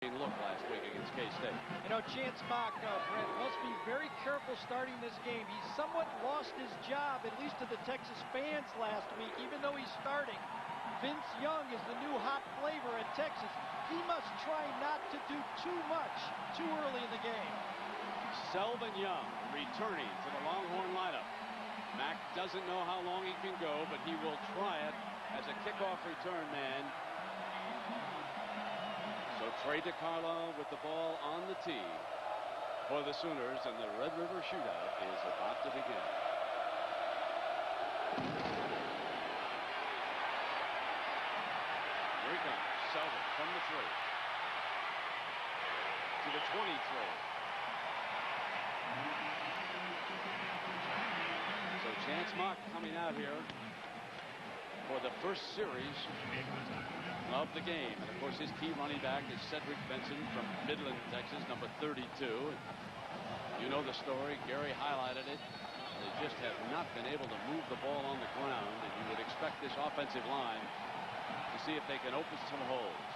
look last week against K-State. You know, Chance Mock, Brent, must be very careful starting this game. He somewhat lost his job, at least to the Texas fans last week, even though he's starting. Vince Young is the new hot flavor at Texas. He must try not to do too much too early in the game. Selvin Young returning to the Longhorn lineup. Mack doesn't know how long he can go, but he will try it as a kickoff return man. So Trey DeCarlo with the ball on the tee for the Sooners, and the Red River shootout is about to begin. Here he comes, Selvin from the 3 to the 23. So Chance Mock coming out here for the first series of the game. And of course, his key running back is Cedric Benson from Midland, Texas, number 32. You know the story. Gary highlighted it. They just have not been able to move the ball on the ground, and you would expect this offensive line to see if they can open some holes.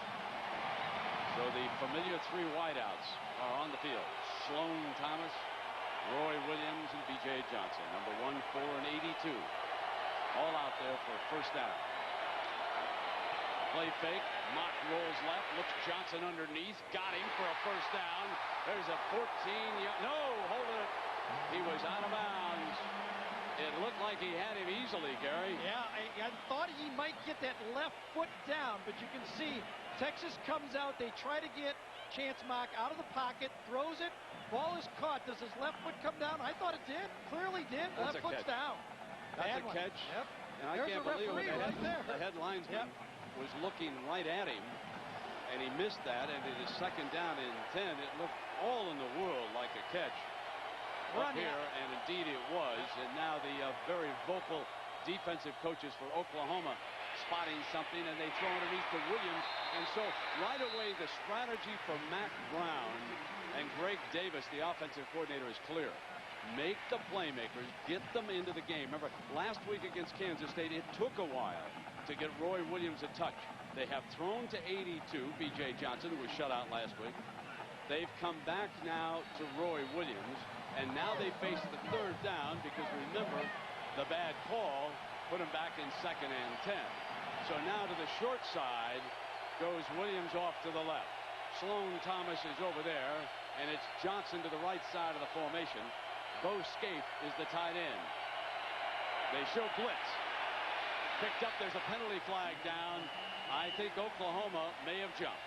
So the familiar 3 wideouts are on the field. Sloan Thomas, Roy Williams, and B.J. Johnson, number 1, 4, and 82. All out there for a first down. Play fake. Mock rolls left. Looks Johnson underneath. Got him for a first down. There's a 14-yard. No, hold it. He was out of bounds. It looked like he had him easily, Gary. Yeah, I thought he might get that left foot down, but you can see Texas comes out. They try to get Chance Mock out of the pocket, throws it. Ball is caught. Does his left foot come down? I thought it did. Clearly did. That's left foot's down. That's a catch. Yep. And I There's can't believe it. right there. The head linesman was looking right at him, and he missed that, and it is second down and 10. It looked all in the world like a catch up here, and indeed it was. And now the very vocal defensive coaches for Oklahoma spotting something, and they throw underneath to Williams. And so right away the strategy for Mack Brown and Greg Davis, the offensive coordinator, is clear. Make the playmakers, get them into the game. Remember, last week against Kansas State, it took a while to get Roy Williams a touch. They have thrown to 82, B.J. Johnson, who was shut out last week. They've come back now to Roy Williams, and now they face the third down because, remember, the bad call put him back in second and 10. So now to the short side goes Williams off to the left. Sloan Thomas is over there, and it's Johnson to the right side of the formation. Bo Scaife is the tight end. They show blitz. Picked up. There's a penalty flag down. I think Oklahoma may have jumped.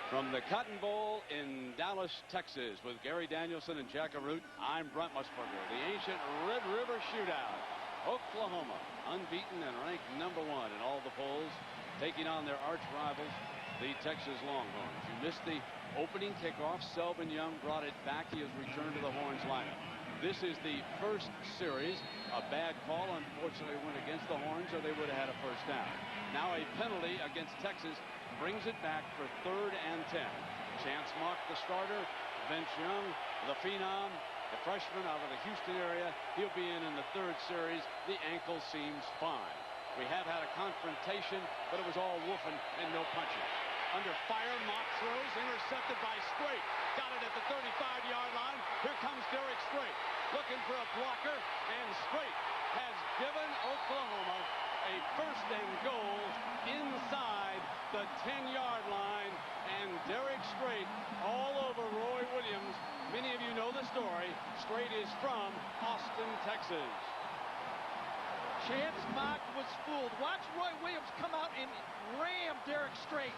From the Cotton Bowl in Dallas, Texas, with Gary Danielson and Jack Arute, I'm Brent Musburger. The ancient Red River shootout. Oklahoma, unbeaten and ranked number 1 in all the polls, taking on their arch rivals, the Texas Longhorns. You missed the opening kickoff. Selvin Young brought it back. He has returned to the Horns lineup. This is the first series. A bad call, unfortunately, went against the Horns, or they would have had a first down. Now a penalty against Texas brings it back for 3rd and 10. Chance Mock, the starter. Vince Young, the phenom, the freshman out of the Houston area. He'll be in the 3rd series. The ankle seems fine. We have had a confrontation, but it was all woofing and no punching. Under fire, Mock throws, intercepted by Strait. Got it at the 35-yard line. Here comes Derek Strait, looking for a blocker, and Strait has given Oklahoma a 1st and goal inside the 10-yard line, and Derek Strait all over Roy Williams. Many of you know the story. Strait is from Austin, Texas. Chance Mock was fooled. Watch Roy Williams come out and ram Derek Strait.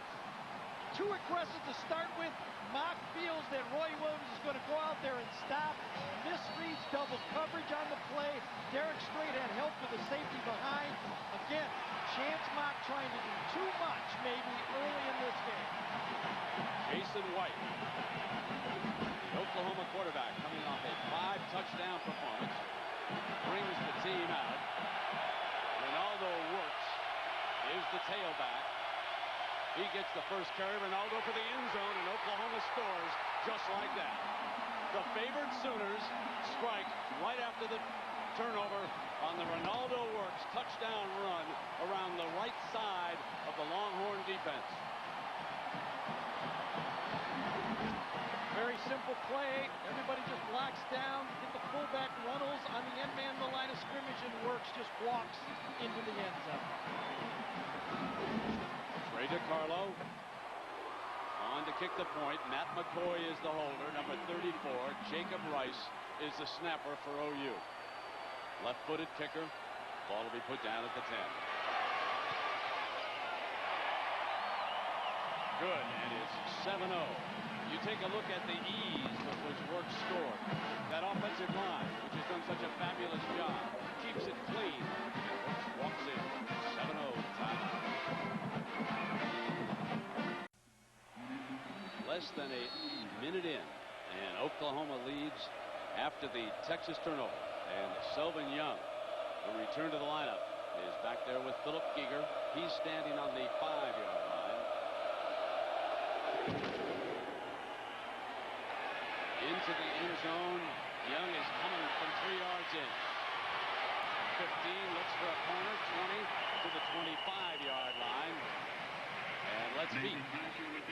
Too aggressive to start with. Mock feels that Roy Williams is going to go out there and stop. Misreads double coverage on the play. Derek Strait had help with the safety behind. Again, Chance Mock trying to do too much maybe early in this game. Jason White, the Oklahoma quarterback, coming off a 5-touchdown performance, brings the team out. Ronaldo works, is the tailback. He gets the first carry. Ronaldo for the end zone, and Oklahoma scores just like that. The favored Sooners strike right after the turnover on the Ronaldo Works touchdown run around the right side of the Longhorn defense. Very simple play. Everybody just locks down. Get the fullback Runnels on the end man of the line of scrimmage, and Works just walks into the end zone. Trey DiCarlo on to kick the point. Matt McCoy is the holder, number 34. Jacob Rice is the snapper for OU. Left-footed kicker. Ball will be put down at the 10. Good, and it's 7-0. You take a look at the ease with which Works scored. That offensive line, which has done such a fabulous job, keeps it clean. And Works walks in. 7-0 timeout. Less than a minute in, and Oklahoma leads after the Texas turnover. And Selvin Young, who returned to the lineup, is back there with Philip Giger. He's standing on the 5-yard line. Into the end zone. Young is coming from 3 yards in. 15 looks for a corner. 20 to the 25-yard line. And let's meet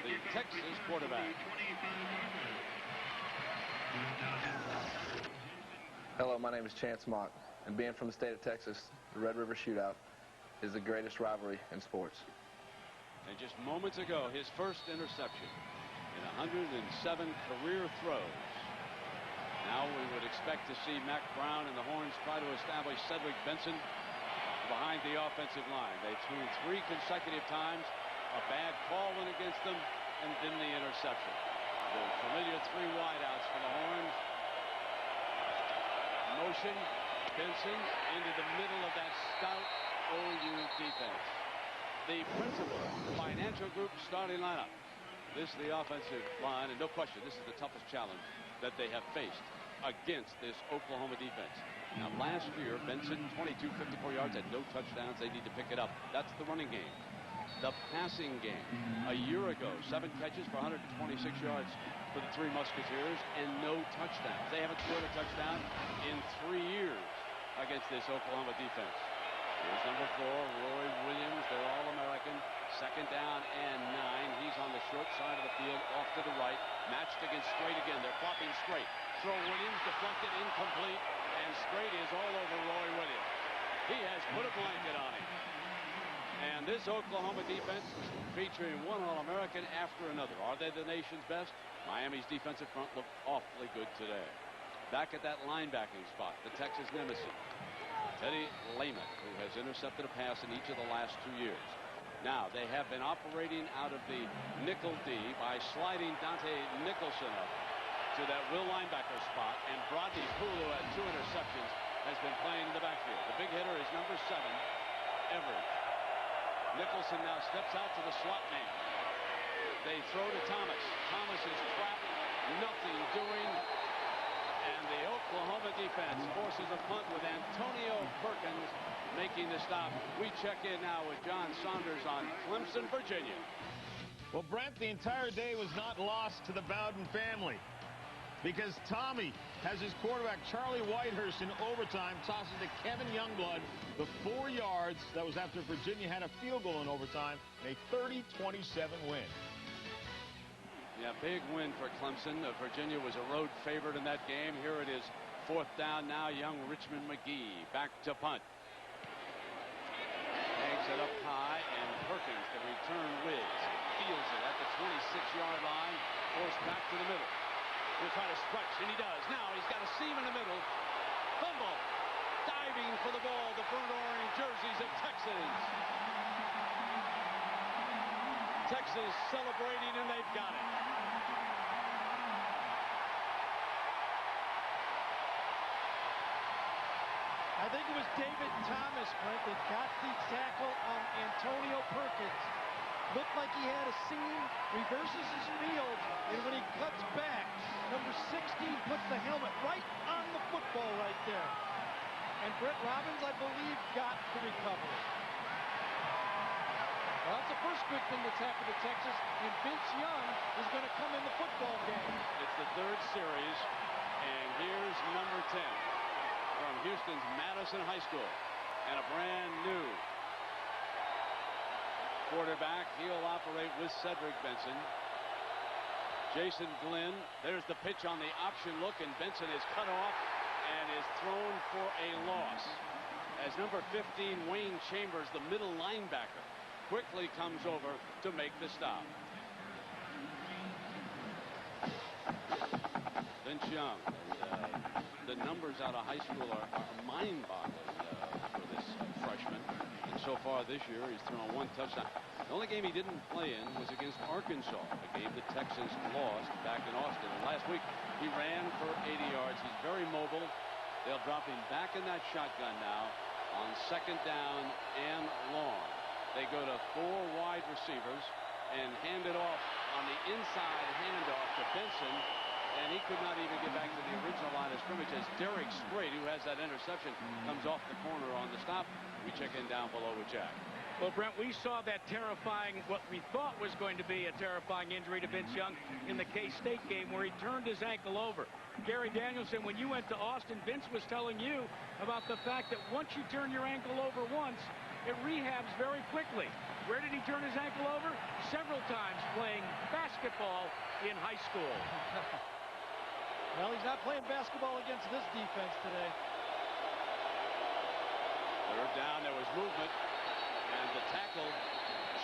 the Texas quarterback. Hello, my name is Chance Mock, and being from the state of Texas, the Red River Shootout is the greatest rivalry in sports. And just moments ago, his first interception in 107 career throws. Now we would expect to see Mack Brown and the Horns try to establish Cedric Benson behind the offensive line. They threw 3 consecutive times. A bad call went against them, and then the interception. The familiar 3 wideouts for the Horns. Motion, Benson into the middle of that stout OU defense. The principal financial group starting lineup. This is the offensive line, and no question, this is the toughest challenge that they have faced against this Oklahoma defense. Now, last year, Benson, 22, 54 yards, had no touchdowns. They need to pick it up. That's the running game. The passing game. A year ago, 7 catches for 126 yards for the 3 Musketeers and no touchdowns. They haven't scored a touchdown in 3 years against this Oklahoma defense. Here's number 4, Roy Williams, their All-American. 2nd down and 9. He's on the short side of the field, off to the right. Matched against Strait again. They're flopping Strait. Throw Williams, deflected, incomplete, and Strait is all over Roy Williams. He has put a blanket on him. And this Oklahoma defense featuring one All-American after another. Are they the nation's best? Miami's defensive front looked awfully good today. Back at that linebacking spot, the Texas nemesis, Teddy Lehman, who has intercepted a pass in each of the last 2 years. Now, they have been operating out of the nickel D by sliding Dante Nicholson up to that will linebacker spot, and Brodney Poole, who had 2 interceptions, has been playing in the backfield. The big hitter is number 7, Everett. Nicholson now steps out to the slot man. They throw to Thomas. Thomas is trapped, nothing doing, and the Oklahoma defense forces a punt with Antonio Perkins making the stop. We check in now with John Saunders on Clemson, Virginia. Well, Brent, the entire day was not lost to the Bowden family, because Tommy has his quarterback, Charlie Whitehurst, in overtime, tosses to Kevin Youngblood the 4 yards. That was after Virginia had a field goal in overtime, and a 30-27 win. Yeah, big win for Clemson. Virginia was a road favorite in that game. Here it is, 4th down now. Young Richmond McGee back to punt. Hangs it up high, and Perkins, the return whiz, feels it at the 26-yard line, forced back to the middle. He'll try to stretch, and he does. Now he's got a seam in the middle. Fumble. Diving for the ball, the burnt orange jerseys of Texas. Texas celebrating, and they've got it. I think it was David Thomas, Brent, that got the tackle on Antonio Perkins. Looked like he had a seam, reverses his field, and when he cuts back, number 16 puts the helmet right on the football right there. And Brett Robbins, I believe, got the recovery. Well, that's the first good thing that's happened to Texas, and Vince Young is going to come in the football game. It's the 3rd series, and here's number 10. from Houston's Madison High School. And a brand new quarterback. He'll operate with Cedric Benson. Jason Glenn. There's the pitch on the option look, and Benson is cut off and is thrown for a loss. As number 15, Wayne Chambers, the middle linebacker, quickly comes over to make the stop. Vince Young. The numbers out of high school are mind-boggling for this freshman. And so far this year, he's thrown 1 touchdown. The only game he didn't play in was against Arkansas, a game the Texans lost back in Austin. And last week, he ran for 80 yards. He's very mobile. They'll drop him back in that shotgun now on 2nd down and long. They go to 4 wide receivers and hand it off on the inside handoff to Benson. And he could not even get back to the original line of scrimmage as Derek Strait, who has that interception, comes off the corner on the stop. We check in down below with Jack. Well, Brent, we saw that terrifying, what we thought was going to be a terrifying injury to Vince Young in the K-State game where he turned his ankle over. Gary Danielson, when you went to Austin, Vince was telling you about the fact that once you turn your ankle over once, it rehabs very quickly. Where did he turn his ankle over? Several times playing basketball in high school. Well, he's not playing basketball against this defense today. 3rd down, there was movement, and the tackle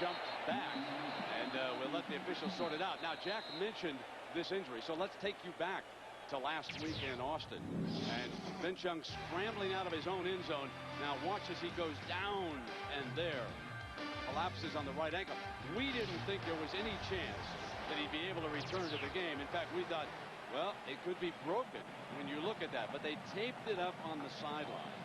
jumped back, and we'll let the officials sort it out. Now, Jack mentioned this injury, so let's take you back to last week in Austin. And Vince Young scrambling out of his own end zone. Now watch as he goes down, and there collapses on the right ankle. We didn't think there was any chance that he'd be able to return to the game. In fact, we thought, well, it could be broken when you look at that. But they taped it up on the sideline.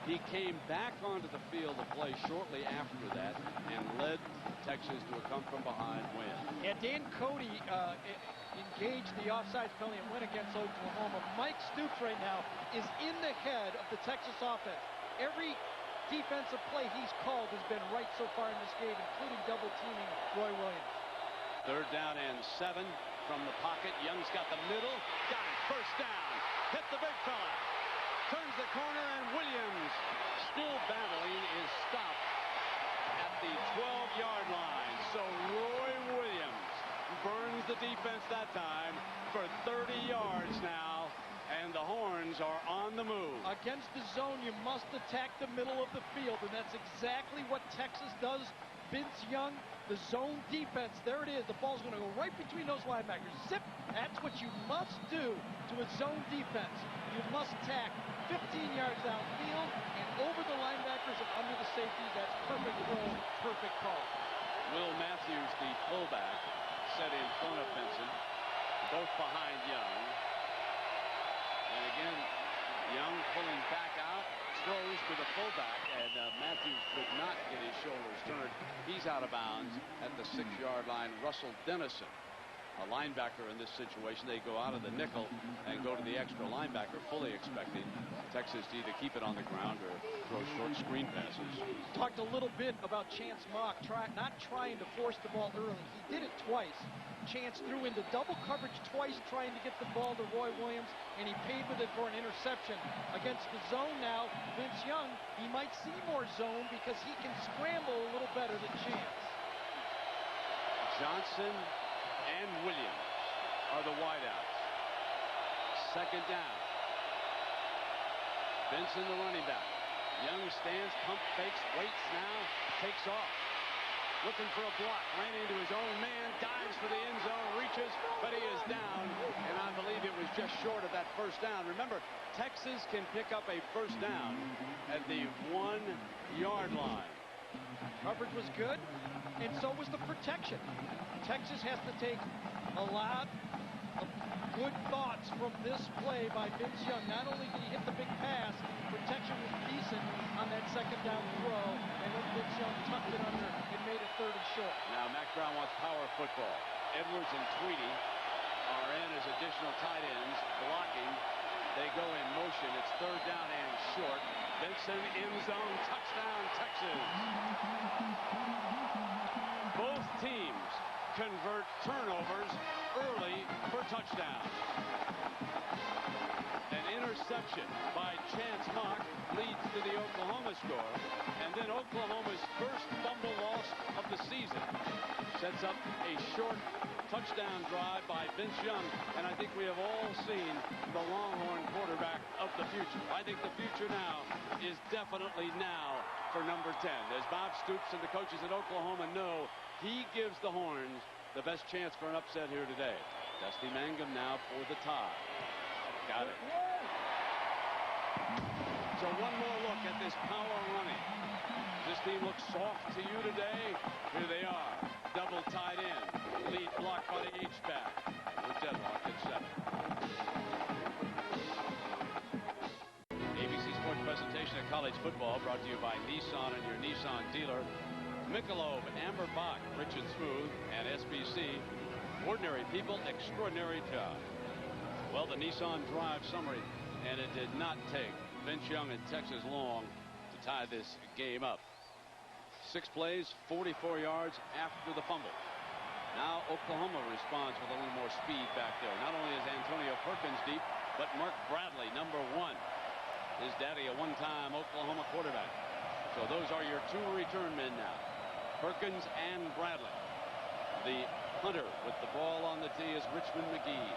He came back onto the field to play shortly after that and led Texas to a come-from-behind win. And Dan Cody engaged the offsides penalty and went against Oklahoma. Mike Stoops right now is in the head of the Texas offense. Every defensive play he's called has been right so far in this game, including double-teaming Roy Williams. 3rd down and 7 from the pocket. Young's got the middle. Got it. 1st down. Hit the big fella. Turns the corner, and Williams, still battling, is stopped at the 12-yard line. So Roy Williams burns the defense that time for 30 yards now, and the Horns are on the move. Against the zone, you must attack the middle of the field, and that's exactly what Texas does. Vince Young, the zone defense, there it is. The ball's going to go right between those linebackers. Zip! That's what you must do to a zone defense. You must tack 15 yards downfield and over the linebackers and under the safeties. That's perfect throw, perfect call. Will Matthews, the fullback, set in front of Benson, both behind Young. And again, Young pulling back out, throws to the fullback, and Matthews could not get his shoulders turned. He's out of bounds at the 6-yard line. Russell Dennison, a linebacker in this situation. They go out of the nickel and go to the extra linebacker, fully expecting Texas to either keep it on the ground or throw short screen passes. Talked a little bit about Chance Mock not trying to force the ball early. He did it twice. Chance threw into double coverage twice trying to get the ball to Roy Williams, and he paid with it for an interception. Against the zone now, Vince Young, he might see more zone because he can scramble a little better than Chance. Johnson and Williams are the wideouts. 2nd down. Benson, the running back. Young stands, pump fakes, waits now, takes off. Looking for a block, ran into his own man, dives for the end zone, reaches, but he is down, and I believe it was just short of that 1st down. Remember, Texas can pick up a 1st down at the 1-yard line. Coverage was good, and so was the protection. Texas has to take a lot of good thoughts from this play by Vince Young. Not only did he hit the big pass, protection was decent on that 2nd down throw, and then Vince Young tucked it under and made it 3rd and short. Now Mac Brown wants power football. Edwards and Tweedy are in as additional tight ends, blocking. They go in motion. It's 3rd down and short. Benson in zone, touchdown Texas. Both teams convert turnovers early for touchdowns. An interception by Chance Mock leads to the Oklahoma score, and then Oklahoma's first fumble loss of the season sets up a short touchdown drive by Vince Young, and I think we have all seen the Longhorn quarterback of the future. I think the future now is definitely now for number 10. As Bob Stoops and the coaches at Oklahoma know, he gives the Horns the best chance for an upset here today. Dusty Mangum now for the tie. Got it. So one more look at this power running. This team looks soft to you today. Here they are. Double tied in. Lead blocked by the H-back. We're deadlocked at 7. ABC Sports presentation of college football brought to you by Nissan and your Nissan dealer. Michelob, Amber Bach, Rich and Smooth, and SBC. Ordinary people, extraordinary job. Well, the Nissan Drive summary, and it did not take Vince Young and Texas long to tie this game up. 6 plays, 44 yards after the fumble. Now Oklahoma responds with a little more speed back there. Not only is Antonio Perkins deep, but Mark Bradley, number 1. His daddy, a one-time Oklahoma quarterback. So those are your 2 return men now. Perkins and Bradley. The hunter with the ball on the tee is Richmond McGee.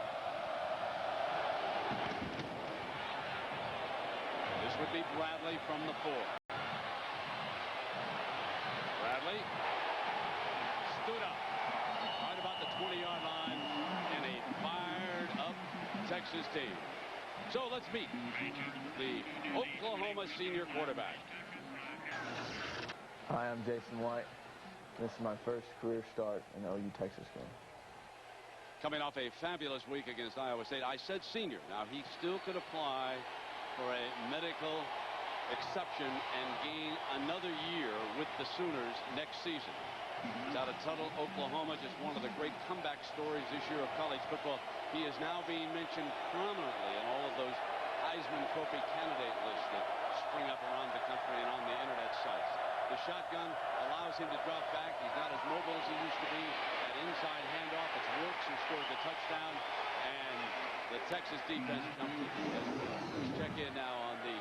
This would be Bradley from the 4. Bradley stood up right about the 20-yard line in a fired-up Texas team. So let's meet the Oklahoma senior quarterback. Hi, I'm Jason White. This is my first career start in the OU Texas game. Coming off a fabulous week against Iowa State. I said senior. Now, he still could apply for a medical exception and gain another year with the Sooners next season. It's out of Tuttle, Oklahoma, just one of the great comeback stories this year of college football. He is now being mentioned prominently in all of those Heisman Trophy candidate lists that spring up around the country and on the internet sites. The shotgun allows him to drop back. He's not as mobile as he used to be. That inside handoff, it's Wilkes who scored the touchdown, and the Texas defense comes to the Let's check in now on the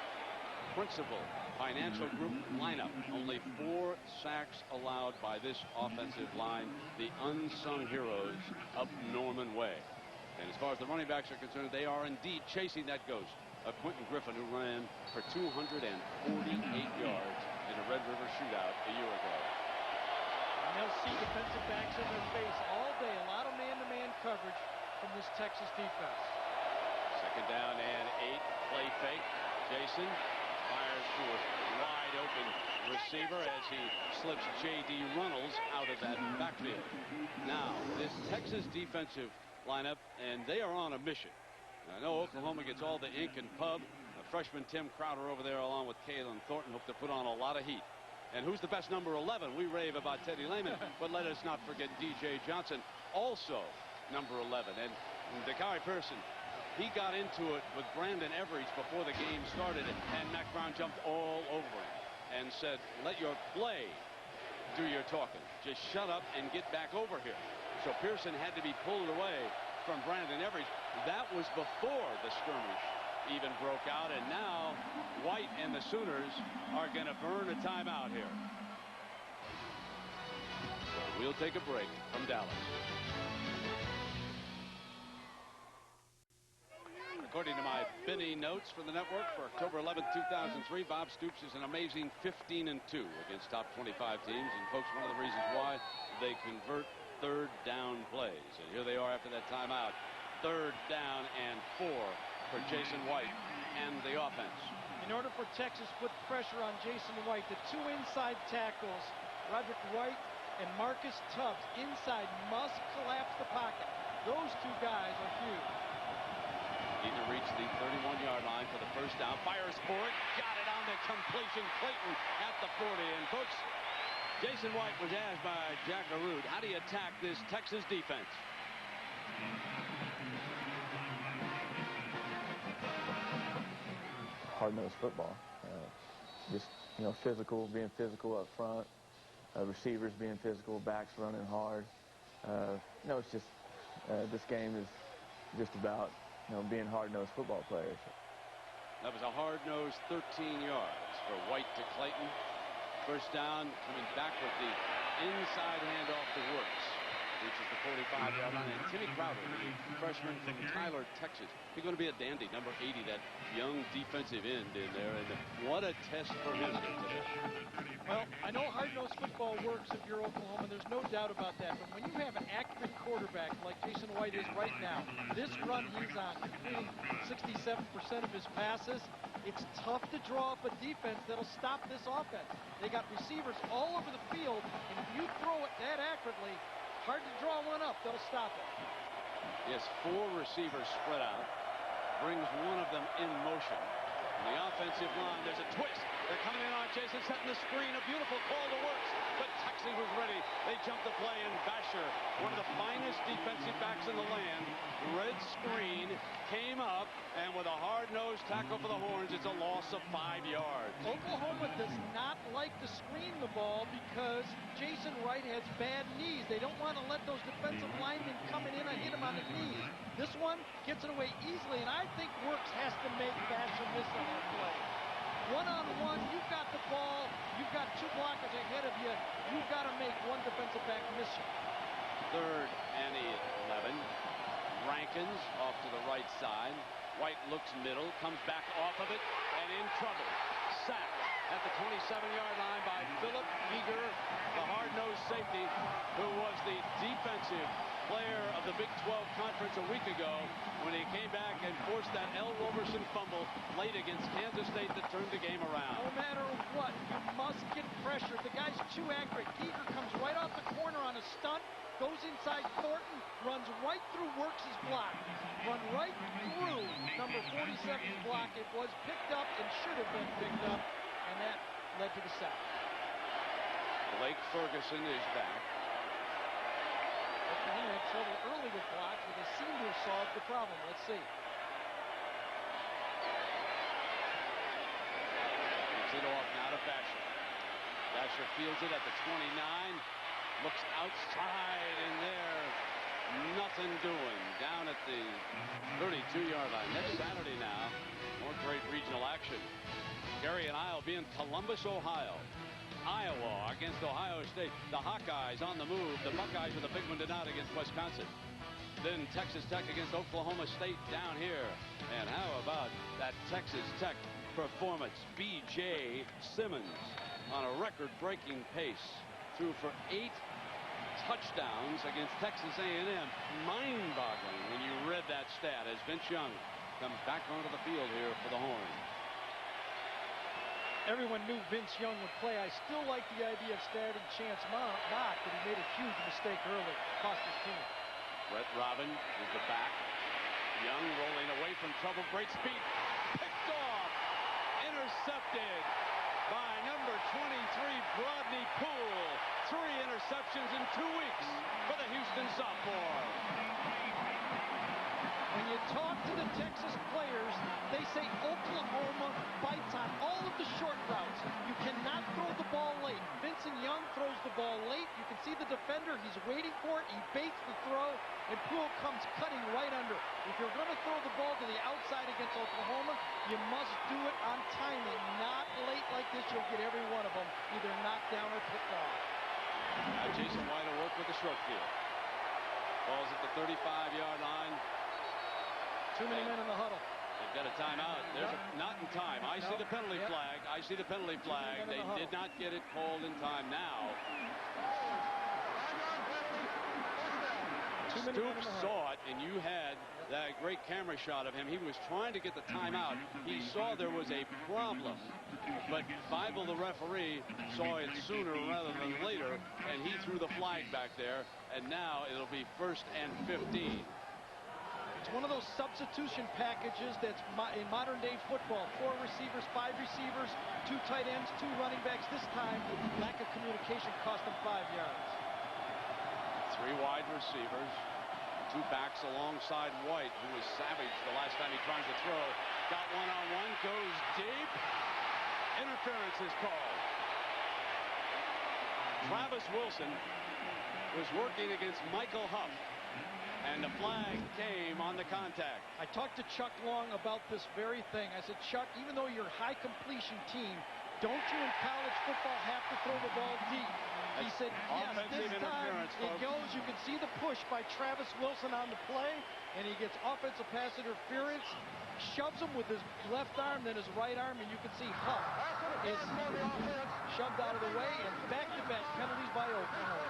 principal Financial Group lineup. Only 4 sacks allowed by this offensive line, the unsung heroes up Norman Way. And as far as the running backs are concerned, they are indeed chasing that ghost of Quentin Griffin, who ran for 248 yards in a Red River shootout a year ago. And they'll see defensive backs in their face all day. A lot of man-to-man coverage from this Texas defense. 2nd down and 8. Play fake. Jason fires to a wide open receiver as he slips J.D. Runnels out of that backfield. Now, this Texas defensive lineup, and they are on a mission. I know Oklahoma gets all the ink and pub. Freshman Tim Crowder over there along with Kalen Thornton hope to put on a lot of heat. And who's the best number 11? We rave about Teddy Lehman, but let us not forget D.J. Johnson, also number 11. And Dakari Pearson, he got into it with Brandon Everidge before the game started, and Mack Brown jumped all over him and said, let your play do your talking. Just shut up and get back over here. So Pearson had to be pulled away from Brandon Everidge. That was before the skirmish even broke out, and now White and the Sooners are going to burn a timeout here. So we'll take a break from Dallas. According to my Benny notes for the network for October 11, 2003, Bob Stoops is an amazing 15-2 against top 25 teams. And folks, one of the reasons why they convert 3rd down plays. And here they are after that timeout. 3rd down and 4 for Jason White and the offense. In order for Texas to put pressure on Jason White, the 2 inside tackles, Roderick White and Marcus Tubbs, inside must collapse the pocket. Those 2 guys are huge. Need to reach the 31-yard line for the 1st down. Fires for it. Got it on the completion. Clayton at the 40. And folks, Jason White was asked by Jack Arute, how do you attack this Texas defense? Hard-nosed football. Just, physical, being physical up front. Receivers being physical, backs running hard. No, it's just this game is just about being hard-nosed football players. That was a hard-nosed 13 yards for White to Clayton. First down, coming back with the inside handoff to Works. Reaches the 45-yard line. And Timmy Crowder, the freshman from Tyler, Texas. He's going to be a dandy, number 80, that young defensive end in there. And what a test for him today. Well, I know hard-nosed football works if you're Oklahoma. There's no doubt about that. But when you have an accurate quarterback like Jason White is right now, this run he's on, completing 67% of his passes, it's tough to draw up a defense that'll stop this offense. They got receivers all over the field, and if you throw it that accurately, hard to draw one up. They'll stop it. Yes, 4 receivers spread out. Brings one of them in motion. On the offensive line, there's a twist. They're coming in on Jason, setting the screen. A beautiful call to Works. But Texas was ready. They jumped the play, and Basher, one of the finest defensive backs in the land, red screen, came up, and with a hard-nosed tackle for the Horns, it's a loss of 5 yards. Oklahoma does not like to screen the ball because Jason White has bad knees. They don't want to let those defensive linemen coming in and hit him on the knees. This one gets it away easily, and I think Works has to make Basher miss on that play. One-on-one, you've got the ball, you've got 2 blockers ahead of you, you've got to make one defensive back miss you. 3rd and 11. Rankins off to the right side. White looks middle, comes back off of it, and in trouble. Sacked at the 27-yard line by Philip Eager, the hard-nosed safety, who was the defensive player of the Big 12 Conference a week ago when he came back and forced that L. Roberson fumble late against Kansas State that turned the game around. No matter what, you must get pressure. The guy's too accurate. Eager comes right off the corner on a stunt, goes inside Thornton, runs right through Works' block. Run right through number 47's block. It was picked up and should have been picked up, and that led to the sack. Blake Ferguson is back. Oklahoma had trouble early with blocks, but they seem to have solved the problem. Let's see. Gets it off now to Basher. Basher fields it at the 29. Looks outside, and there, nothing doing. Down at the 32-yard line. Next Saturday now, more great regional action. Gary and I will be in Columbus, Ohio. Iowa against Ohio State. The Hawkeyes on the move. The Buckeyes with a big one tonight against Wisconsin. Then Texas Tech against Oklahoma State down here. And how about that Texas Tech performance? B.J. Simmons on a record-breaking pace. Threw for 8 touchdowns against Texas A&M. Mind-boggling when you read that stat as Vince Young comes back onto the field here for the Horns. Everyone knew Vince Young would play. I still like the idea of starting Chance Mock, but he made a huge mistake early. Cost his team. Brett Robin is the back. Young rolling away from trouble. Great speed. Picked off. Intercepted by number 23, Brodney Poole. 3 interceptions in 2 weeks for the Houston sophomore. When you talk to the Texas players, they say Oklahoma bites on all of the short routes. You cannot throw the ball late. Vincent Young throws the ball late. You can see the defender. He's waiting for it. He baits the throw, and Poole comes cutting right under. If you're going to throw the ball to the outside against Oklahoma, you must do it on timing. Not late like this. You'll get every one of them either knocked down or picked off. Now Jason White will work with the short field. Ball's at the 35-yard line. Too many men in the huddle. They've got a timeout. There's not in time. I see the penalty flag. I see the penalty flag. They did not get it called in time. Now, Stoops saw it, and you had that great camera shot of him. He was trying to get the timeout. He saw there was a problem, but Bible, the referee, saw it sooner rather than later, and he threw the flag back there, and now it'll be 1st and 15. It's one of those substitution packages that's in modern-day football. 4 receivers, 5 receivers, 2 tight ends, 2 running backs. This time, lack of communication cost them 5 yards. 3 wide receivers, 2 backs alongside White, who was savage the last time he tried to throw. Got one-on-one, goes deep. Interference is called. Travis Wilson was working against Michael Huff. And the flag came on the contact. I talked to Chuck Long about this very thing. I said, Chuck, even though you're a high completion team, don't you in college football have to throw the ball deep? He said, yes, this time it goes. You can see the push by Travis Wilson on the play, and he gets offensive pass interference, shoves him with his left arm, then his right arm, and you can see Huff is shoved out of the way, and back-to-back penalties by Oklahoma.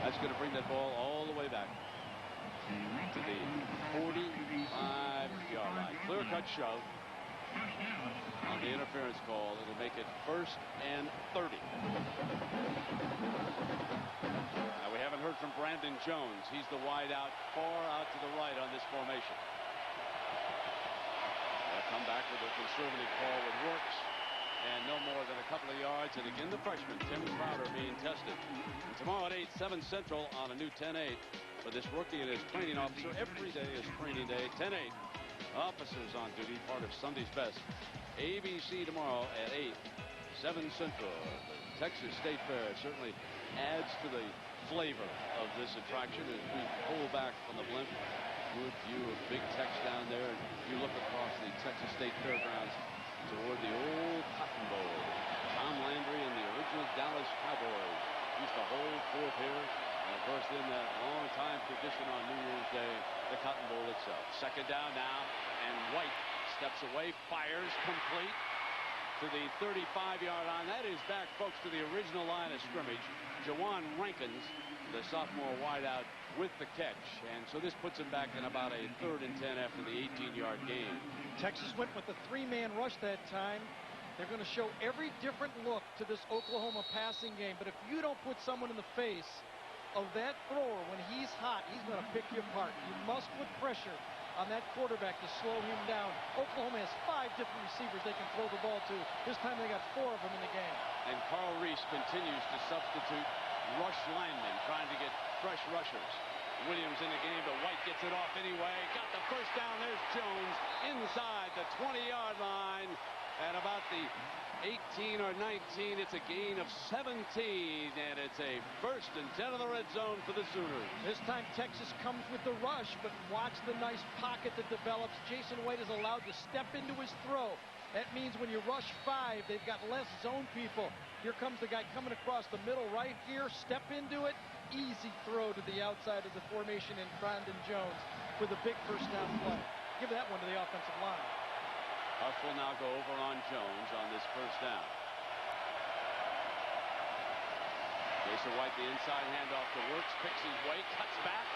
That's going to bring that ball all the way back to the 45-yard line. Clear-cut shove on the interference call. It'll make it 1st and 30. Now, we haven't heard from Brandon Jones. He's the wide out, far out to the right on this formation. They'll come back with a conservative call with Works. And no more than a couple of yards. And again, the freshman, Tim Crowder, being tested. And tomorrow at 8, 7 Central on a new 10-8. For this rookie and his training officer, every day is training day. 10-8. Officers on duty, part of Sunday's Best. ABC tomorrow at 8, 7 Central. The Texas State Fair certainly adds to the flavor of this attraction as we pull back from the blimp. Good view of Big Tex down there. And you look across the Texas State Fairgrounds toward the old Cotton Bowl. Tom Landry and the original Dallas Cowboys used to hold forth here. And of course, in that long-time tradition on New Year's Day, the Cotton Bowl itself. Second down now, and White steps away, fires complete to the 35-yard line. That is back, folks, to the original line of scrimmage. Jawan Rankins, the sophomore wideout, with the catch. And so this puts him back in about a 3rd and 10 after the 18-yard gain. Texas went with the 3-man rush that time. They're going to show every different look to this Oklahoma passing game. But if you don't put someone in the face of that thrower when he's hot, he's going to pick you apart. You must put pressure on that quarterback to slow him down. Oklahoma has 5 different receivers they can throw the ball to. This time they got 4 of them in the game. And Carl Reese continues to substitute rush linemen, trying to get fresh rushers. Williams in the game, but White gets it off anyway. Got the first down. There's Jones inside the 20-yard line. At about the 18 or 19, it's a gain of 17, and it's a 1st and 10 of the red zone for the Sooners. This time Texas comes with the rush, but watch the nice pocket that develops. Jason White is allowed to step into his throw. That means when you rush 5, they've got less zone people. Here comes the guy coming across the middle right here. Step into it. Easy throw to the outside of the formation in Brandon Jones with a big first down play. Give that one to the offensive line. Huff will now go over on Jones on this first down. Jason White, the inside handoff to Works, picks his way, cuts back,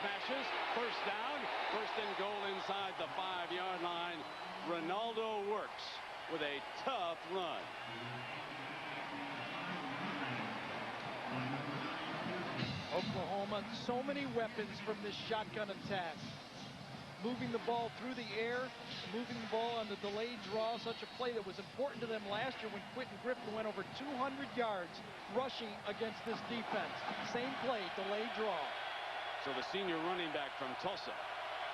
smashes, first down, 1st and goal inside the 5-yard line. Ronaldo Works with a tough run. Oklahoma, so many weapons from this shotgun attack. Moving the ball through the air, moving the ball on the delayed draw, such a play that was important to them last year when Quentin Griffin went over 200 yards rushing against this defense. Same play, delayed draw. So the senior running back from Tulsa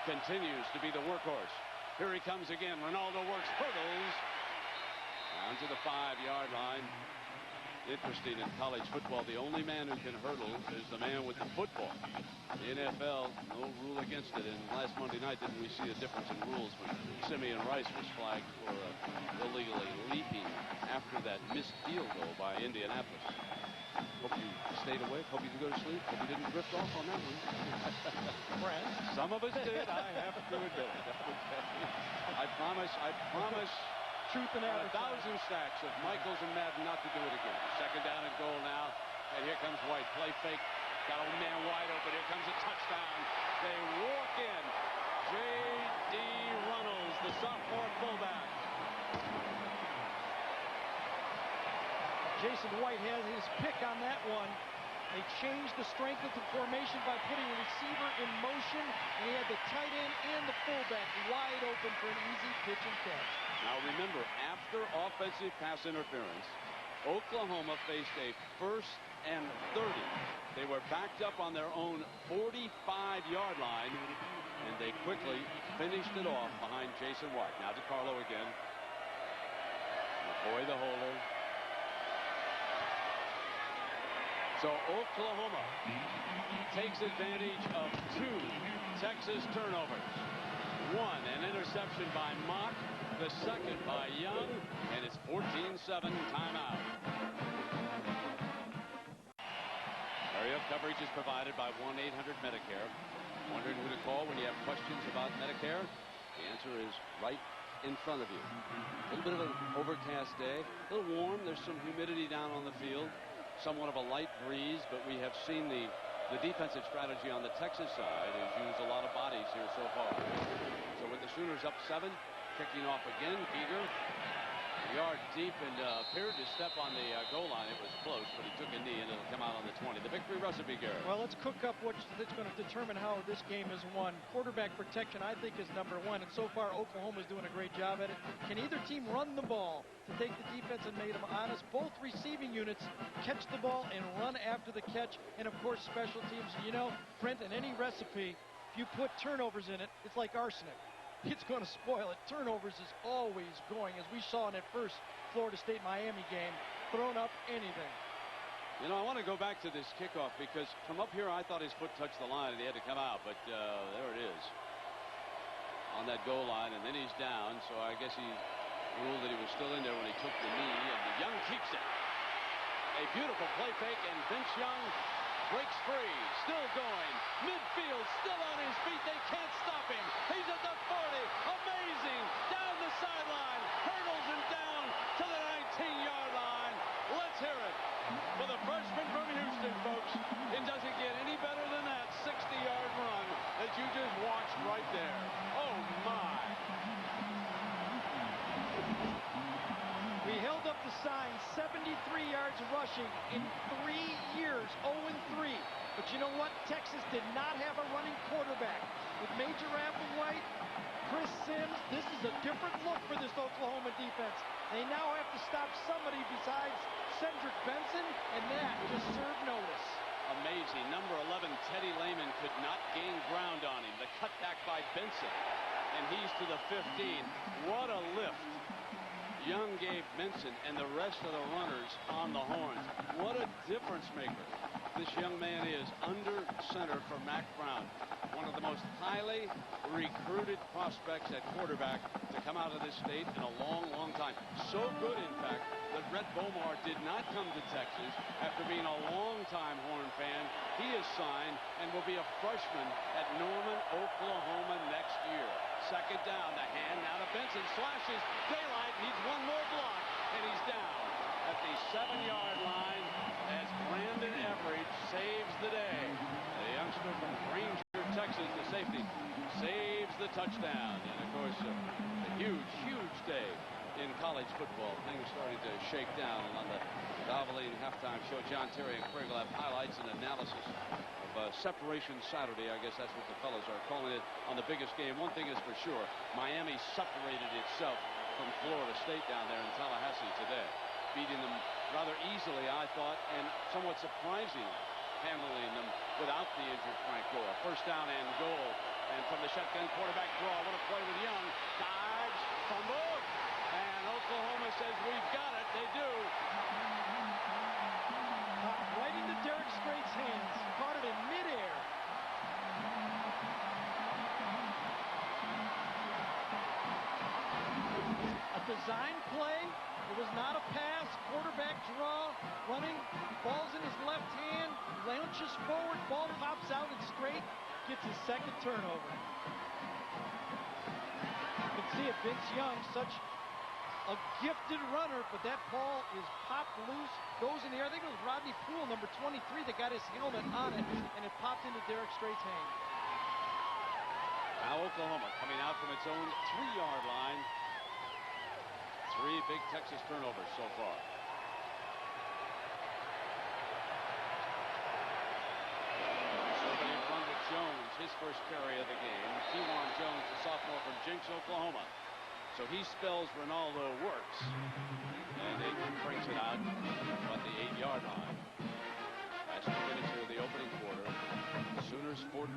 continues to be the workhorse. Here he comes again. Ronaldo Works, hurdles down to the 5-yard line. Interesting, in college football, the only man who can hurdle is the man with the football. The NFL, no rule against it. And last Monday night, didn't we see a difference in rules when Simeon Rice was flagged for illegally leaping after that missed field goal by Indianapolis. Hope you stayed awake. Hope you can go to sleep. Hope you didn't drift off on that one. Some of us did. I have to admit it. I promise. Truth and a 1,000 stacks of Michaels and Madden not to do it again. Second down and goal now. And here comes White. Play fake. Got a man wide open. Here comes a touchdown. They walk in. J.D. Runnels, the sophomore fullback. Jason White has his pick on that one. They changed the strength of the formation by putting a receiver in motion. And he had the tight end and the fullback wide open for an easy pitch and catch. Now remember, after offensive pass interference, Oklahoma faced a 1st and 30. They were backed up on their own 45-yard line, and they they quickly finished it off behind Jason White. Now DeCarlo again. McCoy the holder. So Oklahoma takes advantage of 2 Texas turnovers. 1, an interception by Mock, the second by Young, and it's 14-7 timeout. Area coverage is provided by 1-800-MEDICARE. Wondering who to call when you have questions about Medicare? The answer is right in front of you. A little bit of an overcast day, a little warm. There's some humidity down on the field. Somewhat of a light breeze, but we have seen the defensive strategy on the Texas side is use a lot of bodies here so far. So with the Sooners up 7, kicking off again, Giger, a yard deep and appeared to step on the goal line. It was close, but he took a knee and it'll come out on the 20. The victory recipe, Garrett. Well, let's cook up what's going to determine how this game is won. Quarterback protection, I think, is number 1, and so far Oklahoma's doing a great job at it. Can either team run the ball to take the defense and make them honest? Both receiving units catch the ball and run after the catch, and of course special teams. You know, Brent, in any recipe, if you put turnovers in it, it's like arsenic. It's going to spoil it. Turnovers is always going, as we saw in that first Florida State-Miami game, thrown up anything. You know, I want to go back to this kickoff because from up here I thought his foot touched the line and he had to come out, but there it is on that goal line, and then he's down, so I guess he ruled that he was still in there when he took the knee, and Young keeps it. A beautiful play fake, and Vince Young breaks free, still going, midfield, still on his feet. They can't stop him. He's at the 40, amazing, down the sideline, hurdles and down to the 19-yard line. Let's hear it for the freshman from Houston, folks. It doesn't get any better than that 60-yard run that you just watched right there. Oh, my. We held up the sign, 73 yards rushing in 3 years, 0-3. But you know what? Texas did not have a running quarterback. With Major Applewhite, Chris Sims, this is a different look for this Oklahoma defense. They now have to stop somebody besides Cedric Benson, and that just served notice. Amazing. Number 11, Teddy Lehman, could not gain ground on him. The cutback by Benson, and he's to the 15. What a lift Young gave Benson and the rest of the runners on the horns. What a difference maker this young man is under center for Mack Brown. One of the most highly recruited prospects at quarterback to come out of this state in a long, long time. So good, in fact, that Brett Bomar did not come to Texas after being a long-time Horn fan. He is signed and will be a freshman at Norman, Oklahoma next year. Second down, the hand now to Benson, slashes daylight, needs one more block, and he's down at the 7-yard line as Brandon Everidge saves the day. The youngster from Granger, Texas, the safety, saves the touchdown. And of course, a huge, huge day in college football. Things starting to shake down, and on the Valvoline halftime show, John Terry and Craig will have highlights and analysis of Separation Saturday. I guess that's what the fellas are calling it on the biggest game. One thing is for sure, Miami separated itself from Florida State down there in Tallahassee today, beating them rather easily, I thought, and somewhat surprising, handling them without the injured Frank Gore. First down and goal, and from the shotgun quarterback draw, what a play with Young. Dodge, fumble, and Oklahoma says we've got it. They do. Right into Derek Strait's hands. Caught it in midair. A design play. It was not a pass. Quarterback draw. Running. Ball's in his left hand. Launches forward. Ball pops out, and Strait gets his second turnover. You can see it. Vince Young, such a gifted runner, but that ball is popped loose, goes in the air. I think it was Rodney Poole, number 23, that got his helmet on it, and it popped into Derek Strait's hand. Now Oklahoma coming out from its own 3-yard line. 3 big Texas turnovers so far. Serving in front with Jones, his first carry of the game. Kewan Jones, the sophomore from Jinx, Oklahoma. So he spells Ronaldo works, and it brings it out about the 8-yard line. That's 2 minutes into the opening quarter. The Sooners Sooners 14,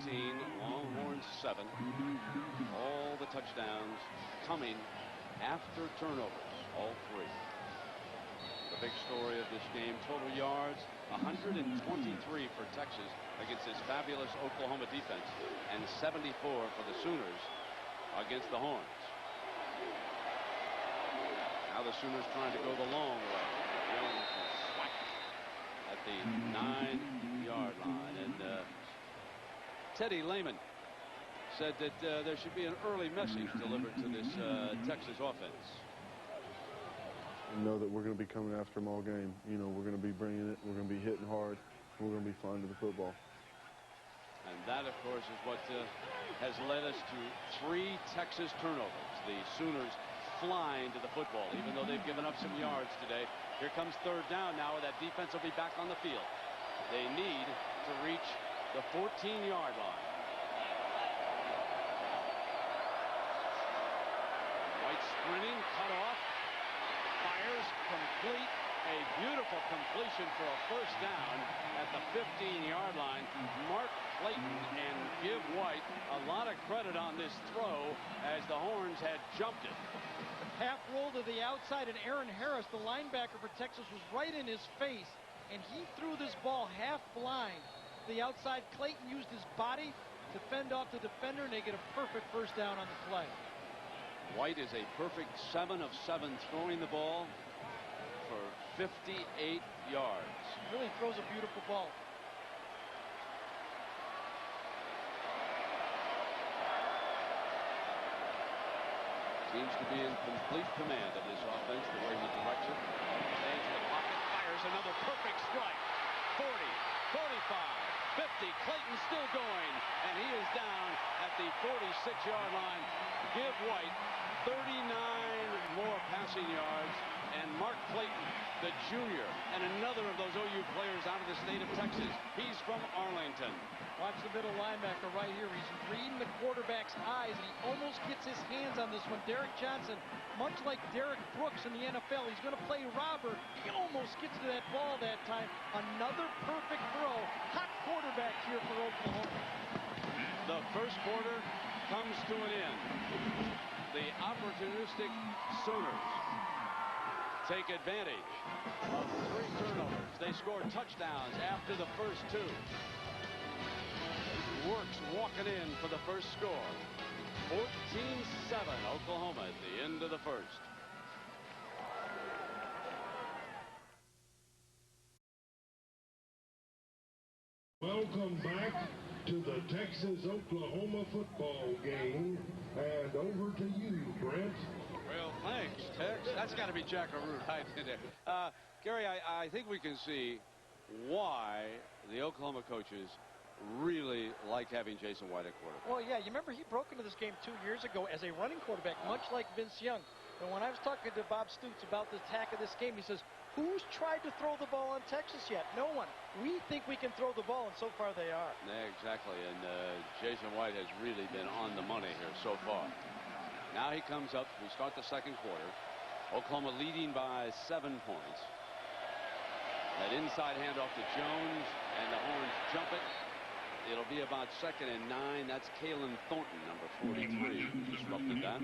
Longhorns 7. All the touchdowns coming after turnovers, all 3. The big story of this game, total yards, 123 for Texas against this fabulous Oklahoma defense, and 74 for the Sooners against the Horns. Now the Sooners trying to go the long way. Jones is swacked at the 9-yard line. And Teddy Lehman said that there should be an early message delivered to this Texas offense. We know that we're going to be coming after them all game. You know, we're going to be bringing it. We're going to be hitting hard. And we're going to be flying to the football. And that, of course, is what has led us to 3 Texas turnovers. The Sooners flying to the football, even though they've given up some yards today. Here comes 3rd down now, where that defense will be back on the field. They need to reach the 14-yard line. White sprinting, cut off, fires, complete. A beautiful completion for a 1st down at the 15-yard line. Mark Clayton and give White a lot of credit on this throw, as the Horns had jumped it. Half roll to the outside, and Aaron Harris, the linebacker for Texas, was right in his face, and he threw this ball half blind. The outside, Clayton used his body to fend off the defender, and they get a perfect 1st down on the play. White is a perfect 7 of 7 throwing the ball for 58 yards. Really throws a beautiful ball. Seems to be in complete command of this offense, the way he directs it. Stands in the pocket, fires another perfect strike. 40, 45, 50. Clayton still going, and he is down at the 46-yard line. Give White 39 more passing yards, and Mark Clayton, the junior, and another of those OU players out of the state of Texas. He's from Arlington. Watch the middle linebacker right here. He's reading the quarterback's eyes, and he almost gets his hands on this one. Derek Johnson, much like Derek Brooks in the NFL, he's going to play robber. He almost gets to that ball that time. Another perfect throw. Hot quarterback here for Oklahoma. The 1st quarter comes to an end. The opportunistic Sooners take advantage of 3 turnovers. They score touchdowns after the first 2. Works walking in for the 1st score. 14-7 Oklahoma at the end of the 1st. Welcome back to the Texas-Oklahoma football game. And over to you, Brent. Well, thanks, Tex. That's got to be Jack Arute right there. Gary, I think we can see why the Oklahoma coaches really like having Jason White at quarterback. Well, yeah, you remember he broke into this game 2 years ago as a running quarterback, much like Vince Young. And when I was talking to Bob Stoops about the attack of this game, he says, who's tried to throw the ball on Texas yet? No one. We think we can throw the ball, and so far they are. Yeah, exactly, and Jason White has really been on the money here so far. Now he comes up. We start the 2nd quarter. Oklahoma leading by 7 points. That inside handoff to Jones, and the Horns jump it. It'll be about 2nd and 9. That's Kalen Thornton, number 43, who disrupted that.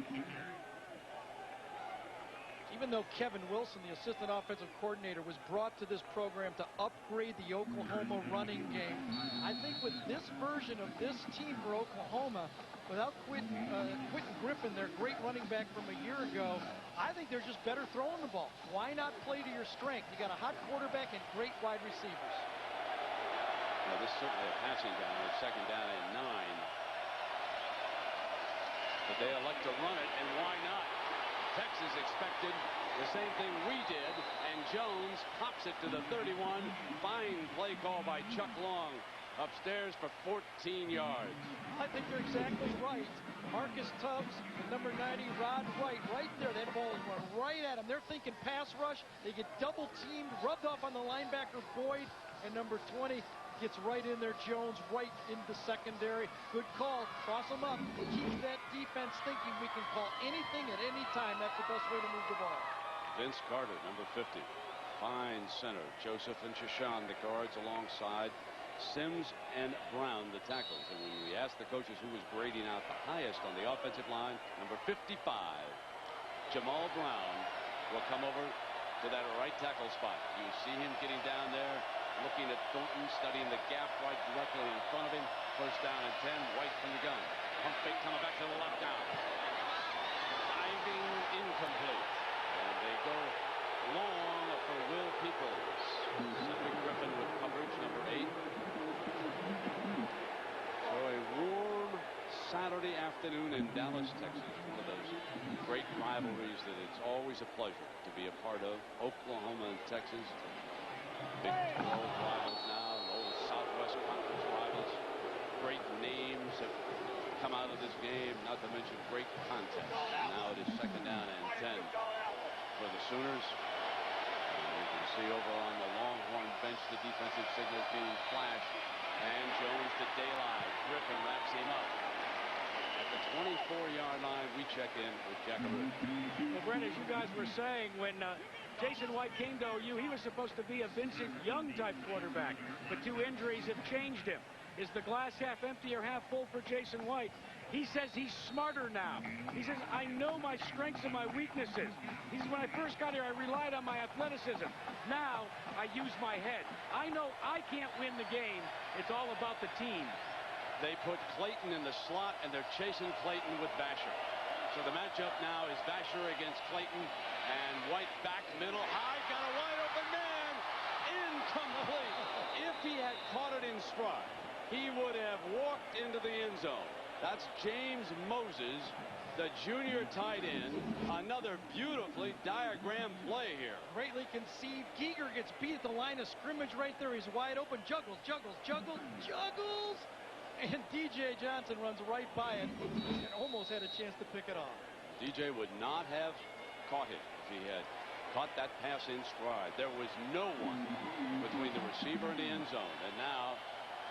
Even though Kevin Wilson, the assistant offensive coordinator, was brought to this program to upgrade the Oklahoma running game, I think with this version of this team for Oklahoma, without Quentin Griffin, their great running back from a year ago, I think they're just better throwing the ball. Why not play to your strength? You got a hot quarterback and great wide receivers. Well, this is certainly a passing down. It's 2nd down and 9. But they elect to run it, and why not? Texas expected the same thing we did, and Jones pops it to the 31. Fine play call by Chuck Long. Upstairs for 14 yards. I think you're exactly right. Marcus Tubbs, number 90, Rod White, right there. That ball went right at him. They're thinking pass rush. They get double teamed, rubbed off on the linebacker Boyd, and number 20 gets right in there. Jones right in the secondary. Good call. Cross them up. Keep that defense thinking we can call anything at any time. That's the best way to move the ball. Vince Carter, number 50. Fine center. Joseph and Shashan, the guards alongside. Sims and Brown, the tackles. And when we asked the coaches who was grading out the highest on the offensive line, number 55, Jamal Brown, will come over to that right tackle spot. You see him getting down there, looking at Thornton, studying the gap right directly in front of him. First down and 10, White from the gun. Pump fake coming back to the left down. Diving incomplete. And they go long for Will Peoples. Cedric Griffin with coverage, number 8. So a warm Saturday afternoon in Dallas, Texas. One of those great rivalries that it's always a pleasure to be a part of. Oklahoma and Texas. Big 12 rivals now, old Southwest Conference rivals. Great names have come out of this game, not to mention great contest. Now it is second down and 10 for the Sooners. And you can see over on the Longhorn bench the defensive signals being flashed. And Jones to daylight. Griffin wraps him up. At the 24-yard line, we check in with Jack Arute. Well, Brent, as you guys were saying, when Jason White came to OU, he was supposed to be a Vincent Young type quarterback, but 2 injuries have changed him. Is the glass half empty or half full for Jason White? He says he's smarter now. He says, I know my strengths and my weaknesses. He says, when I first got here, I relied on my athleticism. Now, I use my head. I know I can't win the game. It's all about the team. They put Clayton in the slot, and they're chasing Clayton with Basher. So the matchup now is Basher against Clayton, and White back middle, high, got a wide open man, incomplete. If he had caught it in stride, he would have walked into the end zone. That's James Moses, the junior tight end. Another beautifully diagrammed play here. Greatly conceived. Giger gets beat at the line of scrimmage right there. He's wide open. Juggles, juggles, juggles, juggles. And DJ Johnson runs right by it and almost had a chance to pick it off. DJ would not have caught it if he had caught that pass in stride. There was no one between the receiver and the end zone. And now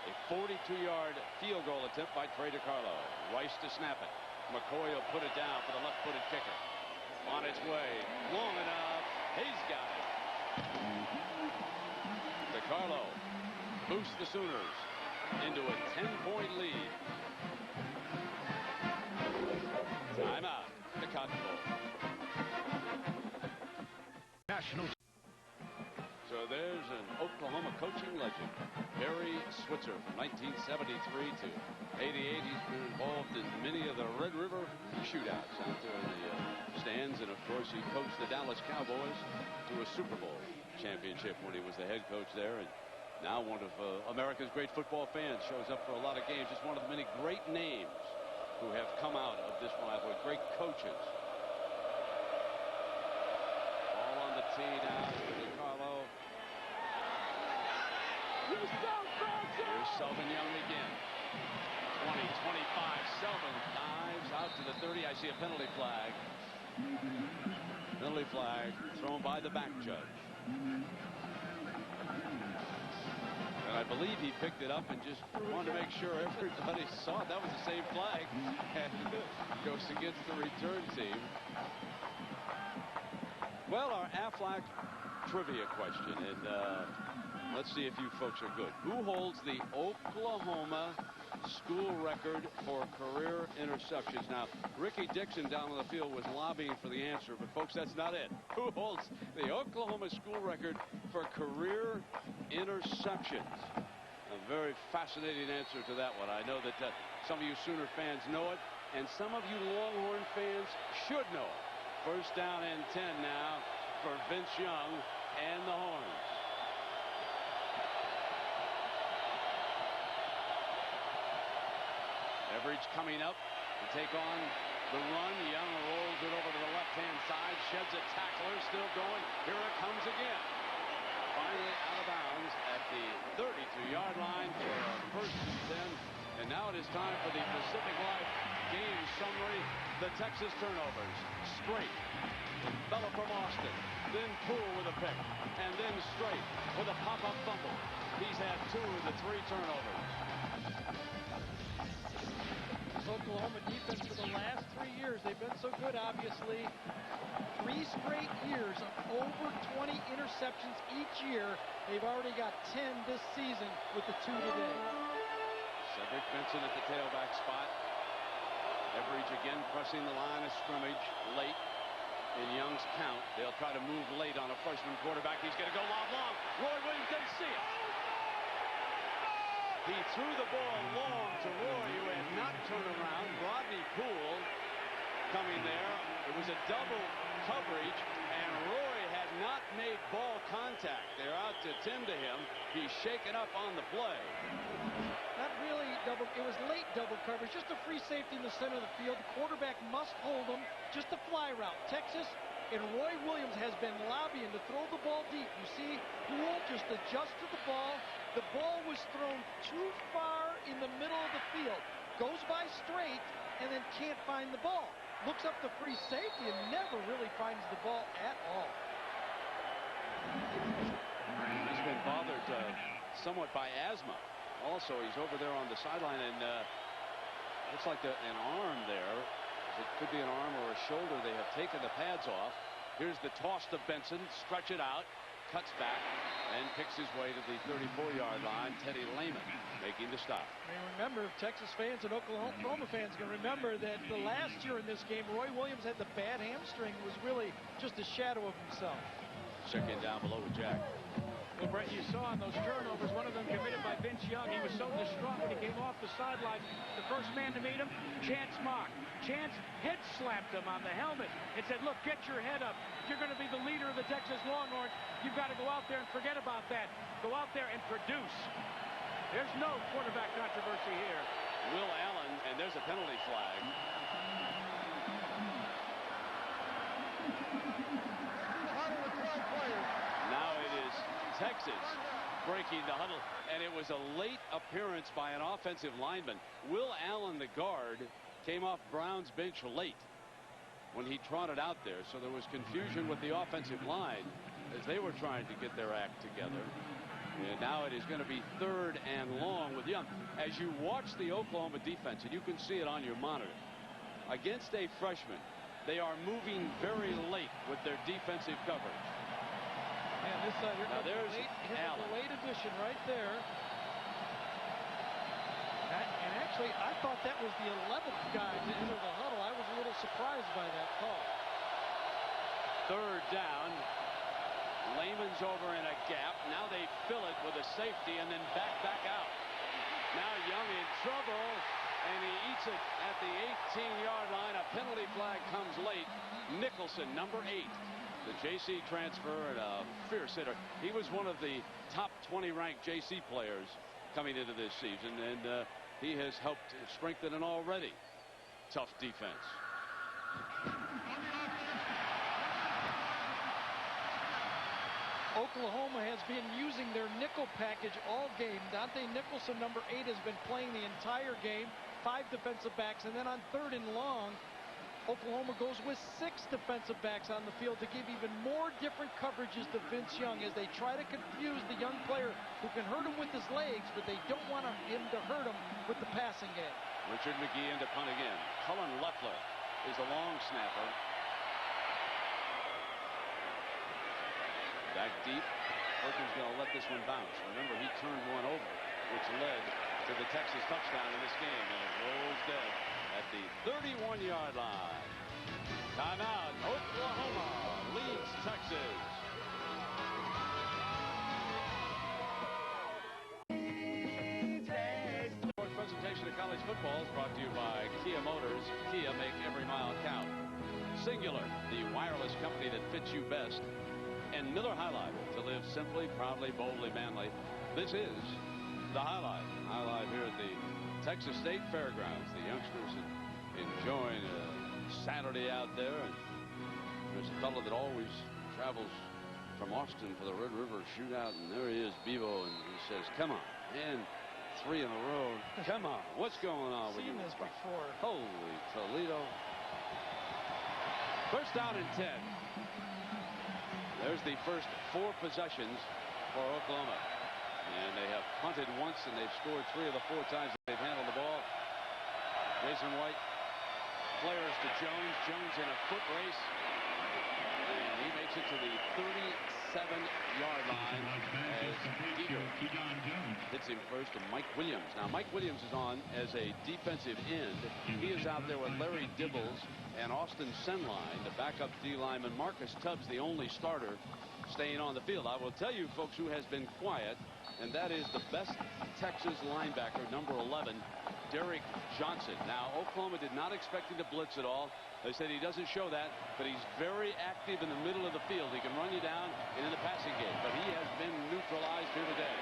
a 42-yard field goal attempt by Trey DiCarlo. Rice to snap it. McCoy will put it down for the left-footed kicker. On its way. Long enough. He's got it. DiCarlo boosts the Sooners into a 10-point lead. Timeout. The Cotton Bowl. National. So there's an Oklahoma coaching legend, Barry Switzer, from 1973 to 88. He's been involved in many of the Red River shootouts out there in the stands. And, of course, he coached the Dallas Cowboys to a Super Bowl championship when he was the head coach there. And now one of America's great football fans, shows up for a lot of games. Just one of the many great names who have come out of this rivalry. Great coaches. Ball on the tee now for DiCarlo. Here's Selvin Young again. 20, 25. Selvin dives out to the 30. I see a penalty flag. Penalty flag thrown by the back judge. And I believe he picked it up and just wanted to make sure everybody saw it. That was the same flag. And goes against the return team. Well, our Aflac trivia question. And let's see if you folks are good. Who holds the Oklahoma school record for career interceptions? Now, Ricky Dixon down on the field was lobbying for the answer, but folks, that's not it. Who holds the Oklahoma school record for career interceptions? A very fascinating answer to that one. I know that some of you Sooner fans know it, and some of you Longhorn fans should know it. First down and 10 now for Vince Young and the Horns. Everidge coming up to take on the run. Young rolls it over to the left-hand side, sheds a tackler, still going. Here it comes again. Finally out of bounds at the 32-yard line for a first and 10. And now it is time for the Pacific Life game summary. The Texas turnovers. Straight. Fella from Austin. Then Poole with a pick. And then Straight with a pop-up fumble. He's had 2 of the 3 turnovers. Oklahoma defense for the last 3 years, they've been so good good, obviously. 3 straight years of over 20 interceptions each year. They've already got 10 this season with the 2 today. Cedric Benson at the tailback spot. Everidge again pressing the line of scrimmage late in Young's count. They'll try to move late on a freshman quarterback. He's going to go long. Roy Williams doesn't see it. He threw the ball long to Roy, who had not turned around. Rodney Poole coming there. It was a double coverage, and Roy had not made ball contact. They're out to tend to him. He's shaken up on the play. Not really double. It was late double coverage. Just a free safety in the center of the field. The quarterback must hold him. Just a fly route. Texas and Roy Williams has been lobbying to throw the ball deep. You see, Poole just adjusts to the ball. The ball was thrown too far in the middle of the field. Goes by straight and then can't find the ball. Looks up the free safety and never really finds the ball at all. He's been bothered somewhat by asthma. Also, he's over there on the sideline, and looks like an arm there. It could be an arm or a shoulder. They have taken the pads off. Here's the toss to Benson. Stretch it out. Cuts back and picks his way to the 34-yard line. Teddy Lehman making the stop. I mean, remember, Texas fans and Oklahoma fans can remember that the last year in this game, Roy Williams had the bad hamstring, was really just a shadow of himself. Check in down below with Jack. Well, Brett, you saw on those turnovers, one of them committed by Vince Young. He was so distraught when he came off the sideline. The first man to meet him, Chance Mock. Chance head slapped him on the helmet and said, look, get your head up. You're going to be the leader of the Texas Longhorns. You've got to go out there and forget about that. Go out there and produce. There's no quarterback controversy here. Will Allen, and there's a penalty flag. Now it is Texas breaking the huddle, and it was a late appearance by an offensive lineman. Will Allen, the guard, came off Brown's bench late when he trotted out there, so there was confusion with the offensive line as they were trying to get their act together. And now it is going to be 3rd and long with Young. As you watch the Oklahoma defense, and you can see it on your monitor, against a freshman, they are moving very late with their defensive coverage. Man, this now there's Allen. The late addition right there. And actually, I thought that was the 11th guy to enter the huddle. I was a little surprised by that call. 3rd down. Lehman's over in a gap. Now they fill it with a safety and then back out. Now Young in trouble, and he eats it at the 18-yard line. A penalty flag comes late. Nicholson, number 8. The JC transfer and a fierce hitter. He was one of the top 20 ranked JC players coming into this season, and he has helped strengthen an already tough defense. Oklahoma has been using their nickel package all game. Dante Nicholson, number 8, has been playing the entire game. 5 defensive backs, and then on 3rd and long, Oklahoma goes with 6 defensive backs on the field to give even more different coverages to Vince Young as they try to confuse the young player who can hurt him with his legs, but they don't want him to hurt him with the passing game. Richard McGee into punt again. Cullen Loeffler is a long snapper. Back deep. Perkins going to let this one bounce. Remember, he turned one over, which led to the Texas touchdown in this game, and it rolls dead at the 31-yard line. Timeout. Oklahoma leads Texas. Presentation of college football is brought to you by Kia Motors. Kia, make every mile count. Singular, the wireless company that fits you best. And Miller High Life, to live simply, proudly, boldly, manly. This is the High Life. High Life here at the Texas State Fairgrounds. The youngsters enjoying a Saturday out there. And there's a fellow that always travels from Austin for the Red River Shootout. And there he is, Bevo, and he says, come on, man. 3 in a row. Come on. What's going on with you? Seen this before. Holy Toledo. First down and 10. There's the first 4 possessions for Oklahoma. And they have punted once, and they've scored 3 of the 4 times they've handled the ball. Jason White flares to Jones. Jones in a foot race. And he makes it to the 37-yard line as Giger hits him first to Mike Williams. Now, Mike Williams is on as a defensive end. He is out there with Larry Dibbles and Austin Senline, the backup D lineman. Marcus Tubbs, the only starter, staying on the field. I will tell you, folks, who has been quiet, and that is the best Texas linebacker, number 11, Derek Johnson. Now, Oklahoma did not expect him to blitz at all. They said he doesn't show that, but he's very active in the middle of the field. He can run you down and in the passing game, but he has been neutralized here today.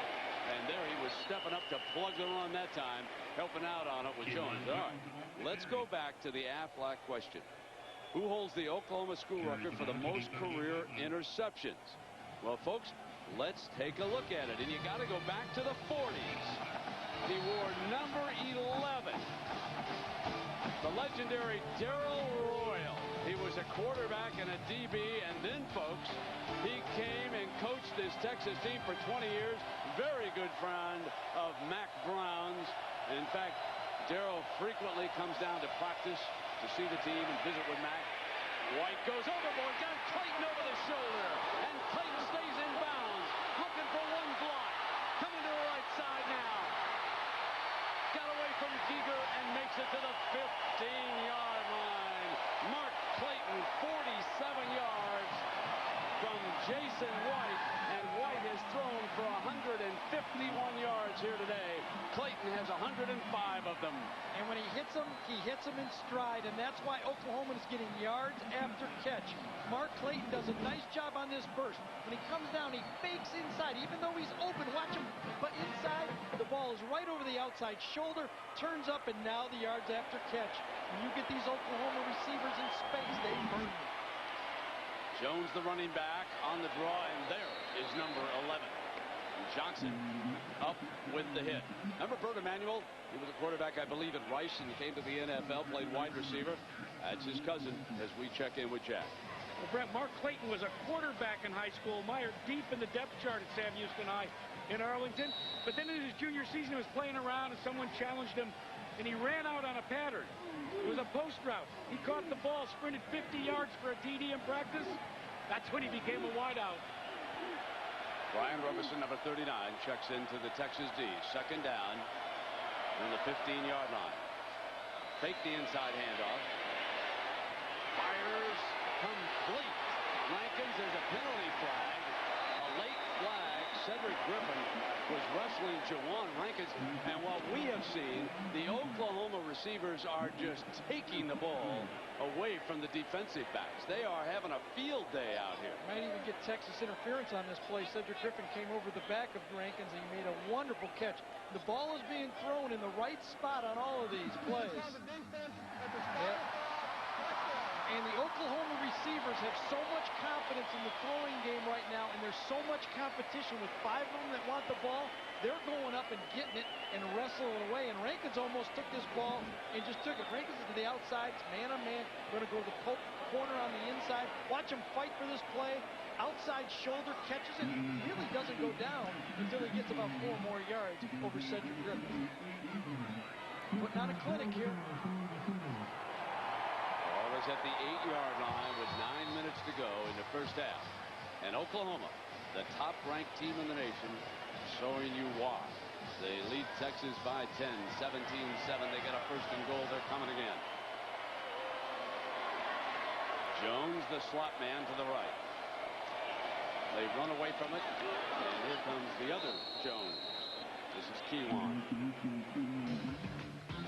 And there he was stepping up to plug the run that time, helping out on it with Jones. All right, let's go back to the Aflac question. Who holds the Oklahoma school record for the most career interceptions? Well, folks, let's take a look at it. And you got to go back to the 40s. He wore number 11. The legendary Darrell Royal. He was a quarterback and a DB, and then, folks, he came and coached this Texas team for 20 years. Very good friend of Mack Brown's. In fact, Darrell frequently comes down to practice to see the team and visit with Mack. White goes overboard, got Clayton over the shoulder, and Clayton stays in bounds, looking for one block. Coming to the right side now. Got away from Giger and makes it to the 15-yard line. Mark Clayton, 47 yards from Jason White, and White has thrown for 151 yards here today. Clayton has 105 of them. And when he hits them in stride, and that's why Oklahoma is getting yards after catch. Mark Clayton does a nice job on this burst. When he comes down, he fakes inside, even though he's open. Watch him, but inside, the ball is right over the outside shoulder, turns up, and now the yards after catch. When you get these Oklahoma receivers in space, they burn you. Jones, the running back, on the draw, and there is number 11. Johnson up with the hit. Remember Bert Emanuel? He was a quarterback, I believe, at Rice, and he came to the NFL, played wide receiver. That's his cousin as we check in with Jack. Well, Brett, Mark Clayton was a quarterback in high school, mired deep in the depth chart at Sam Houston High in Arlington. But then in his junior season, he was playing around, and someone challenged him, and he ran out on a pattern. It was a post route. He caught the ball, sprinted 50 yards for a TD in practice. That's when he became a wideout. Brian Roberson, number 39, checks into the Texas D. Second down on the 15-yard line. Fake the inside handoff. Fires complete. Rankins, there's a penalty flag. A late flag. Cedric Griffin was wrestling Jawan Rankins. And what we have seen, the Oklahoma receivers are just taking the ball away from the defensive backs. They are having a field day out here. Might even get Texas interference on this play. Cedric Griffin came over the back of Rankins, and he made a wonderful catch. The ball is being thrown in the right spot on all of these plays. Yep. And the Oklahoma receivers have so much confidence in the throwing game right now, and there's so much competition with 5 of them that want the ball. They're going up and getting it and wrestling it away. And Rankins almost took this ball and just took it. Rankins is to the outside, man-on-man. Going to go to the corner on the inside. Watch him fight for this play. Outside shoulder, catches it. Really doesn't go down until he gets about 4 more yards over Cedric Griffin. Putting on a clinic here. Ball is at the 8-yard line with 9 minutes to go in the first half. And Oklahoma, the top-ranked team in the nation, showing you why. They lead Texas by 10, 17-7. They get a first and goal. They're coming again. Jones, the slot man to the right. They run away from it. And here comes the other Jones. This is Kewan.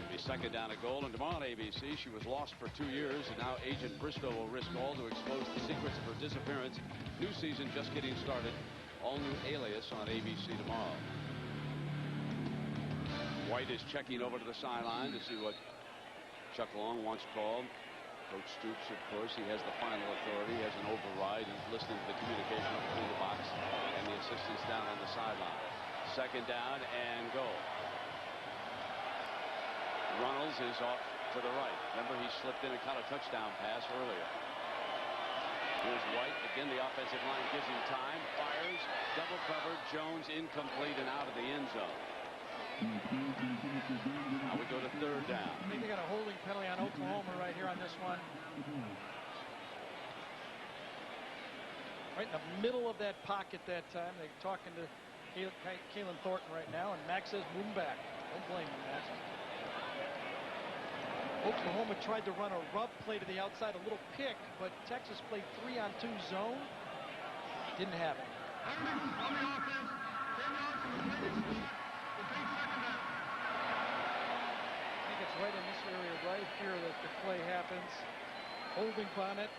Maybe second down a goal. And tomorrow on ABC, she was lost for 2 years. And now Agent Bristow will risk all to expose the secrets of her disappearance. New season just getting started. All new Alias on ABC tomorrow. White is checking over to the sideline to see what Chuck Long wants called. Coach Stoops, of course, he has the final authority. He has an override and listening to the communication between the box and the assistants down on the sideline. Second down and goal. Runnels is off to the right. Remember, he slipped in and caught a touchdown pass earlier. Here's White. Again, the offensive line gives him time. Fires. Double covered. Jones incomplete and out of the end zone. Now we go to third down. I think they got a holding penalty on Oklahoma right here on this one. Right in the middle of that pocket that time. They're talking to Kalen Thornton right now, and Max says move him back. Don't blame him, Max. Oklahoma tried to run a rub play to the outside, a little pick, but Texas played 3-on-2 zone. Didn't happen. On the offense, 10 yards from the previous spot. Repeat second down. I think it's right in this area right here that the play happens. Holding Bonnet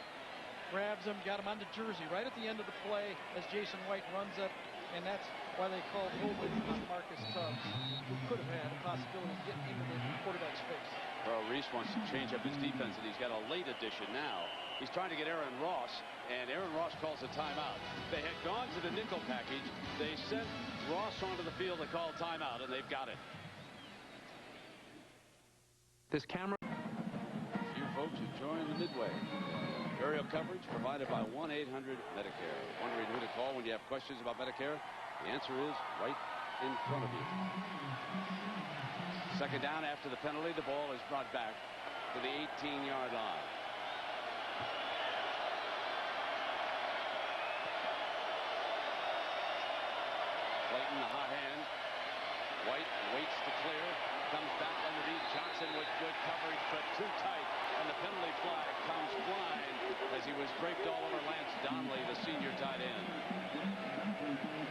grabs him, got him onto Jersey right at the end of the play as Jason White runs up, and that's why they called holding on Marcus Tubbs, who could have had a possibility of getting into the quarterback's face. Well, Reese wants to change up his defense, and he's got a late addition now. He's trying to get Aaron Ross, and Aaron Ross calls a timeout. They had gone to the nickel package. They sent Ross onto the field to call timeout, and they've got it. This camera. A few folks who joined the midway. Aerial coverage provided by 1-800-MEDICARE. Wondering who to call when you have questions about Medicare? The answer is right in front of you. Second down after the penalty. The ball is brought back to the 18-yard line. Clayton, the hot hand. White waits to clear. Comes back underneath Johnson with good coverage, but too tight. And the penalty flag comes flying as he was draped all over Lance Donnelly, the senior tight end.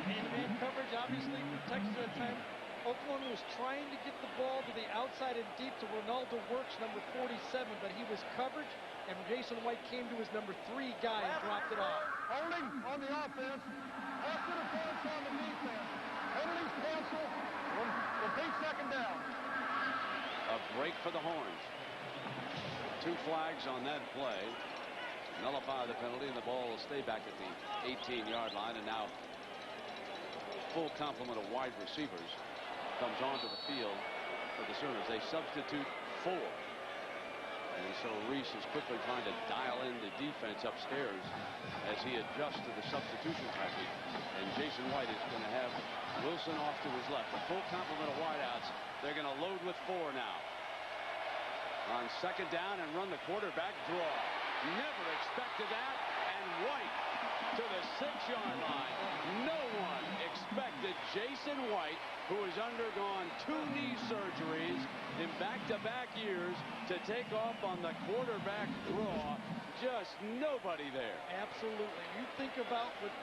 Man-to-man coverage, obviously, for Texas at the time. Oklahoma was trying to get the ball to the outside and deep to Ronaldo Works, number 47, but he was covered, and Jason White came to his number 3 guy and dropped it off. Holding on the offense. After the points on the defense. Penalties canceled. Repeat second down. A break for the Horns. 2 flags on that play. Nullify the penalty, and the ball will stay back at the 18-yard line. And now full complement of wide receivers comes onto the field for the Sooners. They substitute 4. And so Reese is quickly trying to dial in the defense upstairs as he adjusts to the substitution package. And Jason White is going to have Wilson off to his left. A full complement of wideouts. They're going to load with 4 now. On second down and run the quarterback draw. Never expected that. And White to the 6-yard line. No one expected Jason White, who has undergone 2 knee surgeries in back-to-back years, to take off on the quarterback draw. Just nobody there. Absolutely. You think about what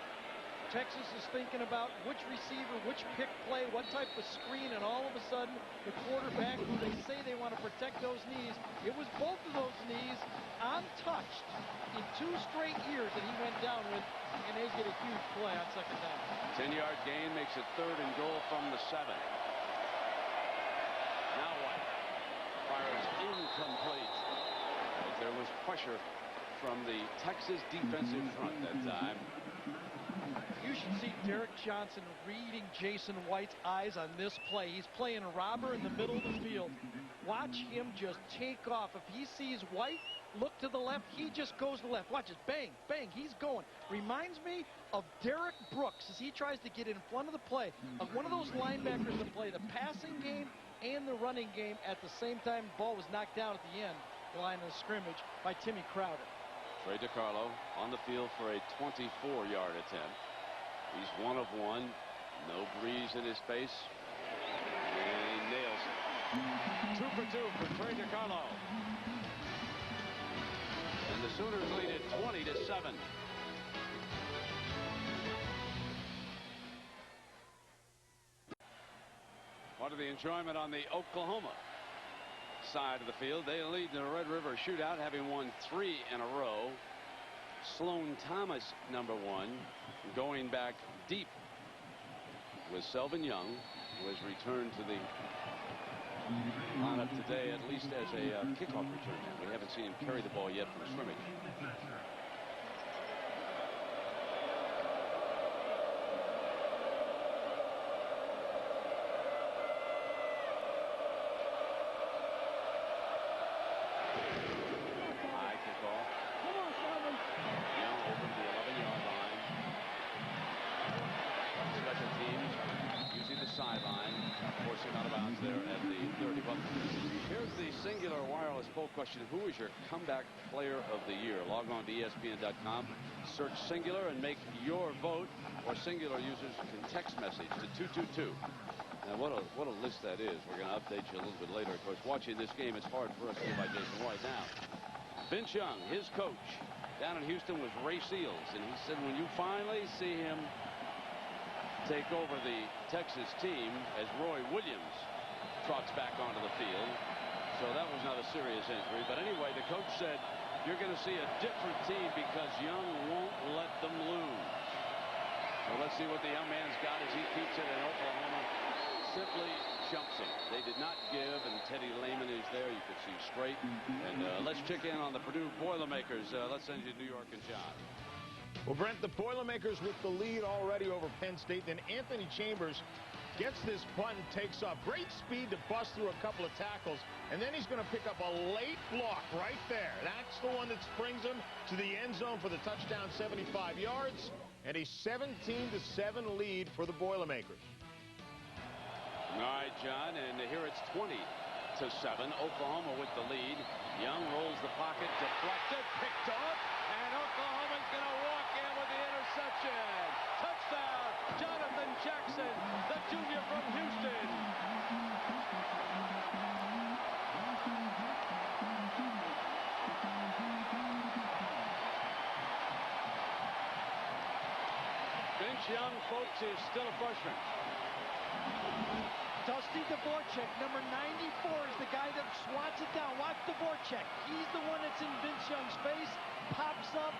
Texas is thinking about, which receiver, which pick play, what type of screen, and all of a sudden the quarterback, who they say they want to protect those knees, it was both of those knees untouched in 2 straight years that he went down with, and they get a huge play on second down. 10-yard gain makes it 3rd and goal from the 7. Now White fires incomplete. There was pressure from the Texas defensive front that time. You should see Derek Johnson reading Jason White's eyes on this play. He's playing a robber in the middle of the field. Watch him just take off. If he sees White look to the left, he just goes to the left. Watch this. Bang, bang. He's going. Reminds me of Derek Brooks as he tries to get in front of the play, of one of those linebackers that play the passing game and the running game at the same time. The ball was knocked down at the end, the line of scrimmage, by Timmy Crowder. Trey DiCarlo on the field for a 24-yard attempt. He's 1 of 1. No breeze in his face. And he nails it. 2 for 2 for Trey DiCarlo. And the Sooners lead it 20-7. Part of the enjoyment on the Oklahoma side of the field. They lead the Red River Shootout, having won 3 in a row. Sloan Thomas, number 1, going back deep with Selvin Young, who has returned to the lineup today, at least as a kickoff return. We haven't seen him carry the ball yet from scrimmage. Sideline, forcing out of bounds. question, who is your comeback player of the year? Log on to ESPN.com, search singular, and make your vote. Or singular users can text message to 222. Now, what a list that is. We're going to update you a little bit later. Of course, watching this game, it's hard for us to go by Jason White. Now, Vince Young, his coach down in Houston was Ray Seals, and he said when you finally see him take over the Texas team as Roy Williams trots back onto the field. So that was not a serious injury. But anyway, the coach said you're going to see a different team because Young won't let them lose. So let's see what the young man's got as he keeps it in Oklahoma. Simply jumps him. They did not give, and Teddy Lehman is there. You can see straight. And let's check in on the Purdue Boilermakers. Let's send you to New York and John. Well, Brent, the Boilermakers with the lead already over Penn State. Then Anthony Chambers gets this punt and takes off. Great speed to bust through a couple of tackles. And then he's going to pick up a late block right there. That's the one that springs him to the end zone for the touchdown, 75 yards. And a 17-7 lead for the Boilermakers. All right, John, and here it's 20-7. Oklahoma with the lead. Young rolls the pocket, deflected, picked up, and Oklahoma's going to walk in with the interception. Touchdown, Jonathan Jackson, the junior from Houston. Vince Young, folks, is still a freshman. Dusty Dvorak, number 94, is the guy that swats it down. Watch Dvorak. He's the one that's in Vince Young's face. Pops up.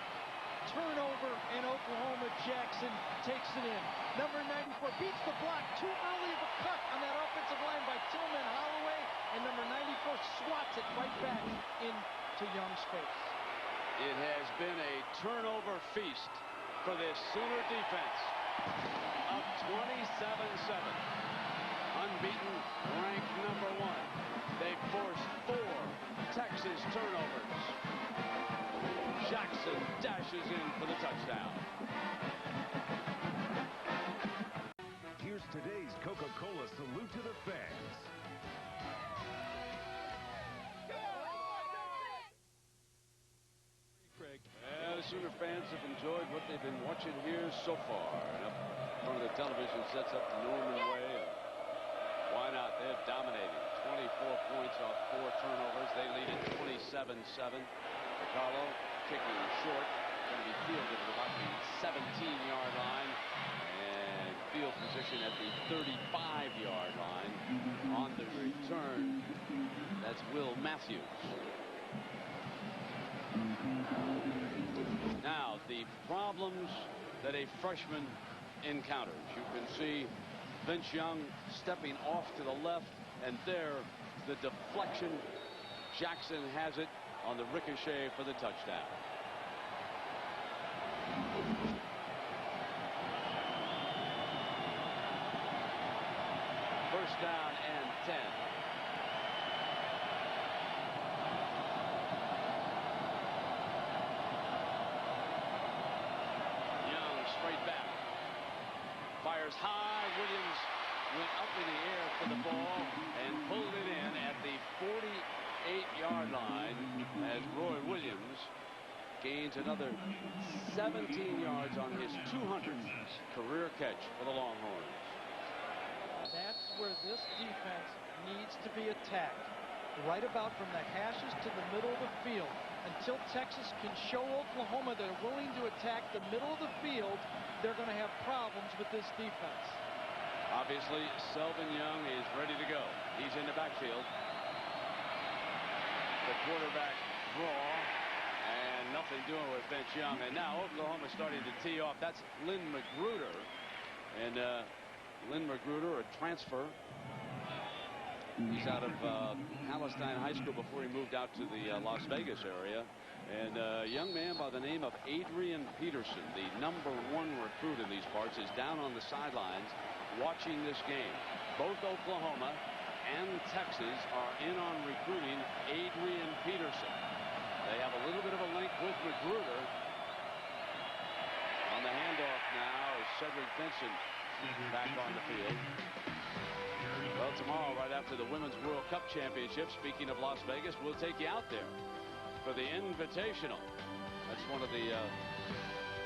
Turnover, and Oklahoma Jackson takes it in. Number 94 beats the block. Too early of a cut on that offensive line by Tillman Holloway. And number 94 swats it right back into Young's face. It has been a turnover feast for this Sooner defense. Up 27-7. Unbeaten, ranked number 1. They forced 4 Texas turnovers. Jackson dashes in for the touchdown. Here's today's Coca-Cola salute to the fans. Craig. The Sooner fans have enjoyed what they've been watching here so far. And up in front of the television sets up the Norman Way. Why not? They're dominating. 24 points off 4 turnovers. They lead it 27-7. Carlo kicking short. Going to be fielded at about the 17-yard line. And field position at the 35-yard line. On the return, that's Will Matthews. Now, the problems that a freshman encounters. You can see Vince Young stepping off to the left, and there, the deflection. Jackson has it on the ricochet for the touchdown. First down and 10. Young straight back. Fires high. Williams went up in the air for the ball and pulled it in at the 48-yard line as Roy Williams gains another 17 yards on his 200th career catch for the Longhorns. That's where this defense needs to be attacked. Right about from the hashes to the middle of the field. Until Texas can show Oklahoma they're willing to attack the middle of the field, they're going to have problems with this defense. Obviously, Selvin Young is ready to go. He's in the backfield. The quarterback draw, and nothing doing with Vince Young. And now Oklahoma starting to tee off. That's Lynn Magruder. And Lynn Magruder, a transfer. He's out of Palestine High School before he moved out to the Las Vegas area. And a young man by the name of Adrian Peterson, the #1 recruit in these parts, is down on the sidelines watching this game. Both Oklahoma and Texas are in on recruiting Adrian Peterson. They have a little bit of a link with Magruder. On the handoff now is Cedric Benson back on the field. Well, tomorrow, right after the Women's World Cup Championship, speaking of Las Vegas, we'll take you out there for the Invitational. That's one of the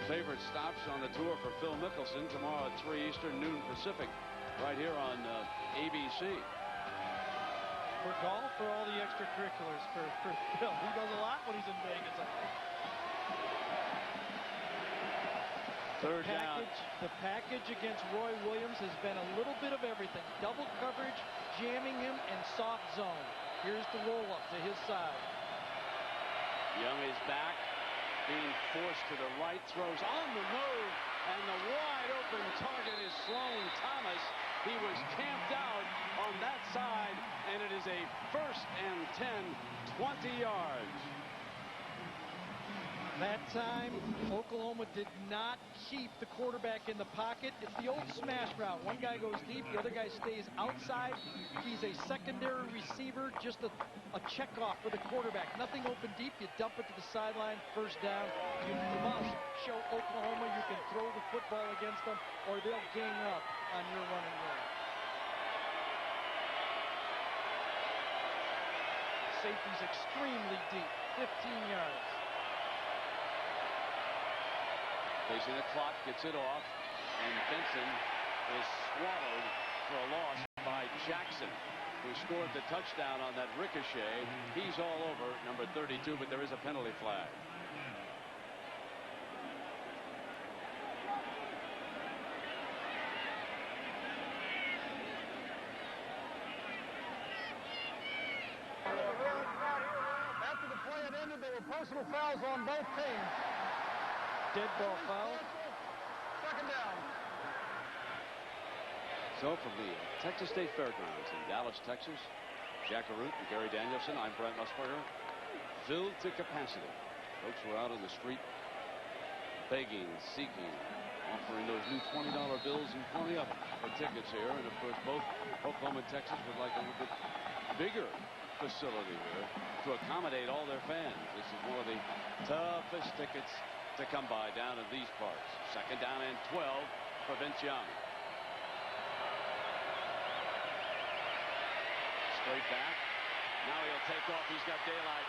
favorite stops on the tour for Phil Mickelson. Tomorrow at 3 Eastern, noon Pacific, right here on ABC. For golf, for all the extracurriculars for Phil. He does a lot when he's in Vegas. Third down. The package against Roy Williams has been a little bit of everything. Double coverage, jamming him, and soft zone. Here's the roll-up to his side. Young is back, being forced to the right, throws on the move, and the wide-open target is Sloan Thomas. He was camped out on that side, and it is a 1st and 10, 20 yards. That time, Oklahoma did not keep the quarterback in the pocket. It's the old smash route. One guy goes deep, the other guy stays outside. He's a secondary receiver, just a checkoff for the quarterback. Nothing open deep. You dump it to the sideline, 1st down. You must show Oklahoma you can throw the football against them, or they'll gang up on your running game. Safety's extremely deep, 15 yards. Facing the clock, gets it off, and Benson is swallowed for a loss by Jackson, who scored the touchdown on that ricochet. He's all over, number 32, but there is a penalty flag. After the play had ended, there were personal fouls on both teams. Dead ball foul. 2nd down. So from the Texas State Fairgrounds in Dallas, Texas, Jack Arute and Gary Danielson, I'm Brent Musburger. Filled to capacity. Folks were out on the street begging, seeking, offering those new $20 bills and plenty of them for tickets here. And of course, both Oklahoma and Texas would like a little bit bigger facility here to accommodate all their fans. This is one of the toughest tickets to come by down in these parts. 2nd down and 12 for Vince Young. Straight back. Now he'll take off. He's got daylight.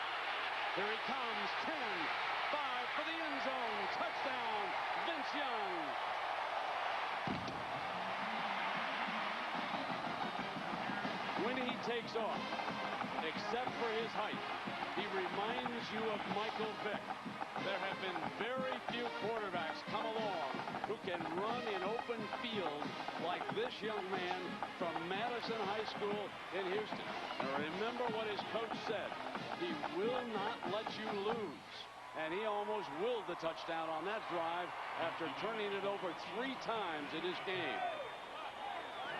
Here he comes. 10, 5 for the end zone. Touchdown, Vince Young. When he takes off, except for his height, he reminds you of Michael Vick. There have been very few quarterbacks come along who can run in open field like this young man from Madison High School in Houston. Now remember what his coach said. He will not let you lose. And he almost willed the touchdown on that drive after turning it over 3 times in his game.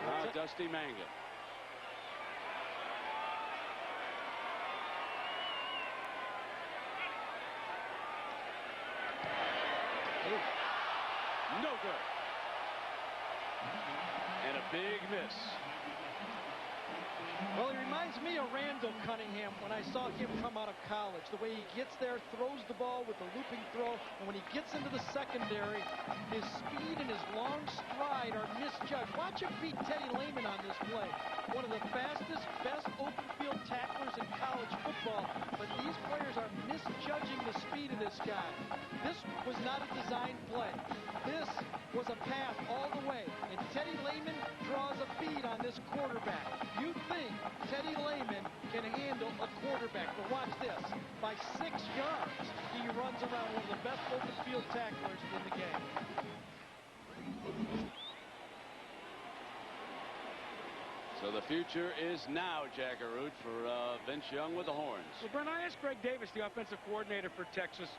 Now Dusty Mangum. No good. And a big miss. Well, he reminds me of Randall Cunningham when I saw him come out of college. The way he gets there, throws the ball with a looping throw, and when he gets into the secondary, his speed and his long stride are misjudged. Watch him beat Teddy Lehman on this play. One of the fastest, best open field tacklers in college football, but these players are misjudging the speed of this guy. This was not a design play. This was a pass all the way, and Teddy Lehman draws a bead on this quarterback. You think Teddy Lehman can handle a quarterback, but watch this. By 6 yards, he runs around one of the best open field tacklers in the game. So the future is now, Jack Arute, for Vince Young with the horns. Well, Brent, I asked Greg Davis, the offensive coordinator for Texas,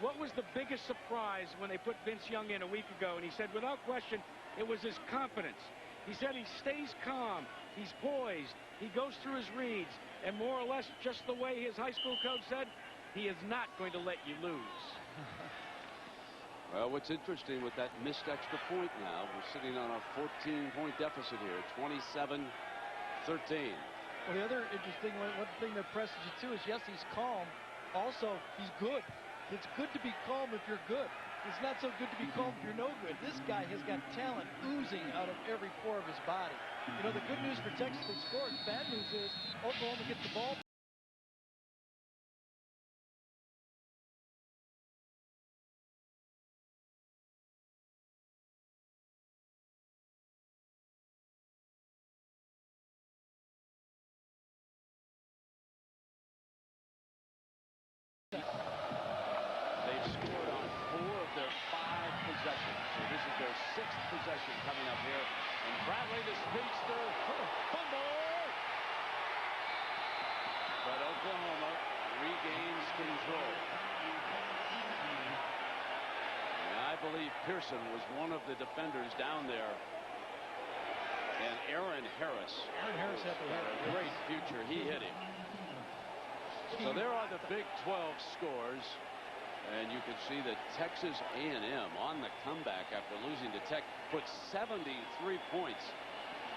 what was the biggest surprise when they put Vince Young in a week ago? And he said, without question, it was his confidence. He said he stays calm, he's poised, he goes through his reads, and more or less just the way his high school coach said, he is not going to let you lose. Well, what's interesting with that missed extra point now, we're sitting on a 14-point deficit here, 27-13. Well, the other interesting one thing that presses you too is, yes, he's calm. Also, he's good. It's good to be calm if you're good. It's not so good to be called you're no good. This guy has got talent oozing out of every pore of his body. You know, the good news for Texas, they scored. Bad news is Oklahoma gets the ball. They've scored on 4 of their 5 possessions. So this is their 6th possession coming up here. And Bradley, the speedster, fumble! But Oklahoma regains control. And I believe Pearson was one of the defenders down there. And Aaron Harris had a great future. He hit him. So there are the Big 12 scores, and you can see that Texas A&M on the comeback after losing to Tech put 73 points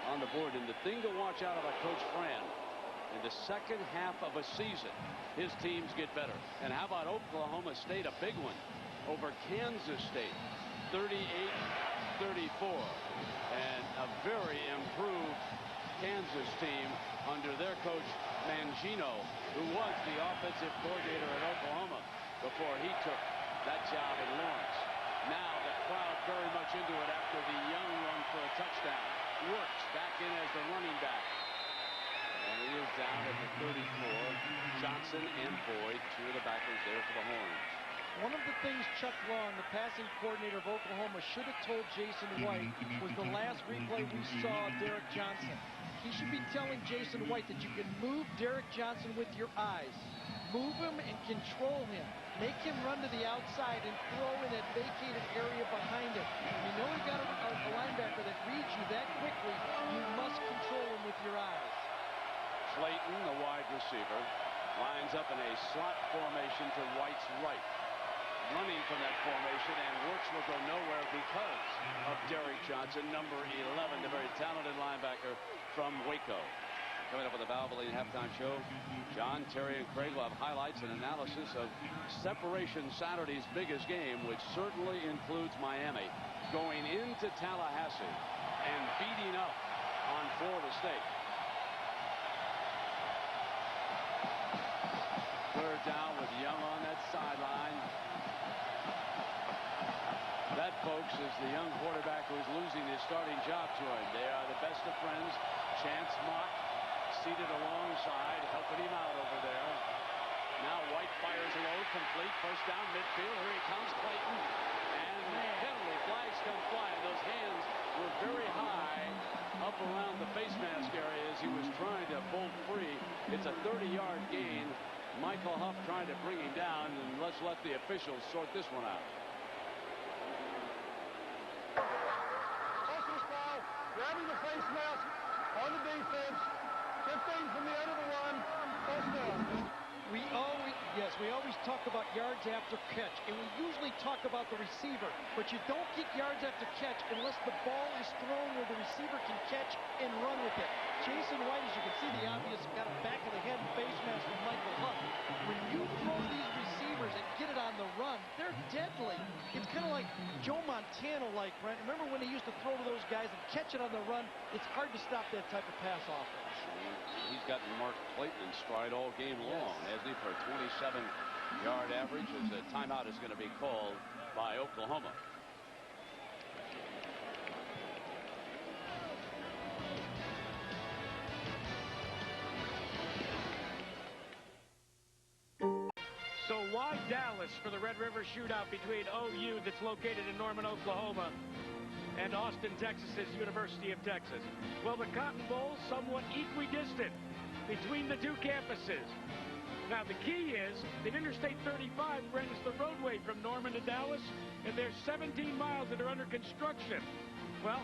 on the board. And the thing to watch out about Coach Fran, in the second half of a season, his teams get better. And how about Oklahoma State, a big one over Kansas State, 38-34, and a very improved Kansas team under their coach Mangino, who was the offensive coordinator at Oklahoma before he took that job in Lawrence. Now the crowd very much into it after the Young run for a touchdown. Works back in as the running back. And he is down at the 34. Johnson and Boyd, 2 of the backers there for the Horns. One of the things Chuck Long, the passing coordinator of Oklahoma, should have told Jason White was the last replay we saw of Derek Johnson. He should be telling Jason White that you can move Derek Johnson with your eyes. Move him and control him. Make him run to the outside and throw in that vacated area behind him. You know you got a linebacker that reads you that quickly. You must control him with your eyes. Slayton, the wide receiver, lines up in a slot formation to White's right. Running from that formation, and Wirtz will go nowhere because of Derek Johnson, number 11, the very talented linebacker from Waco. Coming up with the Valvoline halftime show, John, Terry, and Craig will have highlights and analysis of Separation Saturday's biggest game, which certainly includes Miami going into Tallahassee and beating up on Florida State. Third down with Young on that sideline. That, folks, is the young quarterback who's losing his starting job to him. They are the best of friends. Chance Mock seated alongside, helping him out over there. Now White fires low, complete, first down midfield. Here he comes, Clayton. And penalty flags come flying. Those hands were very high up around the face mask area as he was trying to pull free. It's a 30-yard gain. Michael Huff trying to bring him down, and let's let the officials sort this one out. Grabbing the face mask on the defense, 15 from the end of the run, first down. We always talk about yards after catch, and we usually talk about the receiver, but you don't get yards after catch unless the ball is thrown where the receiver can catch and run with it. Jason White, as you can see, the obvious got a back of the head and face mask from Michael Huff. When you throw these receivers and get it on the run, they're deadly. It's kind of like Joe Montana, right? Remember when he used to throw to those guys and catch it on the run? It's hard to stop that type of pass offense. He's gotten Mark Clayton in stride all game long, hasn't he, for a 27-yard average, as a timeout is going to be called by Oklahoma. So why Dallas for the Red River Shootout between OU, that's located in Norman, Oklahoma, and Austin, Texas's University of Texas? Well, the Cotton Bowl somewhat equidistant between the two campuses. Now, the key is that Interstate 35 runs the roadway from Norman to Dallas, and there's 17 miles that are under construction. Well,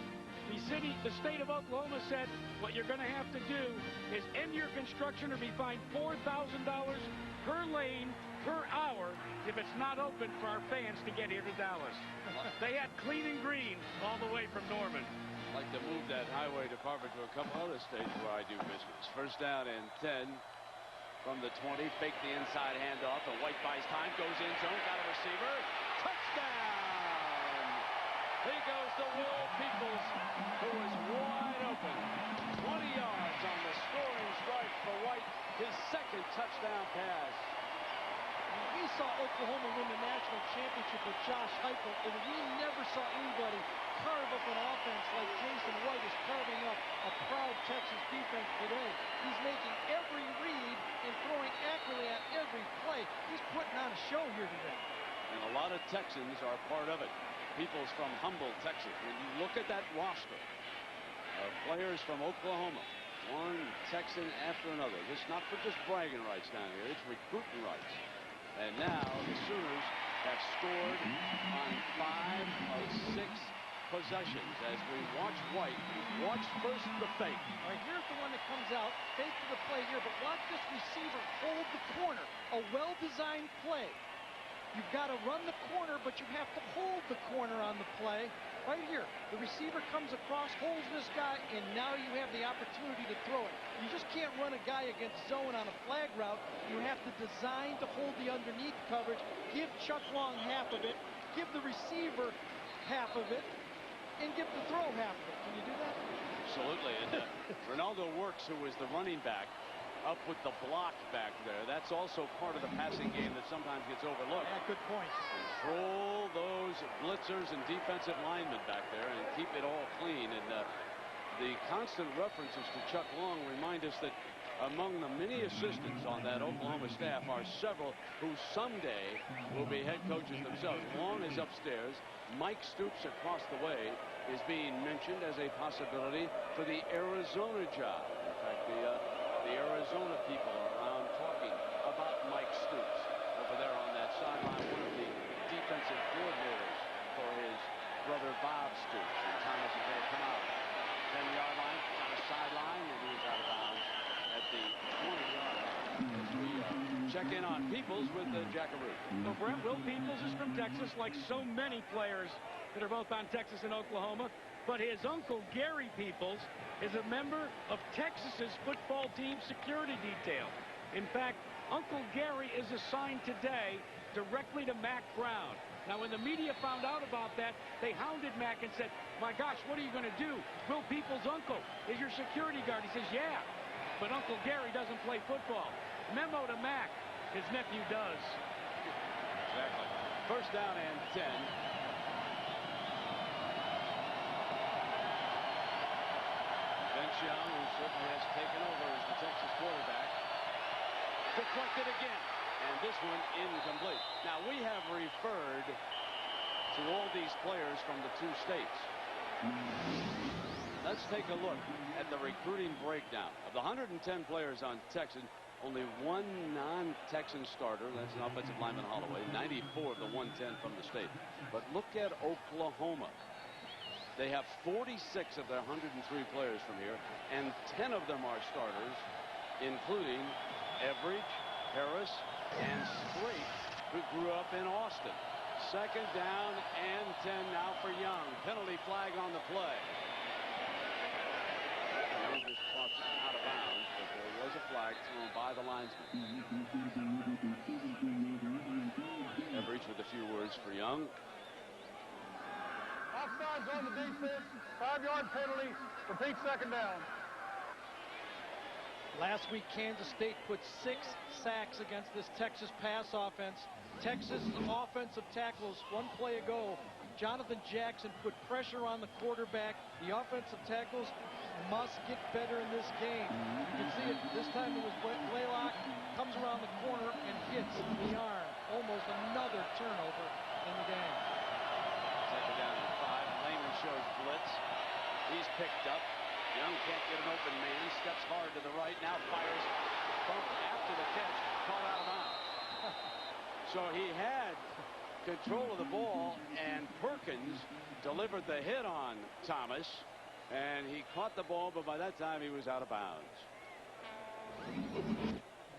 the state of Oklahoma said what you're going to have to do is end your construction or be fined $4,000 per lane per hour if it's not open for our fans to get here to Dallas. They had clean and green all the way from Norman. I'd like to move that highway department to a couple other states where I do business. First down and 10 from the 20. Fake the inside handoff, and White buys time, goes in zone, got a receiver. Touchdown! He goes to Will Peoples, who is wide open. 20 yards on the scoring strike for White, his second touchdown pass. We saw Oklahoma win the national championship with Josh Heupel, and we never saw anybody carve up an offense like Jason White is carving up a proud Texas defense today. He's making every read and throwing accurately at every play. He's putting on a show here today. And a lot of Texans are part of it. People's from Humboldt, Texas. When you look at that roster of players from Oklahoma, one Texan after another. This is not for just bragging rights down here. It's recruiting rights. And now the Sooners have scored on 5 of 6 possessions. As we watch White, watch first the fake. All right, here's the one that comes out. Fake to the play here, but watch this receiver hold the corner. A well-designed play. You've got to run the corner, but you have to hold the corner on the play. Right here, the receiver comes across, holds this guy, and now you have the opportunity to throw it. You just can't run a guy against zone on a flag route. You have to design to hold the underneath coverage, give Chuck Long half of it, give the receiver half of it, and give the throw half of it. Can you do that? Absolutely. And Ronaldo Works, who is the running back, up with the block back there. That's also part of the passing game that sometimes gets overlooked. Yeah, good point. Control those blitzers and defensive linemen back there and keep it all clean. And the constant references to Chuck Long remind us that among the many assistants on that Oklahoma staff are several who someday will be head coaches themselves. Long is upstairs. Mike Stoops across the way is being mentioned as a possibility for the Arizona job. In fact, the Arizona people are around talking about Mike Stoops over there on that sideline, one of the defensive coordinators for his brother Bob Stoops. And Thomas is going to come out 10-yard line on the sideline, and he's out of bounds at the 20-yard line. As we check in on Peoples with Jackaroo. So Brett, Will Peoples is from Texas, like so many players that are both on Texas and Oklahoma. But his uncle, Gary Peoples, is a member of Texas's football team security detail. In fact, Uncle Gary is assigned today directly to Mack Brown. Now, when the media found out about that, they hounded Mack and said, my gosh, what are you going to do? Will Peoples' uncle is your security guard. He says, yeah, but Uncle Gary doesn't play football. Memo to Mack, his nephew does. Exactly. First down and 10. Vince Young, who certainly has taken over as the Texas quarterback, deflected again, and this one incomplete. Now, we have referred to all these players from the 2 states. Let's take a look at the recruiting breakdown. Of the 110 players on Texas, only one non-Texan starter. That's an offensive lineman, Holloway. 94 of the 110 from the state. But look at Oklahoma. They have 46 of their 103 players from here, and 10 of them are starters, including Everidge, Harris, and Strait, who grew up in Austin. Second down and 10 now for Young. Penalty flag on the play. This clock's out of bounds, but there was a flag thrown by the linesman. Everidge with a few words for Young. Offsides on the defense, 5-yard penalty, repeat second down. Last week, Kansas State put 6 sacks against this Texas pass offense. Texas offensive tackles, one play ago, Jonathan Jackson put pressure on the quarterback. The offensive tackles must get better in this game. You can see it. This time it was Blaylock, comes around the corner and hits the arm. Almost another turnover in the game. Second down and 5. Lehman shows blitz. He's picked up. Young can't get an open man. Steps hard to the right. Now fires. Bump after the catch. Caught out of bounds. So he had control of the ball, and Perkins delivered the hit on Thomas, and he caught the ball, but by that time he was out of bounds.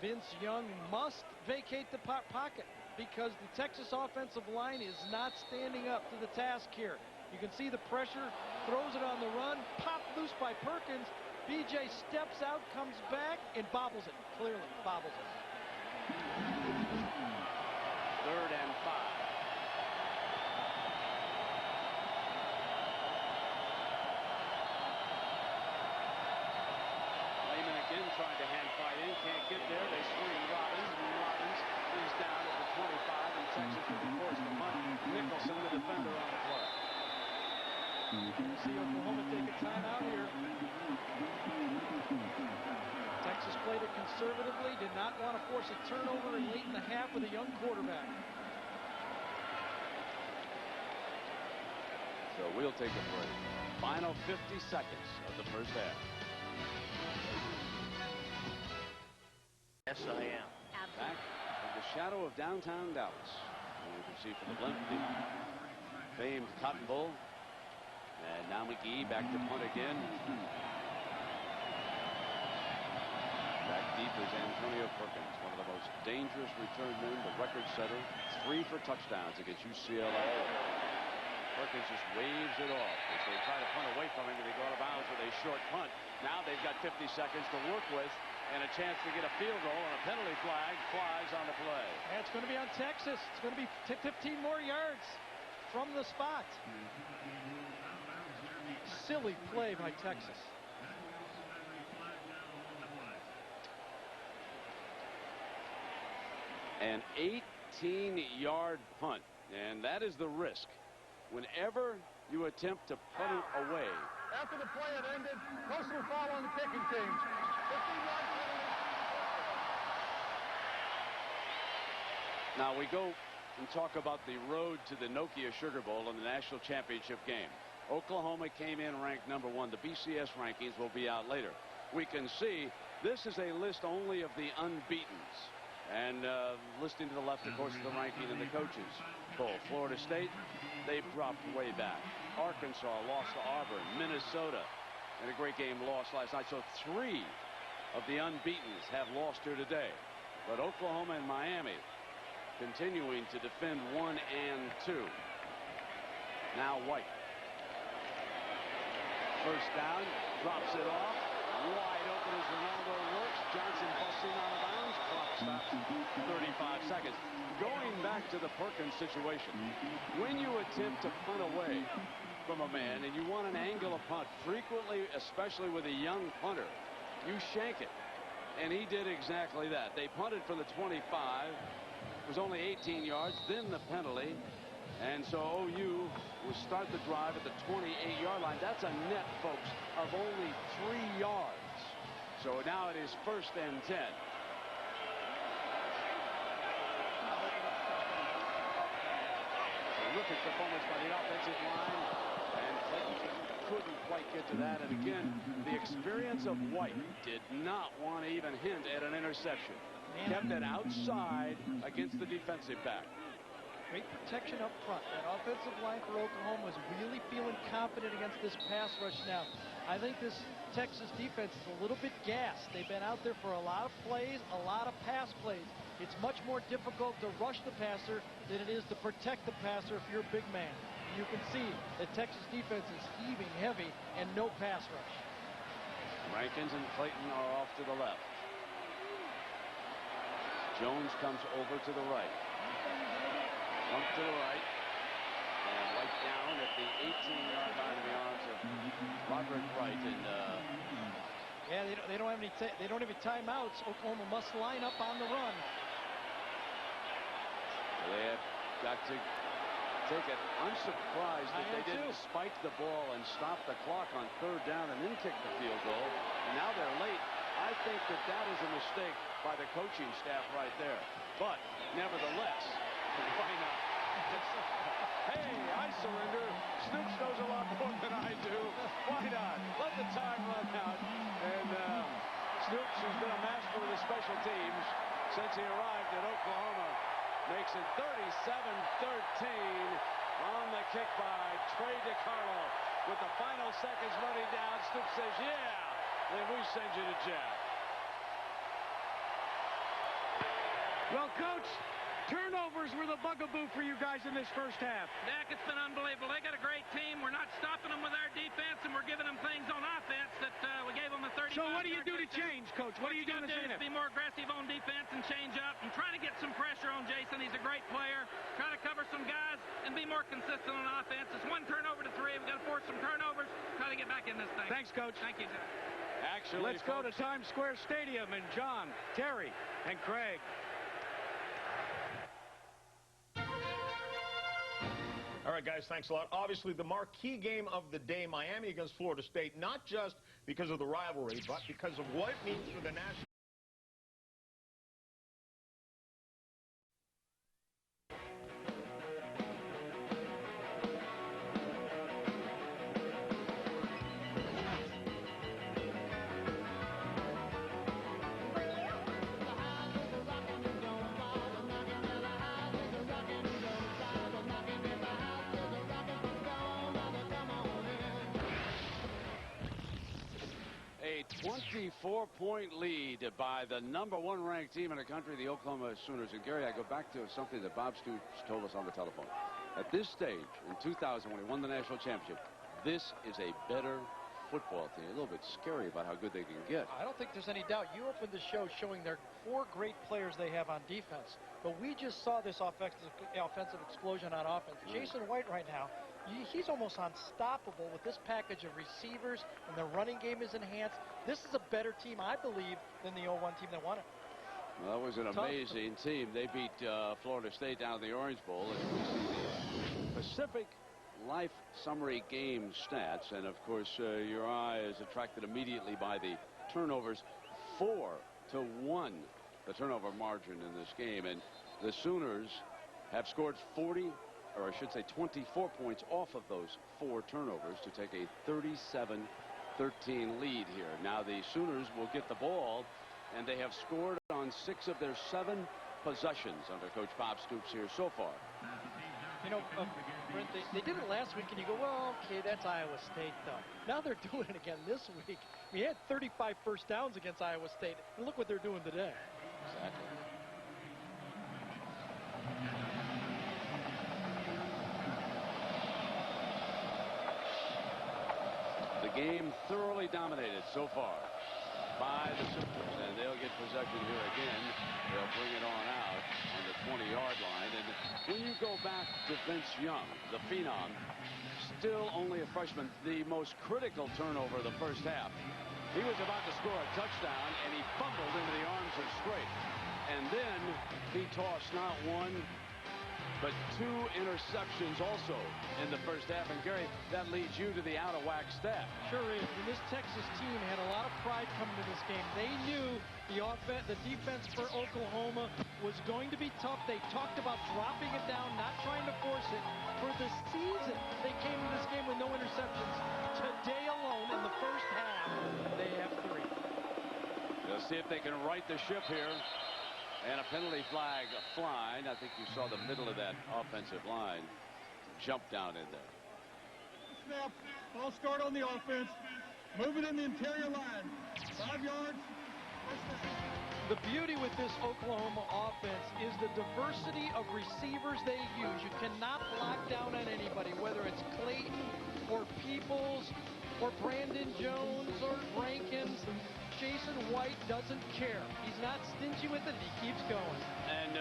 Vince Young must vacate the pocket because the Texas offensive line is not standing up to the task here. You can see the pressure, throws it on the run, popped loose by Perkins. BJ steps out, comes back, and bobbles it. Clearly bobbles it. Third and 5. trying to hand fight in, can't get there. They swing Robbins, and Robbins is down at the 25, and Texas will be forced to punt. Nicholson, the defender, on the play. See Oklahoma take a timeout here. Texas played it conservatively, did not want to force a turnover in late in the half with a young quarterback. So we'll take a break. Final 50 seconds of the first half. Yes, I am. Back in the shadow of downtown Dallas. And you can see from the blimp the famed Cotton Bowl. And now McGee back to punt again. Back deep is Antonio Perkins, one of the most dangerous return men, the record setter. 3 for touchdowns against UCLA. Perkins just waves it off as they try to punt away from him, and they go out of bounds with a short punt. Now they've got 50 seconds to work with and a chance to get a field goal, and a penalty flag flies on the play. And it's going to be on Texas. It's going to be 15 more yards from the spot. Silly play by Texas. An 18-yard punt, and that is the risk. Whenever you attempt to punt it away. After the play had ended, personal foul on the kicking team. 15 yards penalty. Now we go and talk about the road to the Nokia Sugar Bowl in the national championship game. Oklahoma came in ranked #1. The BCS rankings will be out later. We can see this is a list only of the unbeatens. And listing to the left, of course, is the ranking of the coaches poll. Florida State, they've dropped way back. Arkansas lost to Auburn. Minnesota, in a great game, lost last night. So 3 of the unbeatens have lost here today. But Oklahoma and Miami continuing to defend 1 and 2. Now White. First down, drops it off. Wide open as Ronaldo works. Johnson busting out of bounds. Clock stops 35 seconds. Going back to the Perkins situation, when you attempt to punt away from a man and you want an angle of punt, frequently, especially with a young punter, you shank it. And he did exactly that. They punted from the 25. It was only 18 yards, then the penalty. And so OU will start the drive at the 28-yard line. That's a net, folks, of only 3 yards. So now it is 1st and 10. Terrific performance by the offensive line. And Clayton couldn't quite get to that. And again, the experience of White did not want to even hint at an interception. Kept it outside against the defensive back. Great protection up front. That offensive line for Oklahoma is really feeling confident against this pass rush now. I think this Texas defense is a little bit gassed. They've been out there for a lot of plays, a lot of pass plays. It's much more difficult to rush the passer than it is to protect the passer if you're a big man. You can see that Texas defense is heaving heavy and no pass rush. Rankins and Clayton are off to the left. Jones comes over to the right. Bump to the right. And White down at the 18-yard line in the arms of Roderick Wright. And yeah, they don't have any timeouts. Oklahoma must line up on the run. They have got to take it. I'm surprised that they didn't spike the ball and stop the clock on 3rd down and then kick the field goal. And now they're late. I think that is a mistake by the coaching staff right there. But nevertheless, why not? Hey, I surrender. Snoops knows a lot more than I do. Why not? Let the time run out. And Snoops, who's been a master of the special teams since he arrived at Oklahoma, makes it 37-13 on the kick by Trey DiCarlo. With the final seconds running down, Snoops says, yeah, then we send you to Jeff. Well, Coach, turnovers were the bugaboo for you guys in this first half. Dak, it's been unbelievable. They got a great team. We're not stopping them with our defense, and we're giving them things on offense that we gave them a 35. So what do you do to change, Coach? What are you doing to change? Be more aggressive on defense and change up and try to get some pressure on Jason. He's a great player. Try to cover some guys and be more consistent on offense. It's 1 turnover to 3. We've got to force some turnovers. Try to get back in this thing. Thanks, Coach. Thank you, Jack. actually. Let's go to Times Square Stadium and John, Terry, and Craig. All right, guys, thanks a lot. Obviously, the marquee game of the day, Miami against Florida State, not just because of the rivalry, but because of what it means for the national. A 24-point lead by the #1 ranked team in the country, the Oklahoma Sooners. And Gary, I go back to something that Bob Stoops told us on the telephone. At this stage, in 2000, when he won the national championship, this is a better football team. A little bit scary about how good they can get. I don't think there's any doubt. You opened the show showing their 4 great players they have on defense. But we just saw this offensive explosion on offense. Jason White right now, he's almost unstoppable with this package of receivers, and the running game is enhanced. This is a better team, I believe, than the 0-1 team that won it. Well, that was an amazing team. They beat Florida State down in the Orange Bowl. As we see the Pacific Life Summary game stats, and of course your eye is attracted immediately by the turnovers. 4-1 the turnover margin in this game, and the Sooners have scored 40, or I should say 24 points off of those 4 turnovers to take a 37-13 lead here. Now the Sooners will get the ball, and they have scored on 6 of their 7 possessions under Coach Bob Stoops here so far. You know, Brent, they did it last week, and you go, well, okay, that's Iowa State, though. Now they're doing it again this week. We had 35 first downs against Iowa State, and look what they're doing today. Exactly. The game thoroughly dominated so far by the Sooners, and they'll get possession here again. They'll bring it on out on the 20-yard line. And when you go back to Vince Young, the phenom, still only a freshman, the most critical turnover of the first half. He was about to score a touchdown, and he fumbled into the arms of Strait. And then he tossed not 1, but 2 interceptions also in the first half. And Gary, that leads you to the out-of-whack stat. Sure is. And this Texas team had a lot of pride coming to this game. They knew the defense for Oklahoma was going to be tough. They talked about dropping it down, not trying to force it. For the season, they came to this game with no interceptions. Today alone, in the first half, they have 3. They'll see if they can right the ship here. And a penalty flag flying. I think you saw the middle of that offensive line jump down in there. Snap. Ball start on the offense. Move it in the interior line. 5 yards. The beauty with this Oklahoma offense is the diversity of receivers they use. You cannot block down on anybody, whether it's Clayton or Peoples or Brandon Jones or Rankins. Jason White doesn't care. He's not stingy with it. He keeps going. And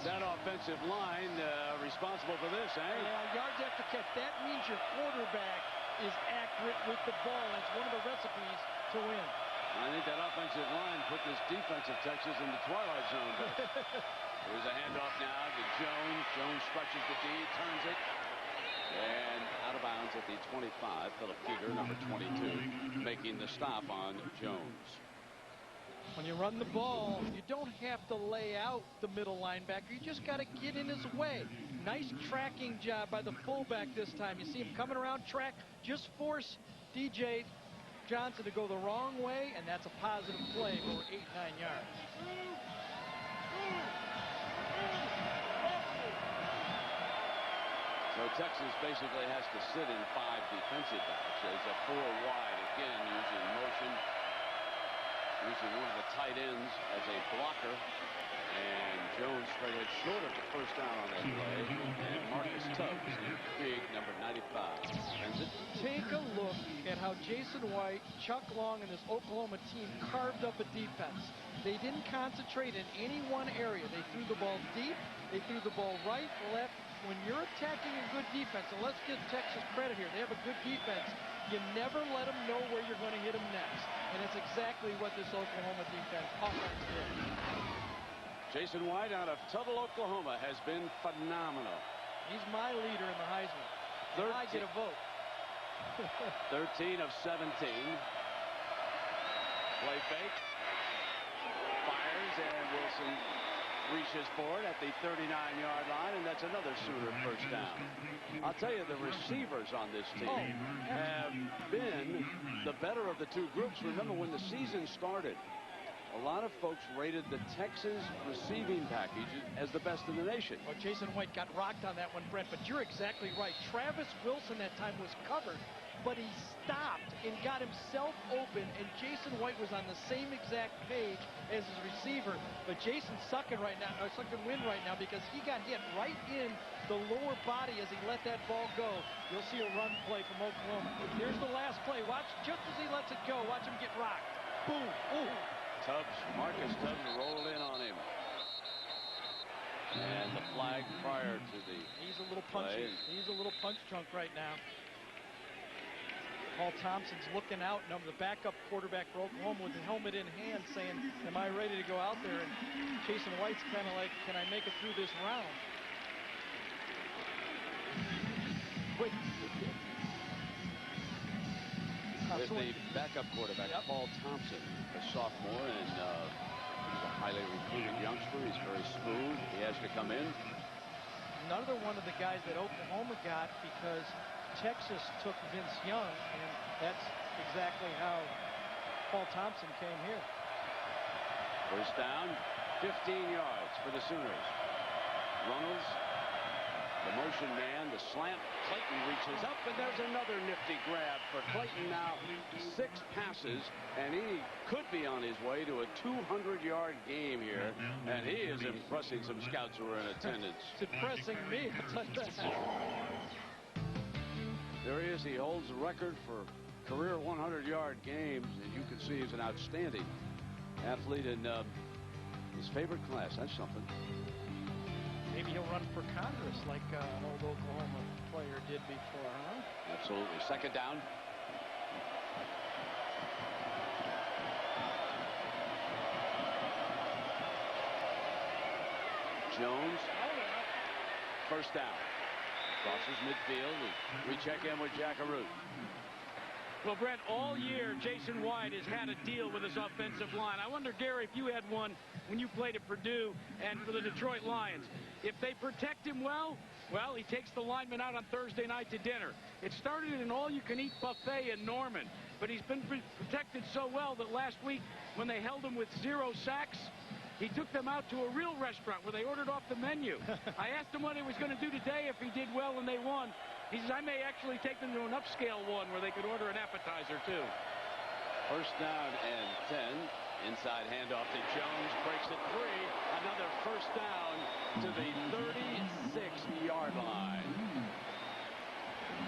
that offensive line responsible for this, eh? Yeah, yards after catch. That means your quarterback is accurate with the ball. That's one of the recipes to win. I think that offensive line put this defensive Texas in the twilight zone. There's a handoff now to Jones. Jones stretches the D, turns it. And out of bounds at the 25. Philip Keeger, number 22, making the stop on Jones. When you run the ball, you don't have to lay out the middle linebacker. You just got to get in his way. Nice tracking job by the fullback this time. You see him coming around track. Just force DJ Johnson to go the wrong way, and that's a positive play for 8-9 yards. So Texas basically has to sit in 5 defensive backs. There's a 4 wide again, using motion, using one of the tight ends as a blocker. And Jones straight ahead short of the first down on that play. And Marcus Tubbs, big number 95. Sends it. Take a look at how Jason White, Chuck Long, and this Oklahoma team carved up a defense. They didn't concentrate in any one area. They threw the ball deep. They threw the ball right, left. When you're attacking a good defense, and let's give Texas credit here, they have a good defense, you never let them know where you're going to hit them next. And it's exactly what this Oklahoma offense did. Jason White out of Tuttle, Oklahoma has been phenomenal. He's my leader in the Heisman. I get a vote. 13 of 17. Play fake. Fires, and Wilson reaches for it at the 39-yard line, and that's another Sooner first down. I'll tell you, the receivers on this team have been the better of the two groups. Remember, when the season started, a lot of folks rated the Texas receiving package as the best in the nation. Well, Jason White got rocked on that one, Brent, but you're exactly right. Travis Wilson that time was covered, but he stopped and got himself open, and Jason White was on the same exact page as his receiver. But Jason's sucking wind right now because he got hit right in the lower body as he let that ball go. You'll see a run play from Oklahoma. Here's the last play. Watch, just as he lets it go, watch him get rocked. Boom. Ooh. Marcus Tubbs rolled in on him. And the flag prior to the He's a little punchy. He's a little punch drunk right now. Paul Thompson's looking out, and the backup quarterback for Oklahoma with the helmet in hand saying, am I ready to go out there? And Jason White's kind of like, can I make it through this round? Wait. With the backup quarterback, Paul Thompson, a sophomore, and he's a highly recruited youngster. He's very smooth. He has to come in. Another one of the guys that Oklahoma got because Texas took Vince Young, and that's exactly how Paul Thompson came here. First down, 15 yards for the Sooners. Runnels, the motion man, the slant. Clayton reaches up, and there's another nifty grab for Clayton. Now 6 passes, and he could be on his way to a 200-yard game here, and he is impressing some scouts who are in attendance. It's impressing me. There he is. He holds the record for career 100-yard games, and you can see he's an outstanding athlete in his favorite class. That's something. Maybe he'll run for Congress like an old Oklahoma player did before, huh? Absolutely. Second down. Jones. First down. Crosses midfield. We check in with Jack Arute. Well, Brent, all year, Jason White has had a deal with his offensive line. I wonder, Gary, if you had one when you played at Purdue and for the Detroit Lions. If they protect him well, he takes the lineman out on Thursday night to dinner. It started in an all-you-can-eat buffet in Norman, but he's been protected so well that last week, when they held him with 0 sacks, he took them out to a real restaurant where they ordered off the menu. I asked him what he was going to do today if he did well and they won. He says, I may actually take them to an upscale one where they could order an appetizer, too. First down and 10. Inside handoff to Jones. Breaks it free. Another first down to the 36-yard line.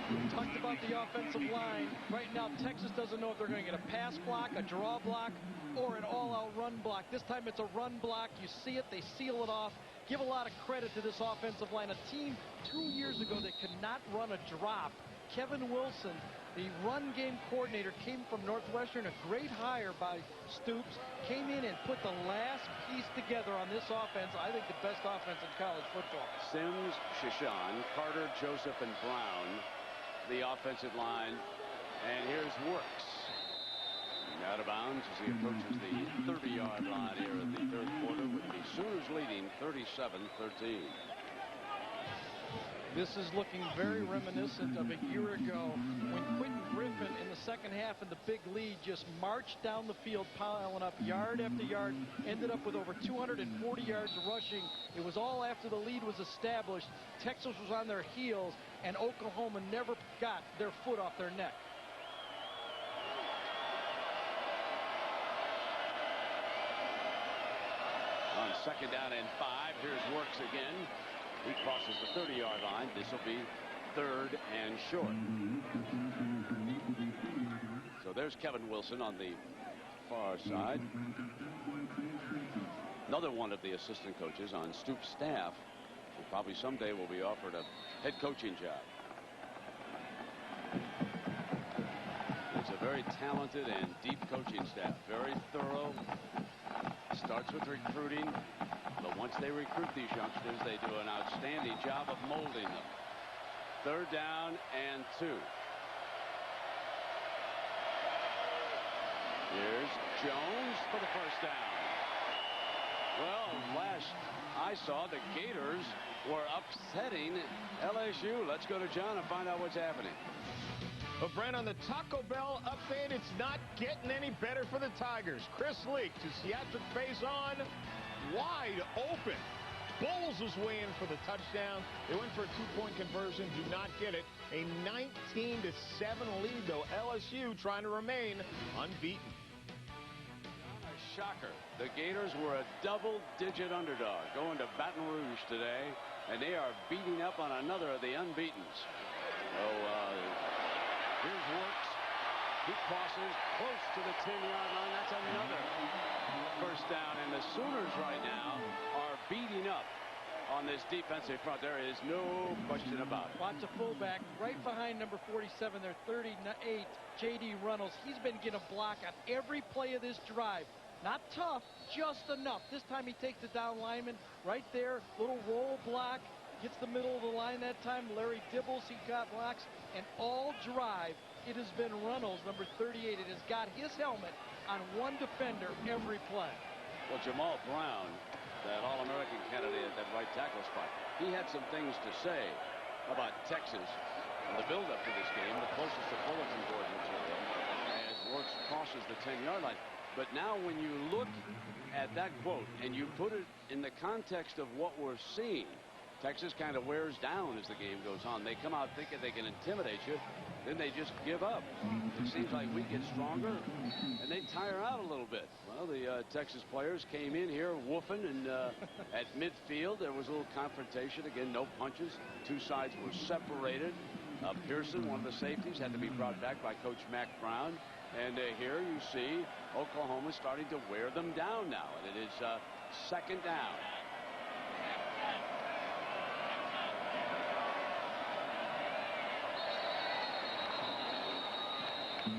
We talked about the offensive line. Right now, Texas doesn't know if they're going to get a pass block, a draw block, or an all-out run block. This time it's a run block. You see it. They seal it off. Give a lot of credit to this offensive line. A team 2 years ago that could not run a drop. Kevin Wilson, the run game coordinator, came from Northwestern, a great hire by Stoops, came in and put the last piece together on this offense. I think the best offense in college football. Sims, Shishan, Carter, Joseph, and Brown, the offensive line. And here's Works. Out of bounds as he approaches the 30-yard line here in the third quarter, with the Sooners leading 37-13. This is looking very reminiscent of a year ago when Quentin Griffin in the second half in the big lead just marched down the field, piling up yard after yard, ended up with over 240 yards rushing. It was all after the lead was established. Texas was on their heels, and Oklahoma never got their foot off their neck. On second down and 5, here's Works again. He crosses the 30-yard line. This will be third and short. So there's Kevin Wilson on the far side. Another one of the assistant coaches on Stoops' staff, who probably someday will be offered a head coaching job. It's a very talented and deep coaching staff. Very thorough. Starts with recruiting. But once they recruit these youngsters, they do an outstanding job of molding them. 3rd down and 2. Here's Jones for the first down. Well, last I saw, the Gators were upsetting LSU. Let's go to John and find out what's happening. But Brent, on the Taco Bell update, it's not getting any better for the Tigers. Chris Leak to Seatric face on, wide open. Bowles was way in for the touchdown. They went for a 2-point conversion, do not get it. A 19-7 lead, though. LSU trying to remain unbeaten. A shocker. The Gators were a double-digit underdog going to Baton Rouge today, and they are beating up on another of the unbeatens. So, here's Works. He crosses close to the 10-yard line. That's another first down. And the Sooners right now are beating up on this defensive front. There is no question about it. Watch a fullback right behind number 47, their 38, J.D. Runnels. He's been getting a block on every play of this drive. Not tough, just enough. This time he takes the down lineman right there. Little roll block. Gets the middle of the line that time. Larry Dibbles, he got blocks. And all drive, it has been Runnels, number 38. It has got his helmet on one defender every play. Well, Jamal Brown, that All-American candidate at that right tackle spot, he had some things to say about Texas and the build-up to this game, the closest to bulletin board material, as Works crosses the 10-yard line. But now when you look at that quote and you put it in the context of what we're seeing, Texas kind of wears down as the game goes on. They come out thinking they can intimidate you, then they just give up. It seems like we get stronger, and they tire out a little bit. Well, the Texas players came in here woofing, and at midfield there was a little confrontation. Again, no punches. Two sides were separated. Pearson, one of the safeties, had to be brought back by Coach Mack Brown. And here you see Oklahoma starting to wear them down now, and it is 2nd down.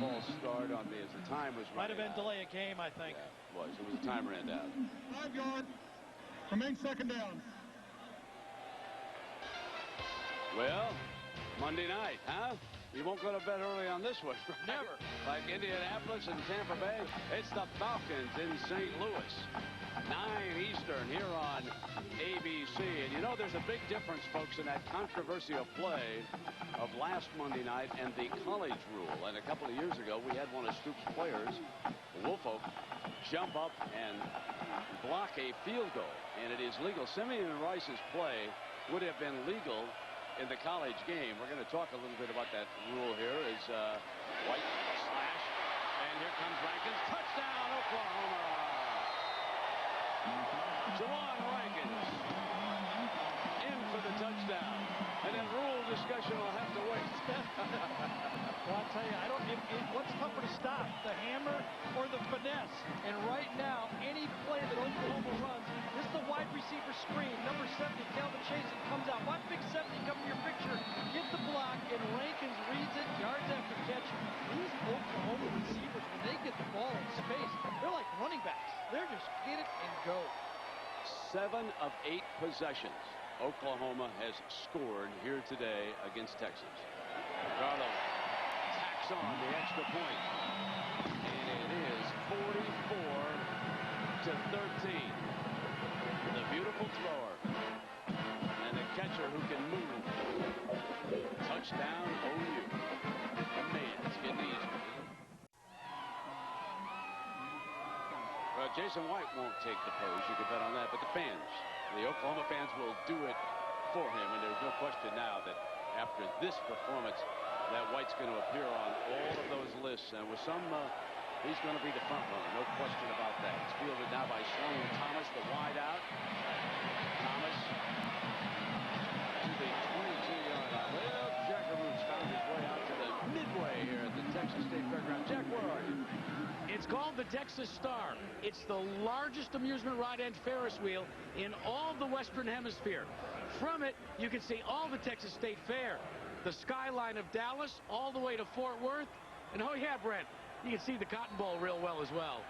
False start on the, as the time was might have been out. delay of game, I think. Yeah, it was a time ran down. 5 yards. Remain 2nd down. Well, Monday night, huh? You won't go to bed early on this one. Right? Never. Like Indianapolis and Tampa Bay, it's the Falcons in St. Louis. 9 Eastern here on ABC. And you know there's a big difference, folks, in that controversial play of last Monday night and the college rule. And a couple of years ago, we had one of Stoops' players, Woolfolk, jump up and block a field goal. And it is legal. Simeon Rice's play would have been legal in the college game. We're going to talk a little bit about that rule here as White slash. And here comes Rankins. Touchdown, Oklahoma. Juwan Rankins in for the touchdown. And that rule discussion will have to wait. Well, I'll tell you, I don't. What's tougher to stop, the hammer or the finesse? And right now, any play that Oklahoma runs, this is the wide receiver screen. Number 70, Calvin Chasen comes out. Watch Big 70 come to your picture, get the block, and Rankins reads it, yards after catch. These Oklahoma receivers, when they get the ball in space, they're like running backs. They're just get it and go. 7 of 8 possessions Oklahoma has scored here today against Texas. Ricardo tacks on the extra point, and it is 44-13. The beautiful thrower and the catcher who can move. Touchdown OU. Man, it's getting easy. Jason White won't take the pose. You can bet on that. But the fans, the Oklahoma fans, will do it for him. And there's no question now that after this performance, that White's going to appear on all of those lists. And with some, he's going to be the front runner. No question about that. It's fielded now by Sloan Thomas, the wide out. Thomas to the 22-yard line. Well, Jack Aroots found his way out to the midway here at the Texas State Fairgrounds. Jack, where are you? It's It's called the Texas Star. It's the largest amusement ride and Ferris wheel in all of the Western Hemisphere. From it, you can see all the Texas State Fair, the skyline of Dallas, all the way to Fort Worth. And oh yeah, Brent, you can see the Cotton Bowl real well as well.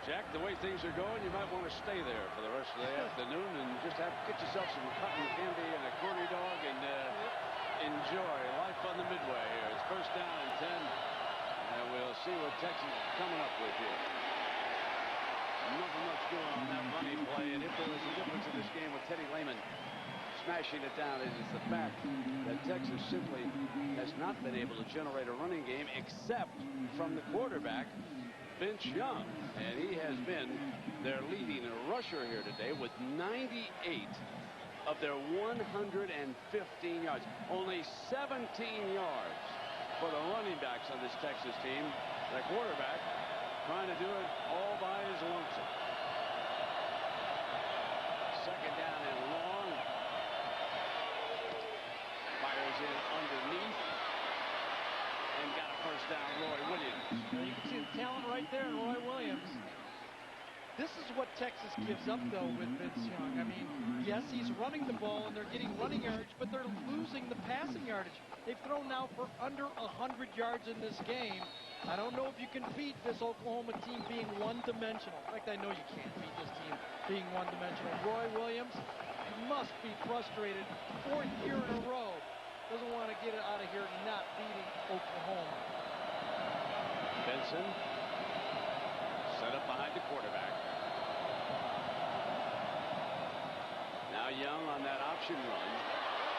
Jack, the way things are going, you might want to stay there for the rest of the afternoon and just get yourself some cotton candy and a corny dog and enjoy life on the Midway here. It's first down and 10, and we'll see what Texas is coming up with here. Nothing much going on that running play, and if there was a difference in this game with Teddy Lehman smashing it down, it is the fact that Texas simply has not been able to generate a running game except from the quarterback, Vince Young, and he has been their leading rusher here today with 98 of their 115 yards. Only 17 yards for the running backs on this Texas team. The quarterback trying to do it all by his lonesome. Second down and long. Fires in underneath. And got a first down, Roy Williams. You can see the talent right there in Roy Williams. This is what Texas gives up, though, with Vince Young. I mean, yes, he's running the ball, and they're getting running yardage, but they're losing the passing yardage. They've thrown now for under 100 yards in this game. I don't know if you can beat this Oklahoma team being one-dimensional. In fact, I know you can't beat this team being one-dimensional. Roy Williams must be frustrated. 4th year in a row. Doesn't want to get it out of here not beating Oklahoma. Benson set up behind the quarterback. Now Young on that option run.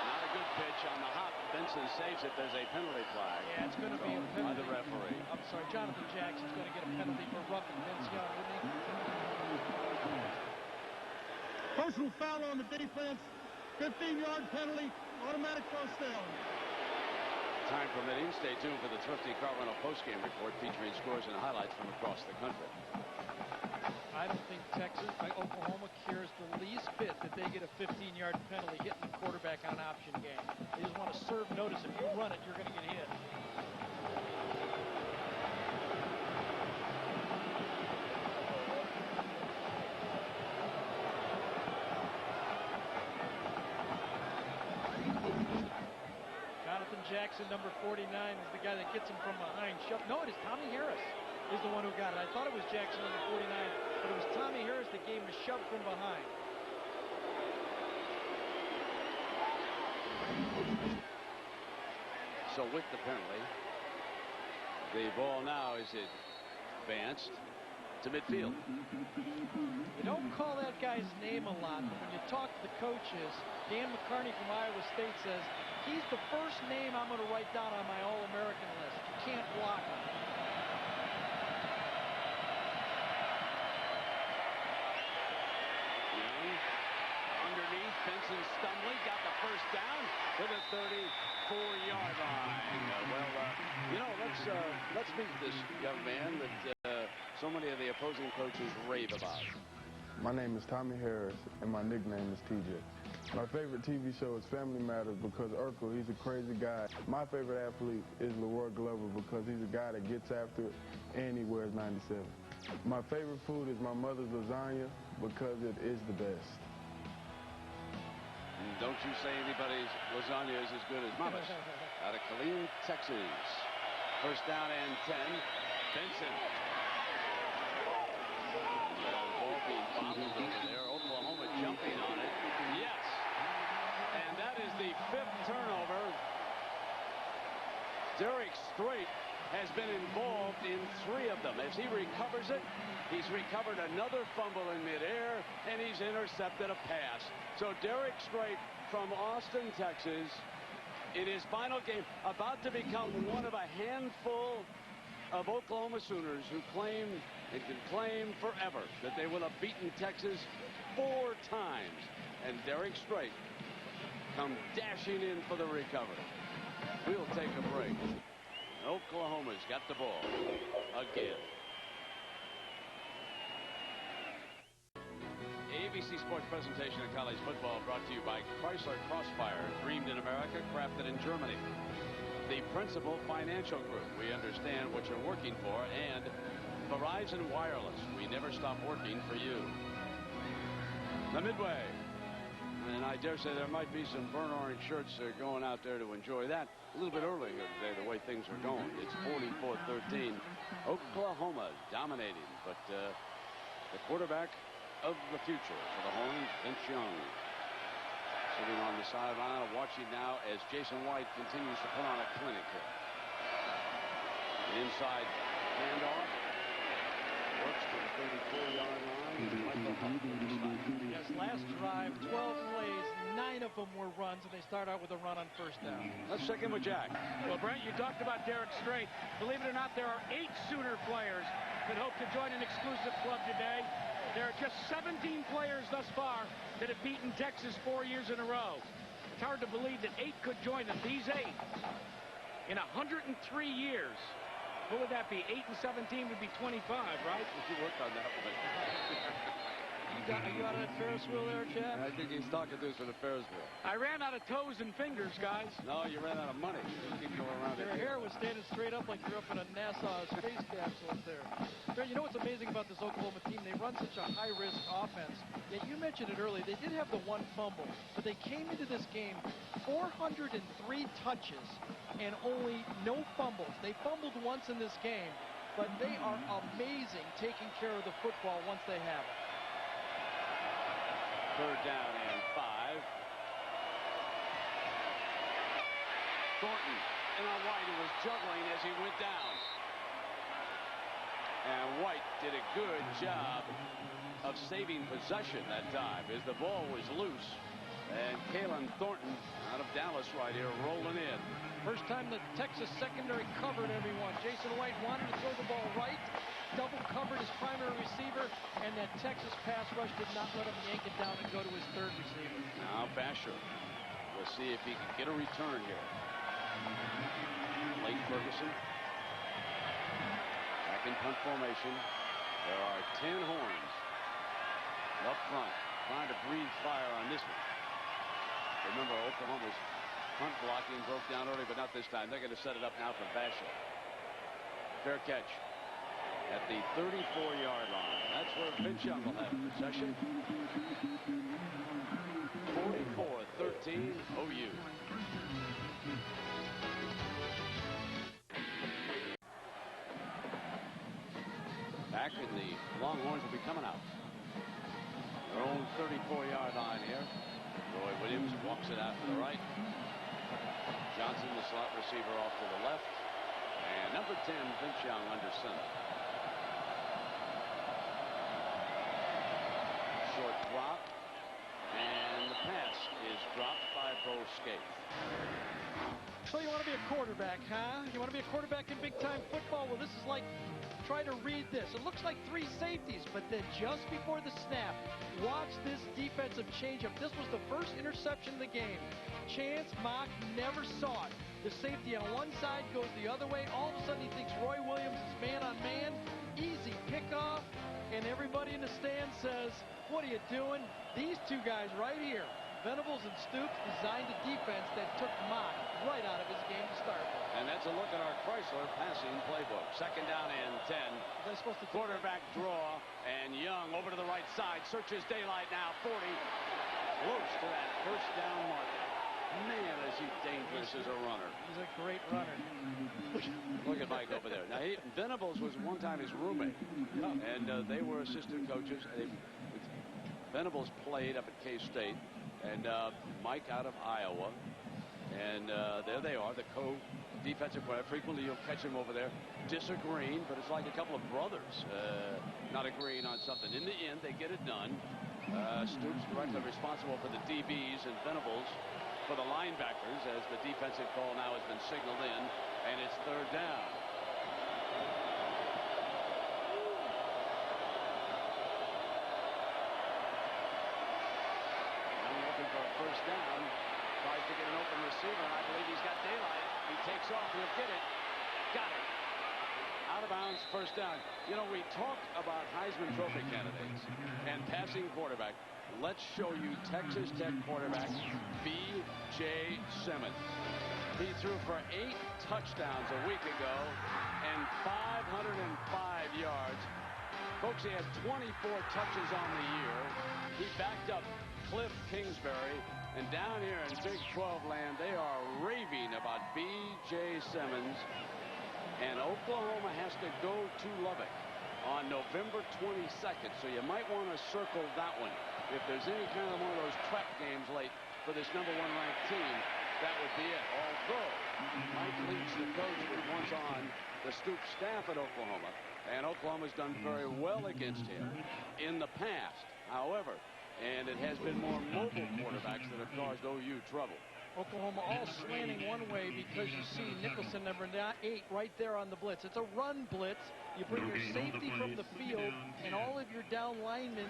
Not a good pitch on the hop. Benson saves it. There's a penalty flag. Yeah, it's going to be a penalty by the referee. I'm sorry, Jonathan Jackson's going to get a penalty for roughing Vince Young, wouldn't he? Personal foul on the defense. 15-yard penalty. Automatic first down. Time permitting, stay tuned for the Thrifty Car Rental postgame report featuring scores and highlights from across the country. I don't think Oklahoma cares the least bit that they get a 15-yard penalty hitting the quarterback on an option game. They just want to serve notice. If you run it, you're going to get hit. Jonathan Jackson, number 49, is the guy that gets him from behind. No, it is Tommy Harris is the one who got it. I thought it was Jackson, number 49, but it was Tommy Harris that gave him a shove from behind. So with the penalty, the ball now is advanced to midfield. You don't call that guy's name a lot, but when you talk to the coaches, Dan McCarney from Iowa State says, he's the first name I'm going to write down on my All-American list. You can't block him. Young underneath, Benson stumbling, got the first down to the 34-yard line. Let's meet this young man that so many of the opposing coaches rave about. My name is Tommy Harris, and my nickname is TJ. My favorite TV show is Family Matters because Urkel, he's a crazy guy. My favorite athlete is Leroy Glover because he's a guy that gets after it and he wears 97. My favorite food is my mother's lasagna because it is the best. Don't you say anybody's lasagna is as good as Mama's. Out of Killeen, Texas. First down and 10. Benson. Ball being bobbled over there. Oklahoma jumping on it. Yes. And that is the 5th turnover. Derek Strait has been involved in 3 of them. As he recovers it, he's recovered another fumble in midair, and he's intercepted a pass. So Derek Strait from Austin, Texas, in his final game, about to become one of a handful of Oklahoma Sooners who claim and can claim forever that they will have beaten Texas 4 times. And Derek Strait come dashing in for the recovery. We'll take a break. Oklahoma's got the ball again. ABC Sports presentation of college football brought to you by Chrysler Crossfire, dreamed in America, crafted in Germany. The Principal Financial Group. We understand what you're working for, and Verizon Wireless. We never stop working for you. The Midway. And I dare say there might be some burnt orange shirts going out there to enjoy that a little bit earlier today, the way things are going. It's 44-13. Oklahoma dominating, but the quarterback of the future for the Horns, Vince Young, sitting on the sideline, watching now as Jason White continues to put on a clinic here. Inside handoff. Works to the 34-yard line. Yes, last drive, 12 plays, 9 of them were runs, and they start out with a run on first down. Let's check in with Jack. Well, Brent, you talked about Derek Strait. Believe it or not, there are 8 Sooner players that hope to join an exclusive club today. There are just 17 players thus far that have beaten Texas 4 years in a row. It's hard to believe that 8 could join them. These 8 in 103 years. What would that be? 8 and 17 would be 25, right? You worked on that one. Are you out of that Ferris wheel there, Jack? I think he's talking to us for the Ferris wheel. I ran out of toes and fingers, guys. No, you ran out of money. Just keep going around. Their hair was standing straight up like you're up in a NASA space capsule up there. You know what's amazing about this Oklahoma team? They run such a high-risk offense. Yet you mentioned it earlier. They did have the 1 fumble, but they came into this game 403 touches and only no fumbles. They fumbled once in this game, but they are amazing taking care of the football once they have it. 3rd down and 5. Thornton and on White, who was juggling as he went down. And White did a good job of saving possession that time as the ball was loose. And Kalen Thornton out of Dallas right here rolling in. First time the Texas secondary covered everyone. Jason White wanted to throw the ball right, double covered his primary receiver, and that Texas pass rush did not let him yank it down and go to his 3rd receiver. Now Basher. We'll see if he can get a return here. Blake Ferguson. Back in punt formation. There are 10 Horns up front trying to breathe fire on this one. Remember, Oklahoma's punt blocking broke down early, but not this time. They're going to set it up now for Basher. Fair catch at the 34-yard line. That's where Vince Young will have possession. 44-13 OU. Back in the Longhorns will be coming out. Their own 34-yard line here. Roy Williams walks it out to the right. Johnson, the slot receiver, off to the left. And number 10, Vince Young, under center. Short drop. And the pass is dropped by Bo Scaife. So you want to be a quarterback, huh? You want to be a quarterback in big-time football? Well, this is like, try to read this. It looks like 3 safeties, but then just before the snap, watch this defensive changeup. This was the first interception of the game. Chance Mock never saw it. The safety on one side goes the other way. All of a sudden, he thinks Roy Williams is man-on-man. Easy pickoff, and everybody in the stand says, what are you doing? These 2 guys right here, Venables and Stoops, designed a defense that took Mock right out of his game to start with. And that's a look at our Chrysler passing playbook. 2nd down and 10. They're supposed to quarterback draw, and Young over to the right side. Searches daylight now. 40. Close to that 1st down marker. Man, is he dangerous as a runner. He's a great runner. Look at Mike over there. Now, Venables was one time his roommate, and they were assistant coaches. Venables played up at K-State, and Mike out of Iowa. And there they are, the co-defensive player. Frequently you'll catch them over there disagreeing, but it's like a couple of brothers not agreeing on something. In the end, they get it done. Stoops directly responsible for the DBs, and Venables for the linebackers, as the defensive call now has been signaled in, and it's 3rd down. Young looking for a 1st down. Tries to get an open receiver, and I believe he's got daylight. He takes off. He'll get it. Got it. Out of bounds, 1st down. You know, we talk about Heisman Trophy candidates and passing quarterback. Let's show you Texas Tech quarterback B.J. Simmons. He threw for 8 touchdowns a week ago and 505 yards. Folks, he has 24 touches on the year. He backed up Cliff Kingsbury. And down here in Big 12 land, they are raving about B.J. Simmons. And Oklahoma has to go to Lubbock on November 22nd. So you might want to circle that one. If there's any kind of one of those prep games late for this #1 ranked team, that would be it. Although Mike Leach, the coach, was once on the Stoops staff at Oklahoma, and Oklahoma's done very well against him in the past. However, and it has been more mobile quarterbacks that have caused OU trouble. Oklahoma all slanting one way because you see Nicholson, number 8, right there on the blitz. It's a run blitz. You bring your safety from the field, and all of your down linemen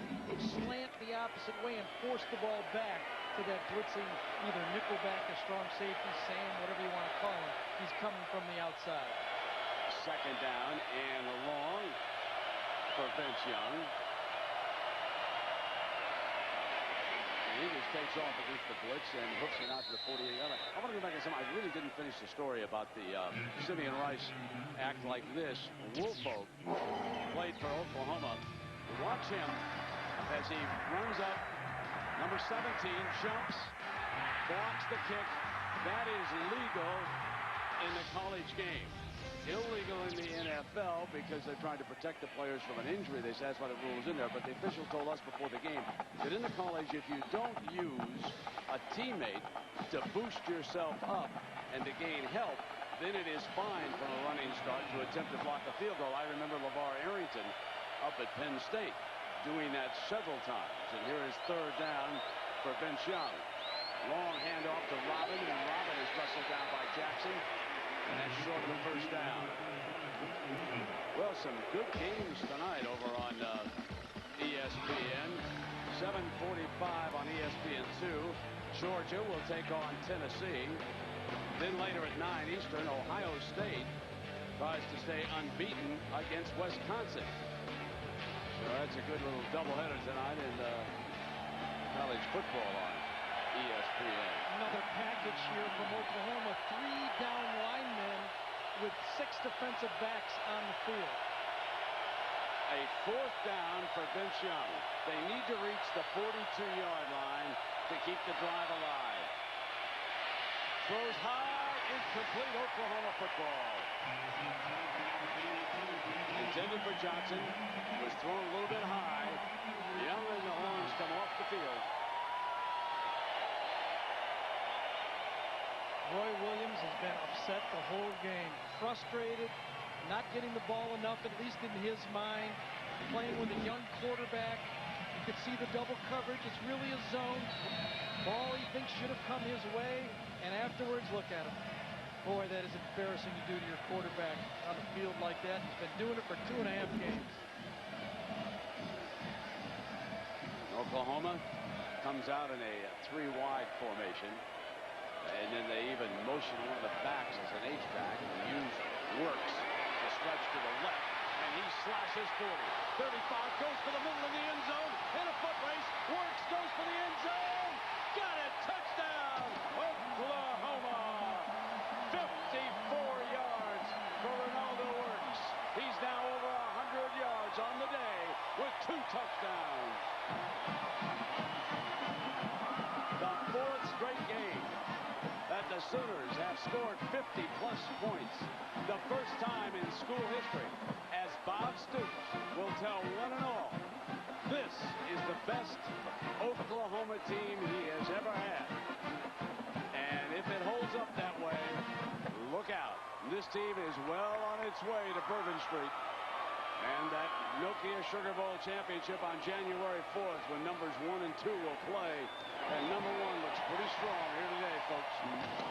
slant the opposite way and force the ball back to that blitzing, either nickelback, a strong safety, Sam, whatever you want to call him. He's coming from the outside. Second down and long for Vince Young. He just takes off against the blitz and hooks it out to the 48-yard line. I want to go back and say, I really didn't finish the story about the Simeon Rice act like this. Woolfolk played for Oklahoma. Watch him as he runs up. Number 17 jumps, blocks the kick. That is legal in the college game. Illegal in the NFL because they're trying to protect the players from an injury. They say that's why the rule is in there. But the official told us before the game that in the college, if you don't use a teammate to boost yourself up and to gain help, then it is fine from a running start to attempt to block a field goal. I remember LeVar Arrington up at Penn State doing that several times. And here is third down for Vince Young. Long handoff to Robin, and Robin is wrestled down by Jackson. And that's short of the first down. Well, some good games tonight over on ESPN. 7:45 on ESPN2. Georgia will take on Tennessee. Then later at 9 Eastern, Ohio State tries to stay unbeaten against Wisconsin. So that's a good little doubleheader tonight in college football on ESPN. Another package here from Oklahoma. 3 down linemen with 6 defensive backs on the field. A fourth down for Vince Young. They need to reach the 42-yard line to keep the drive alive. Throws high, incomplete. Oklahoma football. Intended for Johnson. Was thrown a little bit high. Young and the horns come off the field. Roy Williams has been upset the whole game. Frustrated, not getting the ball enough, at least in his mind. Playing with a young quarterback. You can see the double coverage. It's really a zone. Ball he thinks should have come his way. And afterwards, look at him. Boy, that is embarrassing to do to your quarterback on the field like that. He's been doing it for 2.5 games. Oklahoma comes out in a 3-wide formation. And then they even motion one of the backs as an H-back and use Works to stretch to the left. And he slashes 40. 35 goes for the middle of the end zone. In a foot race. Works goes for the end zone. Got it. Touchdown. Oklahoma. 54 yards for Ronaldo Works. He's now over 100 yards on the day with 2 touchdowns. The 4th straight game that the Sooners have scored 50-plus points. The first time in school history, as Bob Stoops will tell one and all, this is the best Oklahoma team he has ever had. And if it holds up that way, look out. This team is well on its way to Bourbon Street. And that Nokia Sugar Bowl championship on January 4th when numbers 1 and 2 will play. And number 1 looks pretty strong here today, folks.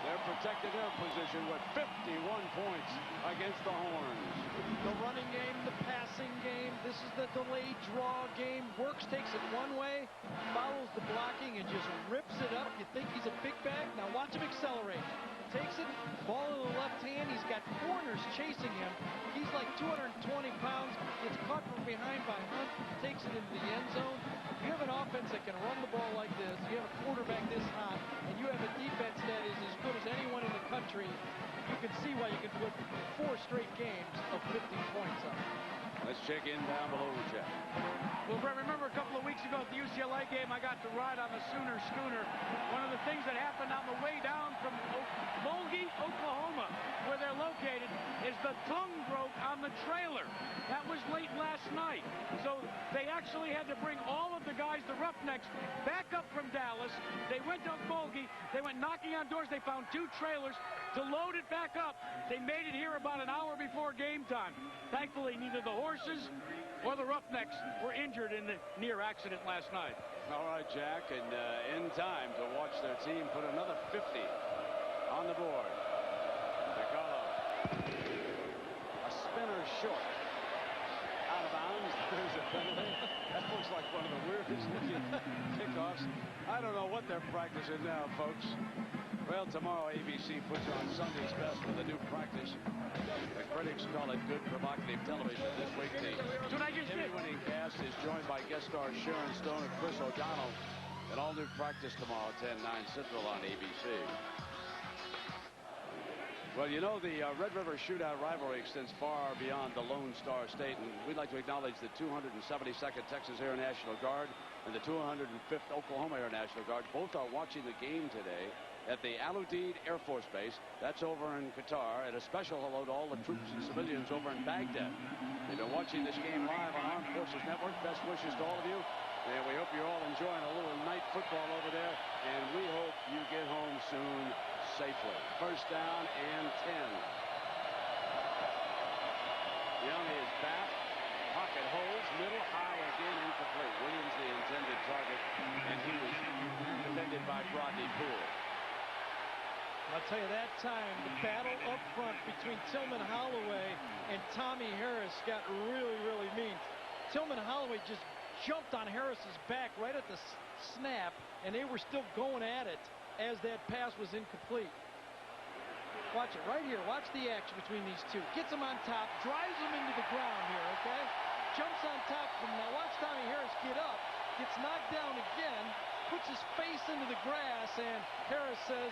They're protecting their position with 51 points against the Horns. The running game, the passing game, this is the delayed draw game. Works takes it one way, follows the blocking, and just rips it up. You think he's a big bag? Now watch him accelerate. takes it, ball in the left hand. He's got corners chasing him. He's like 220 pounds. Gets caught from behind by Hunt, takes it into the end zone. You have an offense that can run the ball like this. You have a quarterback this hot, and you have a defense that is as good as anyone in the country. You can see why you can put 4 straight games of 15 points up. Let's check in down below the check. Well, Brett, remember a couple of weeks ago at the UCLA game, I got to ride on the Sooner Schooner. One of the things that happened on the way down from Mulgee, Oklahoma, where they're located, is the tongue broke on the trailer. That was late last night. So they actually had to bring all of the guys, the Roughnecks, back up from Dallas. They went to Mulgee. They went knocking on doors. They found 2 trailers to load it back up. They made it here about an hour before game time. Thankfully, neither the horses or the Roughnecks were injured in the near accident last night. All right, Jack, and in time to watch their team put another 50 on the board. Piccolo. A spinner short. Out of bounds. There's a penalty. That looks like one of the weirdest kickoffs. I don't know what they're practicing now, folks. Well, tomorrow ABC puts on Sunday's best with a new practice. The critics call it good, provocative television. This week, the Emmy-winning cast is joined by guest stars Sharon Stone and Chris O'Donnell. An all-new practice tomorrow, 10/9 Central on ABC. Well, you know, the Red River Shootout rivalry extends far beyond the Lone Star State, and we'd like to acknowledge the 272nd Texas Air National Guard and the 205th Oklahoma Air National Guard. Both are watching the game today at the Al Udeid Air Force Base. That's over in Qatar. And a special hello to all the troops and civilians over in Baghdad. They've been watching this game live on Armed Forces Network. Best wishes to all of you. And we hope you're all enjoying a little night football over there. And we hope you get home soon safely. First down and 10. Young is back. Pocket holds. Middle high again. Incomplete. Williams the intended target. And he was defended by Rodney Poole. I'll tell you, that time, the battle up front between Tillman Holloway and Tommy Harris got really, really mean. Tillman Holloway just jumped on Harris's back right at the snap, and they were still going at it as that pass was incomplete. Watch it right here. Watch the action between these two. Gets him on top, drives him into the ground here, okay? Jumps on top of him. Now watch Tommy Harris get up, gets knocked down again, puts his face into the grass, and Harris says,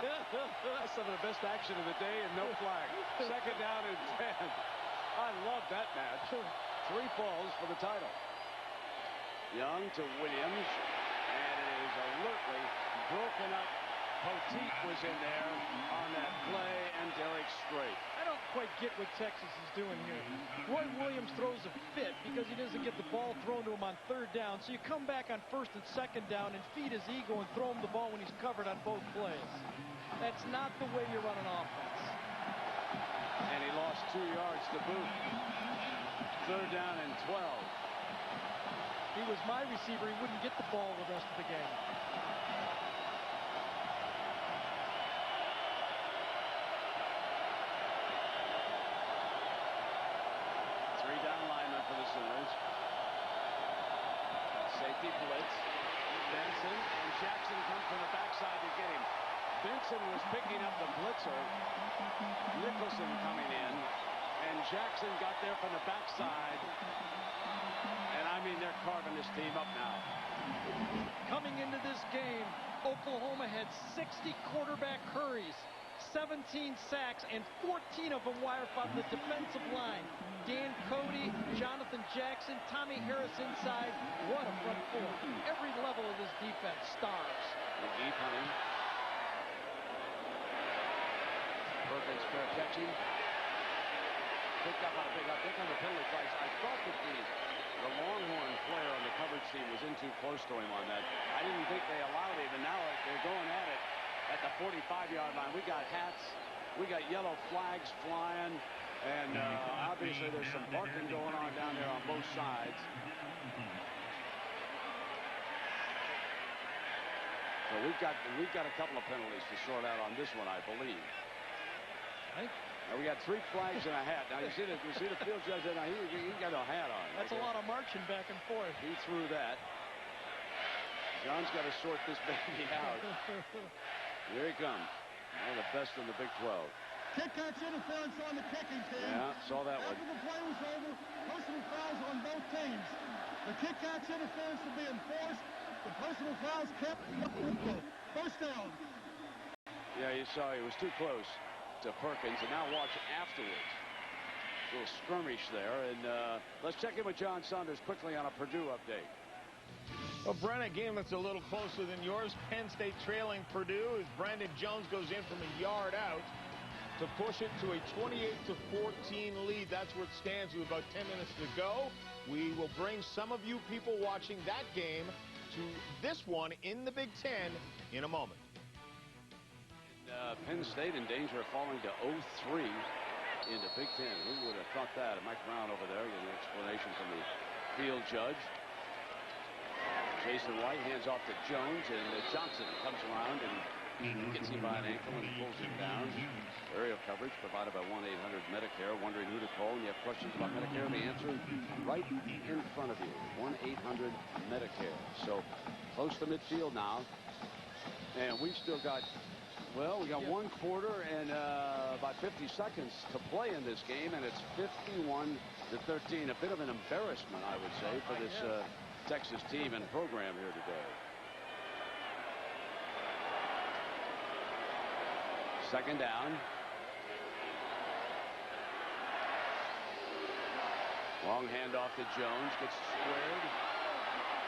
That's some of the best action of the day and no flag. Second down and 10. I love that match. 3 falls for the title. Young to Williams, and it is alertly broken up. Poteet was in there on that play, and Derek Strait. I don't quite get what Texas is doing here. Roy Williams throws a fit because he doesn't get the ball thrown to him on 3rd down. So you come back on 1st and 2nd down and feed his ego and throw him the ball when he's covered on both plays. That's not the way you run an offense. And he lost 2 yards to boot. 3rd down and 12. He was my receiver. He wouldn't get the ball the rest of the game. Safety blitz. Benson and Jackson come from the backside to get him. Benson was picking up the blitzer. Nicholson coming in. And Jackson got there from the backside. And I mean, they're carving this team up now. Coming into this game, Oklahoma had 60 quarterback hurries, 17 sacks, and 14 of them wire from the defensive line. Dan Cody, Jonathan Jackson, Tommy Harris inside. What a front 4. Every level of this defense stars. McGee punting. Perkins fair catching. Picked up on a big uptick on the penalty flags. I thought that the Longhorn player on the coverage team was in too close to him on that. I didn't think they allowed it, and now they're going at it at the 45-yard line. We got hats. We got yellow flags flying. And obviously there's some barking going on down there on both sides. So we've got a couple of penalties to sort out on this one, I believe. Now we got 3 flags and a hat. Now you see the field judge there. Now he got a hat on. That's a lot of marching back and forth. He threw that. John's got to sort this baby out. Here he comes. One of the best in the Big 12. Kick-catch interference on the kicking team. Yeah, saw that one. After the play was over, personal fouls on both teams. The kick-catch interference will be enforced. The personal fouls kept. First down. Yeah, you saw he was too close to Perkins, and now watch afterwards. A little skirmish there, and let's check in with John Saunders quickly on a Purdue update. Well, Brent, a game that's a little closer than yours. Penn State trailing Purdue as Brandon Jones goes in from a yard out to push it to a 28-14 lead. That's where it stands with about 10 minutes to go. We will bring some of you people watching that game to this one in the Big Ten in a moment. Penn State in danger of falling to 0-3 in the Big Ten. Who would have thought that? And Mike Brown over there getting an explanation from the field judge. Jason White hands off to Jones, and Johnson comes around and gets him by an ankle and pulls him down. Aerial coverage provided by 1-800-MEDICARE. Wondering who to call, and you have questions about Medicare? The answer right in front of you. 1-800-MEDICARE. So close to midfield now, and we've still got. Well, we got one quarter and about 50 seconds to play in this game, and it's 51-13. A bit of an embarrassment, I would say, for this Texas team and program here today. Second down. Long handoff to Jones, gets squared,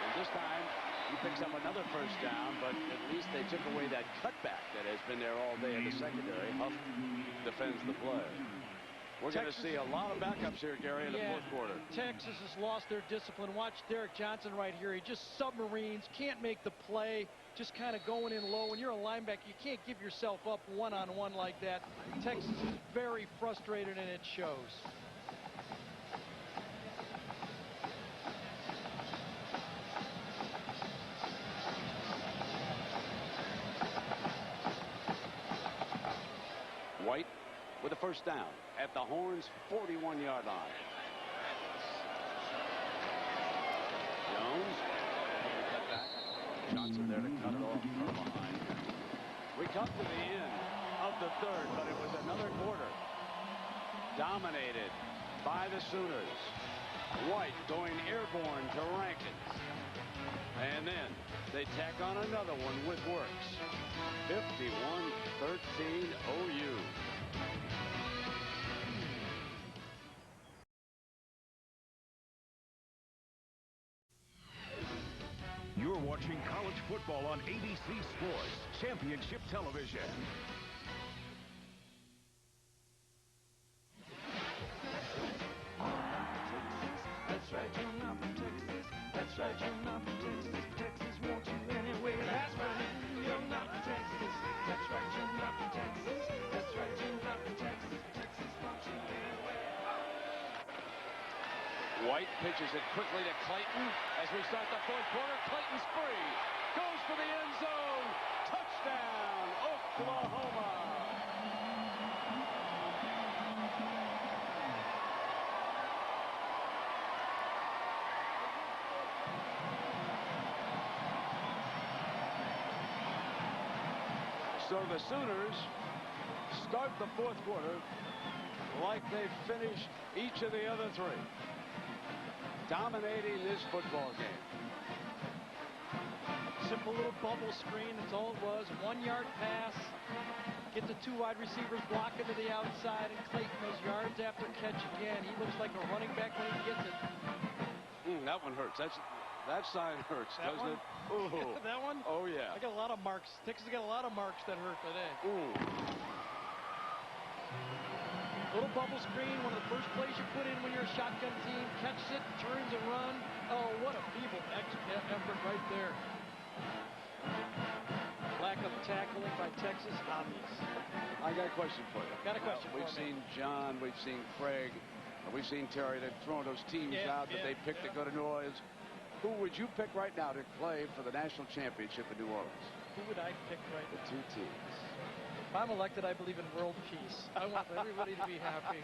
and this time he picks up another first down, but at least they took away that cutback that has been there all day in the secondary. Huff defends the play. We're going to see a lot of backups here, Gary, in the fourth quarter. Texas has lost their discipline. Watch Derek Johnson right here. He just submarines, can't make the play, just kind of going in low. When you're a linebacker, you can't give yourself up one-on-one like that. Texas is very frustrated, and it shows. White with a first down at the Horns' 41-yard line. Jones. Cut back. Johnson there to cut it off from behind. We come to the end of the third, but it was another quarter dominated by the Sooners. White going airborne to Rankins. And then they tack on another one with Works. 51-13 OU. You're watching college football on ABC Sports Championship Television. That's right, you're not from Texas. That's right, you're not from Texas. Texas wants you anyway. That's right, you're not from Texas. That's right, you're not from Texas. That's right, you're not from Texas. Texas wants you anyway. White pitches it quickly to Clayton as we start the fourth quarter. Clayton's free. Goes for the end zone. Touchdown, Oklahoma. So the Sooners start the fourth quarter like they finished each of the other three. Dominating this football game. Simple little bubble screen, that's all it was. 1-yard pass. Get the two wide receivers blocking to the outside, and Clayton those yards after catch again. He looks like a running back when he gets it. That one hurts. That sign hurts, that doesn't one? it? Ooh. That one? Oh, yeah. I got a lot of marks. Texas got a lot of marks that hurt today. Ooh. Little bubble screen, one of the first plays you put in when you're a shotgun team. Catches it, turns and run. Oh, what a feeble effort right there. Lack of tackling by Texas, obvious. I got a question for you. Got a question for you. We've seen John, we've seen Craig, we've seen Terry. They've thrown those teams out that they picked to go to New Orleans. Who would you pick right now to play for the national championship in New Orleans? Who would I pick right now? Two teams. If I'm elected, I believe in world peace. I want everybody to be happy.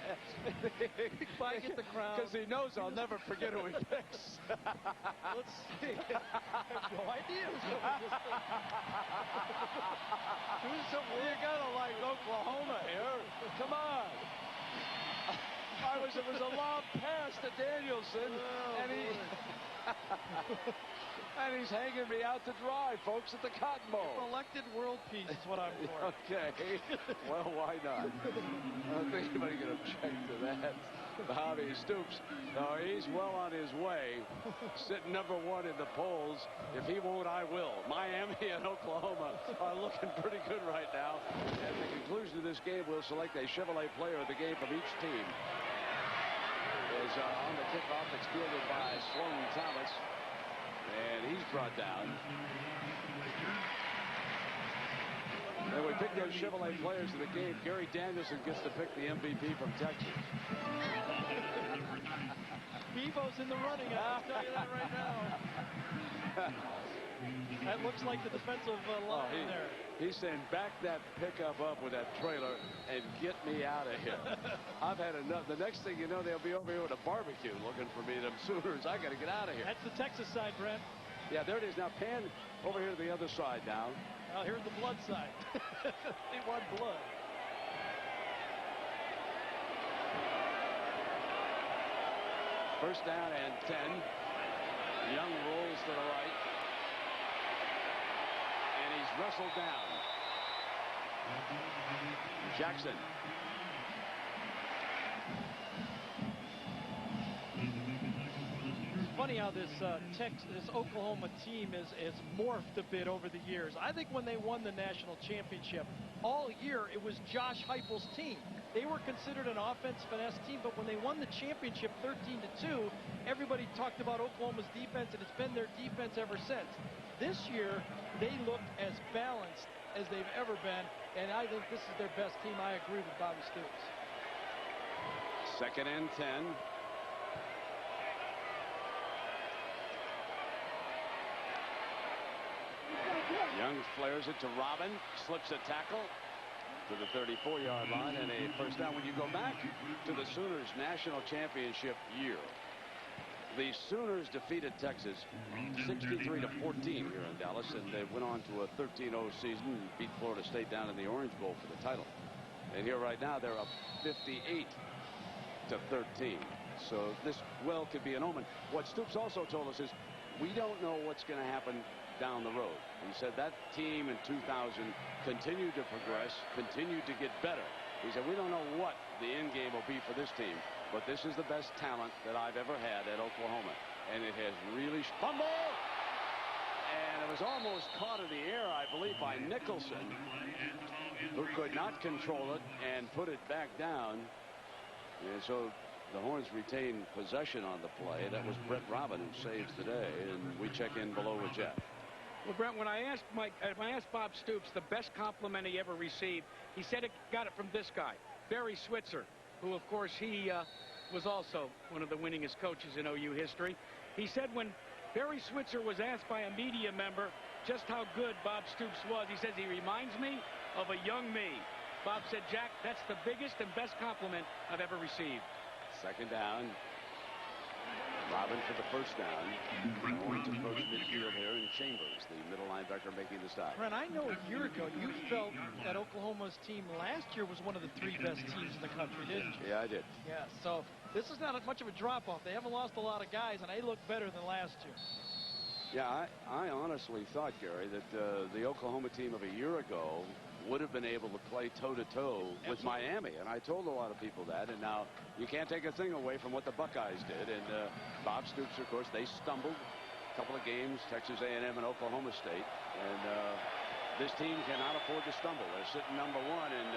If I get the crown. Because he knows I'll never forget who he picks. Let's see. I have no idea who's going to this thing. You gotta like Oklahoma here. Come on. It was a lob pass to Danielson, and he and he's hanging me out to dry, folks, at the Cotton Bowl. Elected world peace is what I'm for. Okay. Well, why not? I don't think anybody can object to that. Bobby Stoops, no, he's well on his way, sitting #1 in the polls. If he won't, I will. Miami and Oklahoma are looking pretty good right now. At the conclusion of this game, we'll select a Chevrolet player of the game from each team. Is on the kickoff. It's fielded by Sloan Thomas, and he's brought down. And we pick those Chevrolet players of the game. Gary Danielson gets to pick the MVP from Texas. Bevo's in the running, I'll tell you that right now. That looks like the defensive line there. He's saying, back that pickup up with that trailer and get me out of here. I've had enough. The next thing you know, they'll be over here with a barbecue looking for me. Them Sooners, I got to get out of here. That's the Texas side, Brent. Yeah, there it is. Now, pan over here to the other side now. Well, here's the blood side. They want blood. First down and 10. Young rolls to the right. And he's wrestled down. Jackson. It's funny how this Oklahoma team has morphed a bit over the years. I think when they won the national championship, all year it was Josh Heupel's team. They were considered an offense finesse team, but when they won the championship 13-2, everybody talked about Oklahoma's defense, and it's been their defense ever since. This year, they look as balanced as they've ever been, and I think this is their best team. I agree with Bobby Stoops. Second and 10. Young flares it to Robin, slips a tackle to the 34-yard line, and a first down. When you go back to the Sooners national championship year, the Sooners defeated Texas 63-14 here in Dallas, and they went on to a 13-0 season and beat Florida State down in the Orange Bowl for the title. And here right now they're up 58-13. So this well could be an omen. What Stoops also told us is we don't know what's going to happen down the road. He said that team in 2000 continued to progress, continued to get better. He said we don't know what the end game will be for this team, but this is the best talent that I've ever had at Oklahoma, and it has really fumbled, and it was almost caught in the air, I believe, by Nicholson, who could not control it and put it back down. And so the Horns retain possession on the play. That was Brett Robin who saves the day, and we check in below with Jeff. Well, Brent, when I asked Bob Stoops the best compliment he ever received, he said it got it from this guy, Barry Switzer, who, of course, he was also one of the winningest coaches in OU history. He said when Barry Switzer was asked by a media member just how good Bob Stoops was, he says he reminds me of a young me. Bob said, Jack, that's the biggest and best compliment I've ever received. Second down. Robin for the first down. Going to approach midfield here in Chambers, the middle linebacker, making the stop. Brent, I know a year ago you felt that Oklahoma's team last year was one of the 3 best teams in the country, didn't you? Yeah, I did. Yeah, so this is not much of a drop-off. They haven't lost a lot of guys, and they look better than last year. Yeah, I honestly thought, Gary, that the Oklahoma team of a year ago would have been able to play toe-to-toe with Miami, and I told a lot of people that, and now you can't take a thing away from what the Buckeyes did, and Bob Stoops, of course, they stumbled a couple of games, Texas A&M and Oklahoma State, and this team cannot afford to stumble. They're sitting #1, and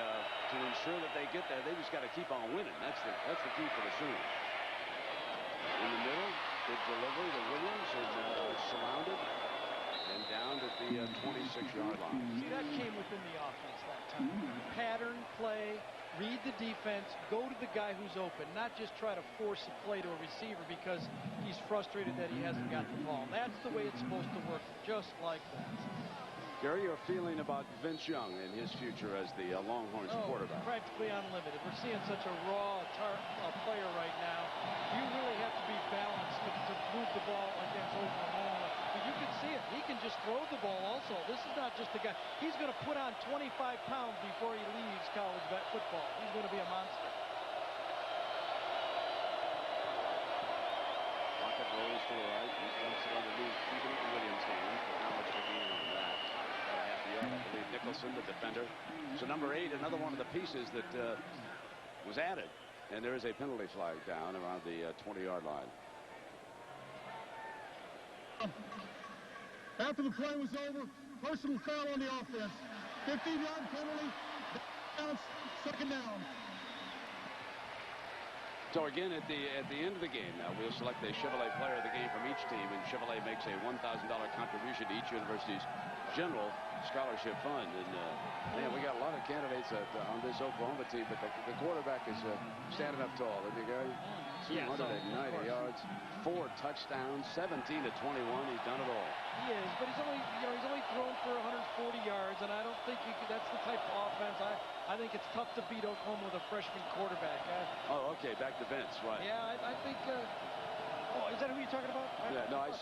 to ensure that they get there, they just got to keep on winning. That's the key for the Sooners. In the middle, good delivery to Williams, and surrounded and down at the 26-yard line. See, that came within the offense that time. Pattern, play, read the defense, go to the guy who's open, not just try to force a play to a receiver because he's frustrated that he hasn't got the ball. That's the way it's supposed to work, just like that. Gary, your feeling about Vince Young and his future as the Longhorns quarterback? Practically unlimited. We're seeing such a raw player right now. You really have to be balanced to move the ball against Oklahoma. But you can see it. He can just throw the ball also. This is not just a guy. He's going to put on 25 pounds before he leaves college football. He's going to be a monster. Pocket rolls to the right. He dumps it underneath Stephen Williams' hand. How much to gain on that? About a half yard, I believe. Nicholson, the defender. So number 8, another one of the pieces that was added. And there is a penalty flag down around the 20-yard line. After the play was over, personal foul on the offense. 15-yard penalty. Bounce, second down. So again, at the end of the game now, we'll select a Chevrolet player of the game from each team, and Chevrolet makes a $1,000 contribution to each university's general scholarship fund. And man, we got a lot of candidates on this Oklahoma team, but the quarterback is standing up tall, isn't he, Gary? 290 yards, 4 touchdowns, 17 to 21. He's done it all. He is, but he's only thrown for 140 yards, and I don't think that's the type of offense. I think it's tough to beat Oklahoma with a freshman quarterback. Oh, okay, back to Vince, right? Yeah, I think. Is that who you're talking about? Yeah, no, yes.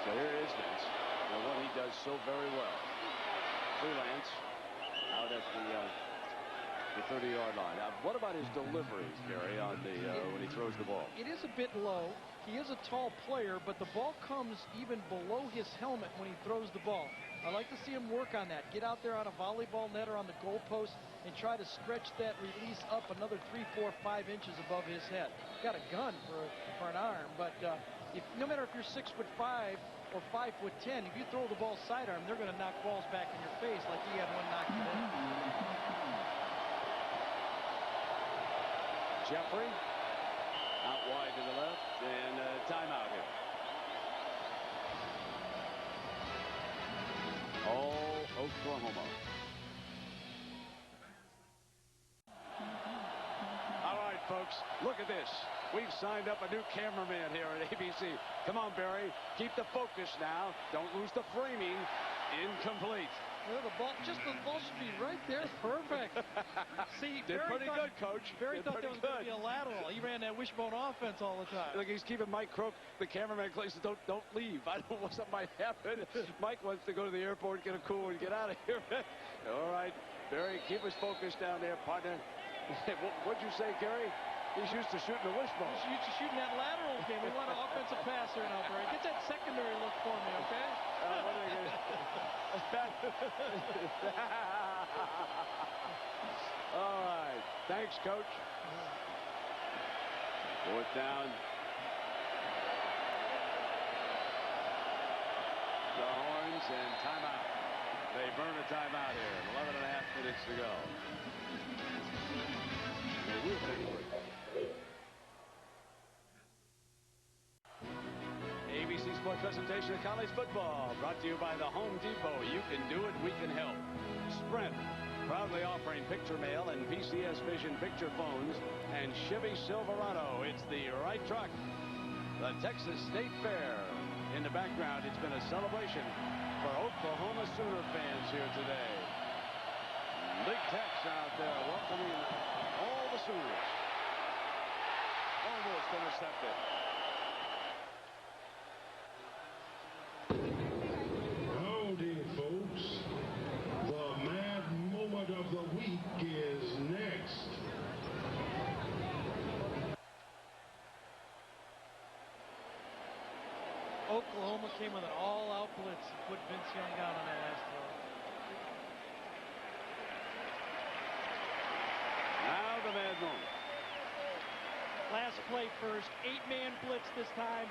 So here is Vince, and what he does so very well. Freelance out at the 30-yard line. Now, what about his deliveries, Gary, on when he throws the ball? It is a bit low. He is a tall player, but the ball comes even below his helmet when he throws the ball. I like to see him work on that. Get out there on a volleyball net or on the goalpost and try to stretch that release up another 3, 4, 5 inches above his head. Got a gun for an arm, but no matter if you're 6'5" or 5'10", if you throw the ball sidearm, they're going to knock balls back in your face like he had one knocked today. Jeffrey out wide to the left, and timeout here. All Oklahoma. All right, folks, look at this. We've signed up a new cameraman here at ABC. Come on, Barry. Keep the focus now. Don't lose the framing. Incomplete. Well, the ball should be right there. Perfect. See, did pretty good, Coach. Barry thought there was going to be a lateral. He ran that wishbone offense all the time. Look, he's keeping Mike Croak, the cameraman, close. Don't leave. I don't know what might happen. Mike wants to go to the airport, get a cool, and get out of here. All right, Barry, keep his focus down there, partner. What'd you say, Gary? He's used to shooting the wishbone. He's used to shooting that lateral game. We want an offensive passer now, Barry. Get that secondary look for me, okay? All right. Thanks, Coach. 4th down. The horns and timeout. They burn a timeout here. 11 and a half minutes to go. We'll take a break. ABC Sports presentation of college football brought to you by the Home Depot. You can do it, we can help. Sprint, proudly offering picture mail and PCS Vision picture phones, and Chevy Silverado. It's the right truck. The Texas State Fair. In the background, it's been a celebration for Oklahoma Sooner fans here today. Big Tex out there welcoming all the Sooners. Almost intercepted. Howdy, folks. The mad moment of the week is next. Oklahoma came with an all-out blitz and put Vince Young down on that last throw. Now the mad moment. Last play first, 8-man blitz this time.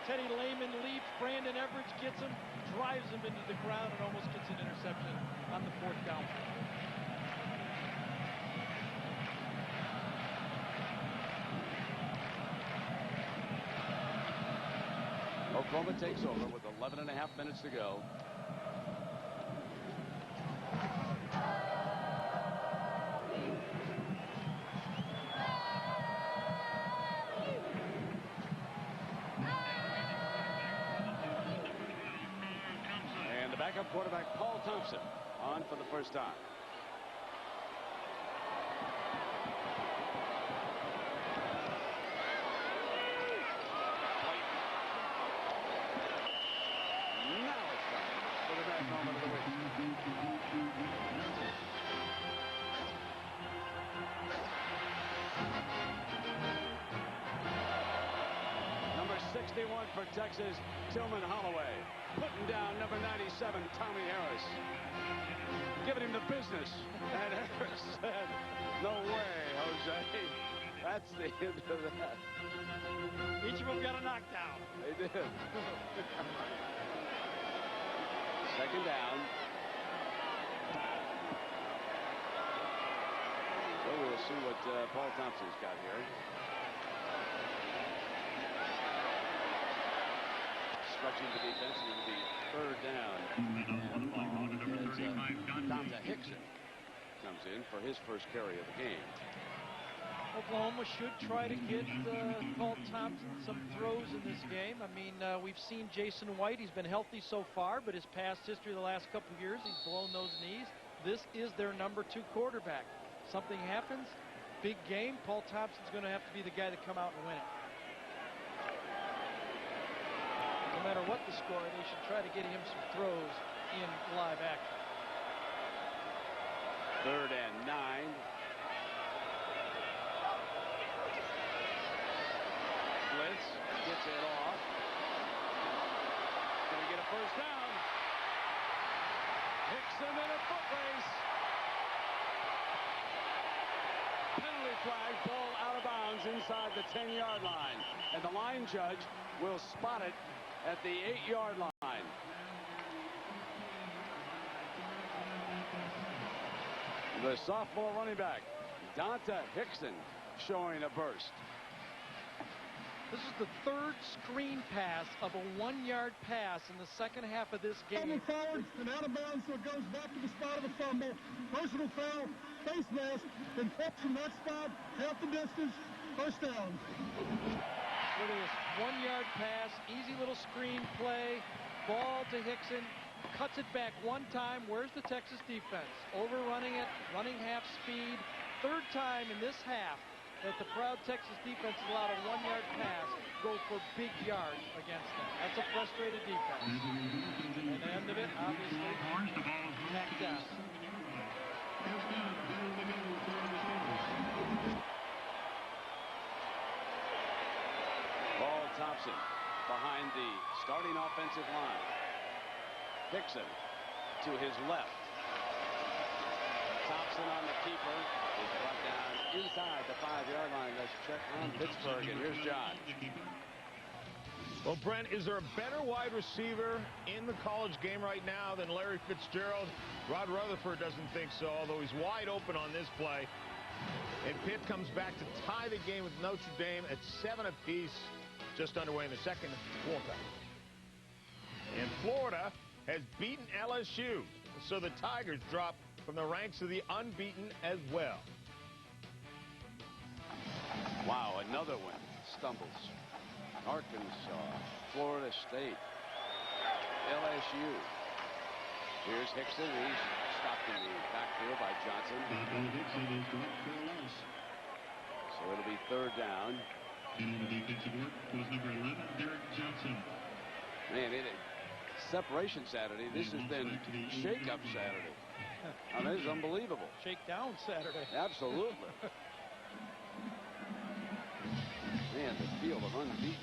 Teddy Lehman leaps, Brandon Everidge gets him, drives him into the ground, and almost gets an interception on the 4th down. Oklahoma takes over with 11 and a half minutes to go. backup quarterback Paul Thompson on for the first time. Moment of the week. Number 61 for Texas, Tillman Holloway. Putting down number 97, Tommy Harris. Giving him the business. And Harris said, no way, Jose. That's the end of that. Each of them got a knockdown. They did. Second down. So we'll see what Paul Thompson's got here. Stretching the defense, and it'll be third down. And Dante Hickson comes in for his first carry of the game. Oklahoma should try to get Paul Thompson some throws in this game. I mean, we've seen Jason White. He's been healthy so far, but his past history the last couple of years, he's blown those knees. This is their number 2 quarterback. Something happens, big game, Paul Thompson's going to have to be the guy to come out and win it. No matter what the score, they should try to get him some throws in live action. Third and 9. Blitz gets it off. Going to get a first down. Hickson in a foot race. Penalty flag, ball out of bounds inside the 10-yard line. And the line judge will spot it at the 8-yard line. The sophomore running back, Dante Hickson, showing a burst. This is the third screen pass of a 1-yard pass in the second half of this game. Forward and out of bounds, so it goes back to the spot of the fumble. Personal foul, face mask, then catch from that spot, half the distance, first down. Look at this 1-yard pass, easy little screen play, ball to Hickson, cuts it back one time. Where's the Texas defense? Overrunning it, running half speed. Third time in this half that the proud Texas defense allowed a 1-yard pass go for big yards against them. That's a frustrated defense. And the end of it, obviously, tacked down. Paul Thompson behind the starting offensive line. Hickson to his left. Thompson on the keeper is brought down inside the 5-yard line. Let's check on Pittsburgh, and here's John. Well, Brent, is there a better wide receiver in the college game right now than Larry Fitzgerald? Rod Rutherford doesn't think so, although he's wide open on this play. And Pitt comes back to tie the game with Notre Dame at 7 apiece, just underway in the second quarter. And Florida has beaten LSU, so the Tigers drop from the ranks of the unbeaten as well. Wow, another one. Stumbles. Arkansas, Florida State, LSU. Here's Hickson. He's stopped in the backfield by Johnson. So it'll be third down. And the defensive work was number 11, Derek Johnson. Man, separation Saturday. This has been shake-up Saturday. I mean, this is unbelievable. Shakedown Saturday. Absolutely. Man, the field of unbeaten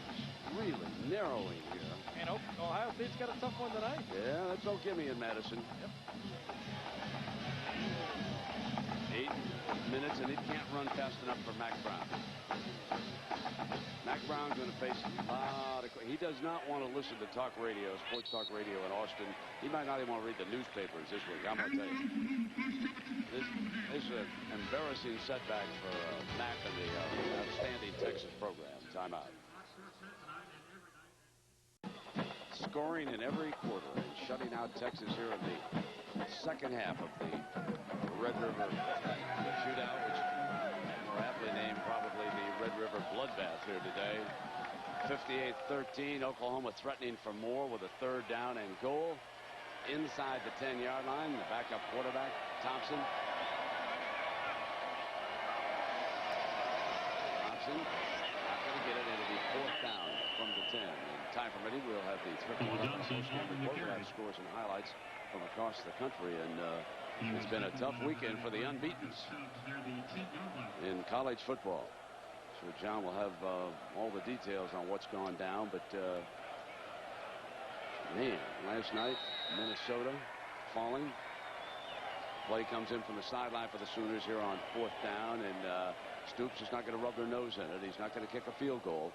really narrowing here. And Ohio State's got a tough one tonight. Yeah, that's no gimme in Madison. Yep. 8 minutes, and it can't run fast enough for Mack Brown. Mack Brown's going to face a lot of... He does not want to listen to talk radio, sports talk radio in Austin. He might not even want to read the newspapers this week. I'm going to tell you. This is an embarrassing setback for Mack and the outstanding Texas program. Timeout. Scoring in every quarter and shutting out Texas here in the second half of the Red River shootout, which more aptly named probably the Red River bloodbath here today. 58-13, Oklahoma threatening for more with a third down and goal. inside the 10-yard line. The backup quarterback, Thompson. Thompson not going to get it. It'll be 4th down from the 10. And time permitting, we'll have the Triple scores and highlights from across the country. And it's been a tough weekend for the unbeatens in college football. So John will have all the details on what's gone down. But man, last night, Minnesota falling. Play comes in from the sideline for the Sooners here on 4th down, and Stoops is not going to rub their nose in it. He's not going to kick a field goal.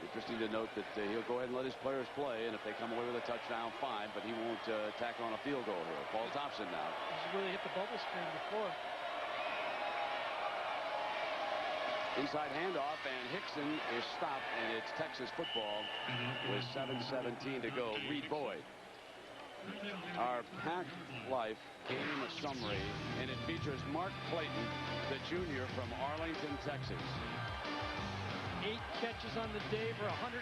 Interesting to note that he'll go ahead and let his players play, and if they come away with a touchdown, fine, but he won't tack on a field goal here. Paul Thompson now. He's really hit the bubble screen before. Inside handoff, and Hickson is stopped, and it's Texas football with 7:17 to go. Reed Boyd. Our Pack Life game summary, and it features Mark Clayton, the junior from Arlington, Texas. 8 catches on the day for 190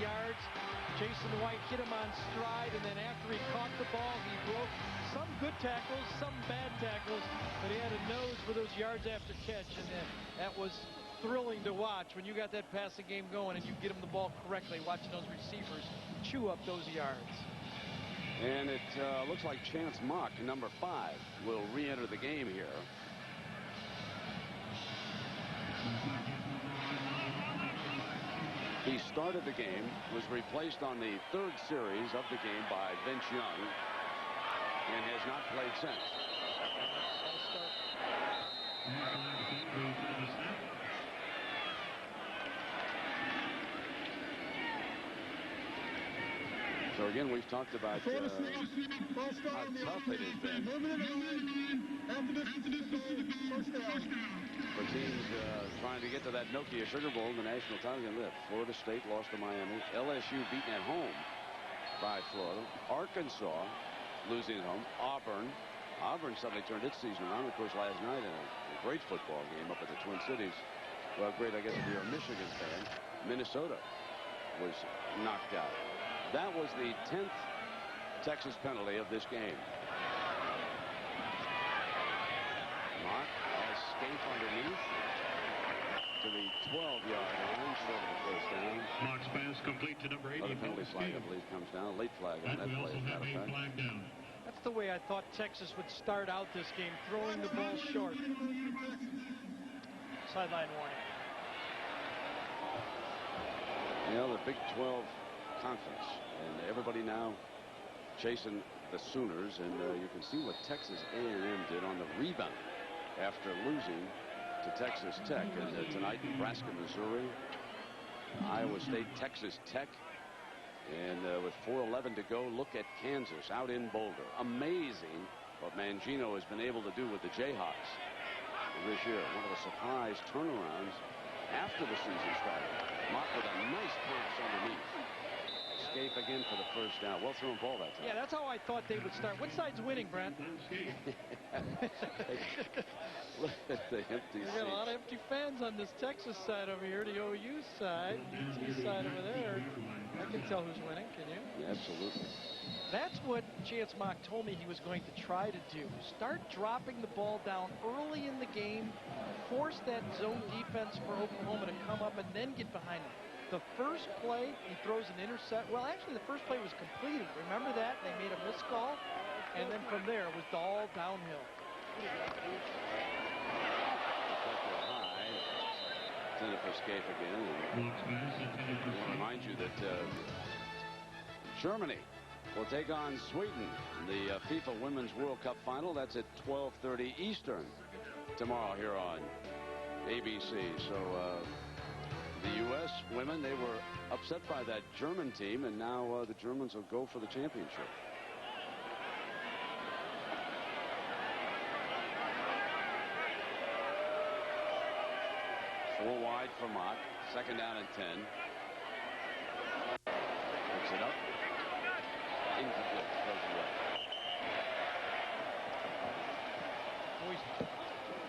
yards. Jason White hit him on stride, and then after he caught the ball, he broke some good tackles, some bad tackles, but he had a nose for those yards after catch, and that was thrilling to watch when you got that passing game going and you get him the ball correctly, watching those receivers chew up those yards. And it looks like Chance Mock, number 5, will re-enter the game here. He started the game, was replaced on the 3rd series of the game by Vince Young, and has not played since. So again, we've talked about how tough it has been for teams trying to get to that Nokia Sugar Bowl in the national title game. Florida State lost to Miami. LSU beaten at home by Florida. Arkansas losing at home. Auburn suddenly turned its season around, of course, last night in a great football game up at the Twin Cities. Well, great, I guess, if you're a Michigan fan. Minnesota was knocked out. That was the 10th Texas penalty of this game. Mock has Scaife underneath to the 12-yard line, short of the first down. Mock's pass complete to number 80. Another penalty flag, I believe, comes down. Late flag on that play, as a matter of fact. That's the way I thought Texas would start out this game, throwing the ball short. Sideline warning. You know, the Big 12 conference, and everybody now chasing the Sooners, and you can see what Texas A&M did on the rebound after losing to Texas Tech. And tonight, Nebraska, Missouri, Iowa State, Texas Tech, and with 4:11 to go, look at Kansas out in Boulder. Amazing what Mangino has been able to do with the Jayhawks this year. One of the surprise turnarounds after the season started. Mock with a nice pass underneath. Scaife again for the first down. Well thrown ball that time. Yeah, that's how I thought they would start. What side's winning, Brent? Look at the empty We got a lot of empty fans on this Texas side over here, the OU side, UT side over there. I can tell who's winning, can you? Yeah, absolutely. That's what Chance Mock told me he was going to try to do. Start dropping the ball down early in the game, force that zone defense for Oklahoma to come up, and then get behind them. The first play, he throws an intercept. Well, actually, the first play was completed. Remember that? They made a missed call, and then from there, it was all downhill. Intended for Scaife again. And I want to remind you that Germany will take on Sweden in the FIFA Women's World Cup final. That's at 12:30 Eastern tomorrow here on ABC. So the U.S. women, they were upset by that German team, and now the Germans will go for the championship. Four wide for Mock. 2nd down and 10. Picks it up. Incomplete.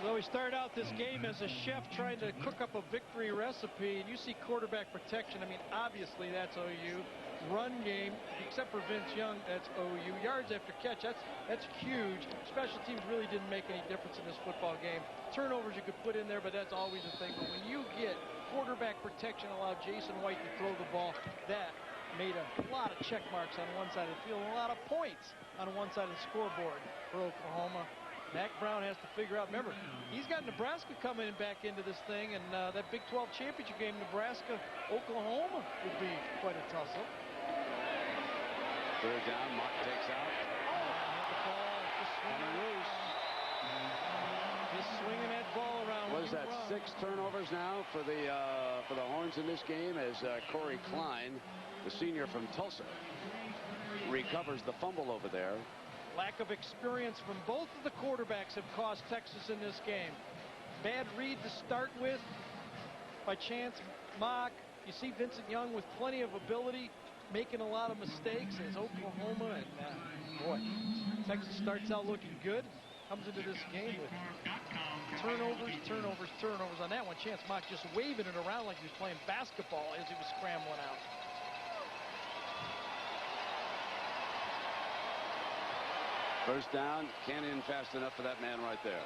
Well, we started out this game as a chef trying to cook up a victory recipe, and you see quarterback protection. I mean, obviously that's OU. run game, except for Vince Young, that's OU. Yards after catch, that's huge. Special teams really didn't make any difference in this football game. Turnovers you could put in there, but that's always a thing. But when you get quarterback protection, allowed Jason White to throw the ball, that made a lot of check marks on one side of the field and a lot of points on one side of the scoreboard for Oklahoma. Mack Brown has to figure out, remember, he's got Nebraska coming back into this thing, and that Big 12 championship game, Nebraska-Oklahoma, would be quite a tussle. Third down, Mock takes out. The ball just swinging loose. Just swinging that ball around. What is that, 6 turnovers now for the Horns in this game as Corey Klein, the senior from Tulsa, recovers the fumble over there. Lack of experience from both of the quarterbacks have cost Texas in this game. Bad read to start with by Chance Mock. You see Vincent Young with plenty of ability, making a lot of mistakes as Oklahoma, and boy, Texas starts out looking good, comes into this game with turnovers on that one. Chance Mock just waving it around like he was playing basketball as he was scrambling out. First down, can't in fast enough for that man right there.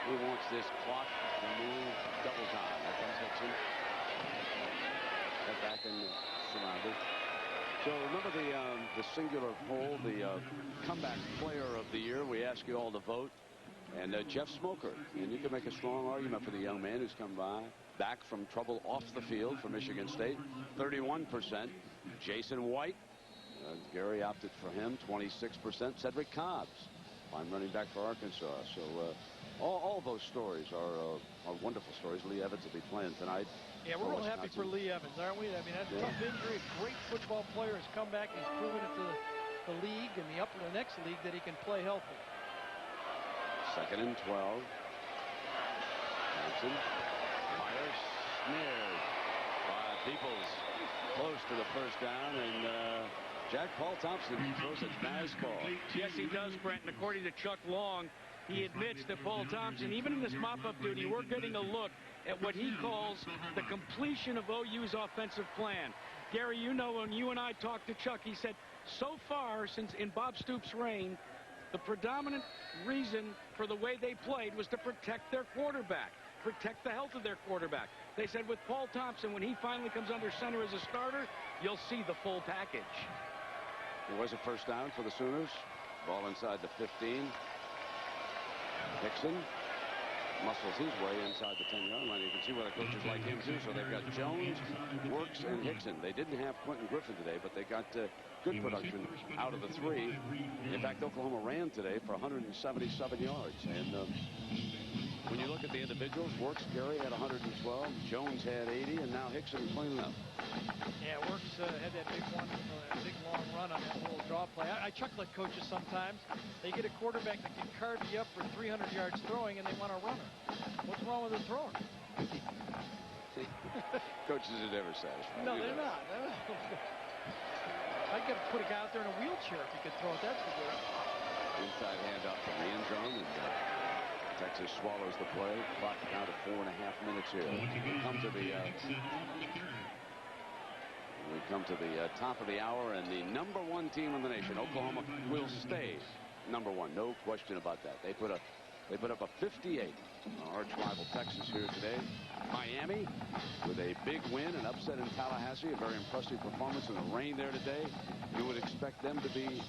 Who wants this clock to move double time? That comes Hickson. Cut back and surrounded. So remember the singular poll, the comeback player of the year. We ask you all to vote. And Jeff Smoker. And you can make a strong argument for the young man who's come back from trouble off the field for Michigan State. 31%. Jason White. Gary opted for him, 26%. Cedric Cobbs, fine running back for Arkansas. So all those stories are wonderful stories. Lee Evans will be playing tonight. Yeah, we're real happy for Lee Evans, aren't we? I mean, that's a tough injury. A great football player has come back. He's proven it to the league and the next league that he can play healthy. 2nd and 12. Johnson fires, snared by Peoples, close to the first down, and Jack Paul Thompson throws a nice ball. Yes, he does, Brent. And according to Chuck Long, he admits that Paul Thompson, even in this mop-up duty, we're getting a look at what he calls the completion of OU's offensive plan. Gary, you know, when you and I talked to Chuck, he said, so far, since in Bob Stoops' reign, the predominant reason for the way they played was to protect their quarterback, protect the health of their quarterback. They said with Paul Thompson, when he finally comes under center as a starter, you'll see the full package. It was a first down for the Sooners. Ball inside the 15. Hickson muscles his way inside the 10-yard line. You can see why the coaches like him, too. So they've got Jones, Works, and Hickson. They didn't have Quentin Griffin today, but they got good production out of the 3. In fact, Oklahoma ran today for 177 yards. And when you look at the individuals, Works, Gary had 112, Jones had 80, and now Hickson cleaning up. Yeah, Works had that big one, big long run on that little draw play. I chuckle at coaches sometimes. They get a quarterback that can carve you up for 300 yards throwing, and they want a runner. What's wrong with the thrower? Coaches are never satisfied. No, they're not. I'd get to put a guy out there in a wheelchair if he could throw it. That's for good. Inside handoff from the end zone, and Texas swallows the play. Clock down to 4.5 minutes here. We come to the top of the hour, and the #1 team in the nation, Oklahoma, will stay #1. No question about that. They put up a 58 on arch rival Texas here today. Miami with a big win, an upset in Tallahassee, a very impressive performance in the rain there today. You would expect them to be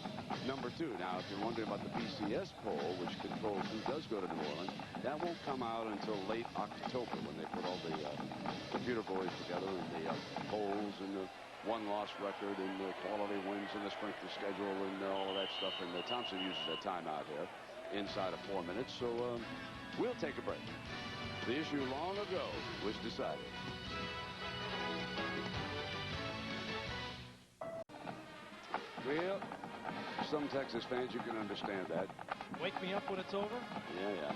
#2. Now, if you're wondering about the BCS poll, which controls who does go to New Orleans, that won't come out until late October when they put all the computer boys together and the polls and the one-loss record and the quality wins and the strength of schedule and all of that stuff. And Thompson uses a timeout here inside of 4 minutes. So we'll take a break. The issue long ago was decided. Well, some Texas fans, you can understand that. Wake me up when it's over? Yeah.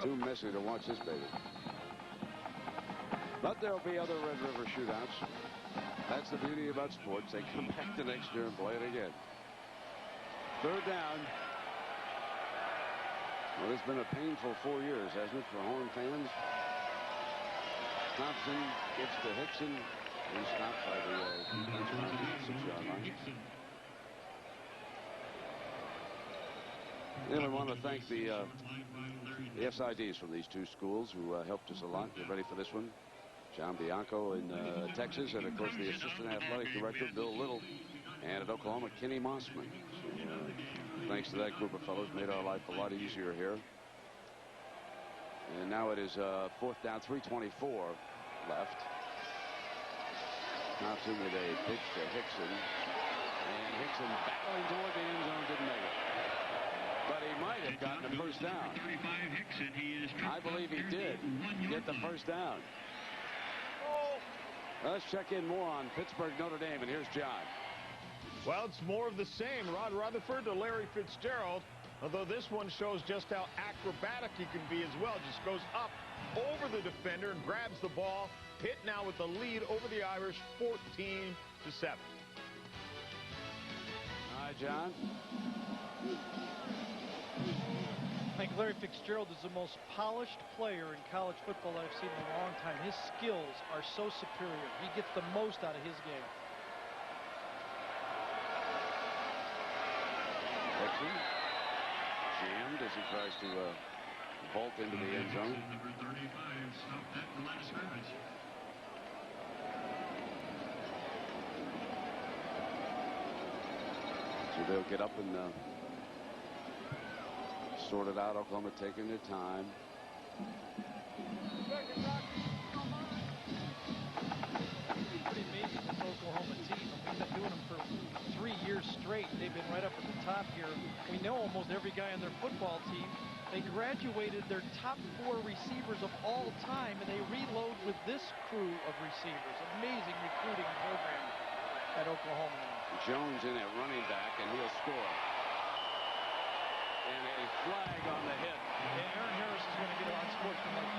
Too messy to watch this baby. But there'll be other Red River shootouts. That's the beauty about sports. They come back the next year and play it again. Third down. Well, it's been a painful 4 years, hasn't it, for Horn fans? Thompson gives to Hickson. He's stopped by the defense around the 6-yard line. And we want to thank the SIDs from these two schools who helped us a lot. Get ready for this one. John Bianco in Texas, and of course the assistant athletic director, Bill Little, and at Oklahoma, Kenny Mossman. So, thanks to that group of fellows, made our life a lot easier here. And now it is 4th down, 3:24 left. Thompson with a pitch to Hickson, and Hickson battling toward the end zone, didn't make it. But he might have gotten the first down. I believe he did get the first down. Let's check in more on Pittsburgh, Notre Dame, and here's John. Well, it's more of the same. Rod Rutherford to Larry Fitzgerald, although this one shows just how acrobatic he can be as well. Just goes up over the defender and grabs the ball. Pitt now with the lead over the Irish, 14-7. All right, John. I think Larry Fitzgerald is the most polished player in college football I've seen in a long time. His skills are so superior. He gets the most out of his game. Hickson jammed as he tries to vault into the end zone. Number 35 stopped at the line of scrimmage. So they'll get up and sort it out. Oklahoma taking their time. Pretty amazing, this Oklahoma team. We've been doing them for 3 years straight. They've been right up at the top here. We know almost every guy on their football team. They graduated their top 4 receivers of all time, and they reload with this crew of receivers. Amazing recruiting program at Oklahoma. Jones in at running back, and he'll score. And a flag on the hit. And Aaron Harris is going to get on sportsmanlike.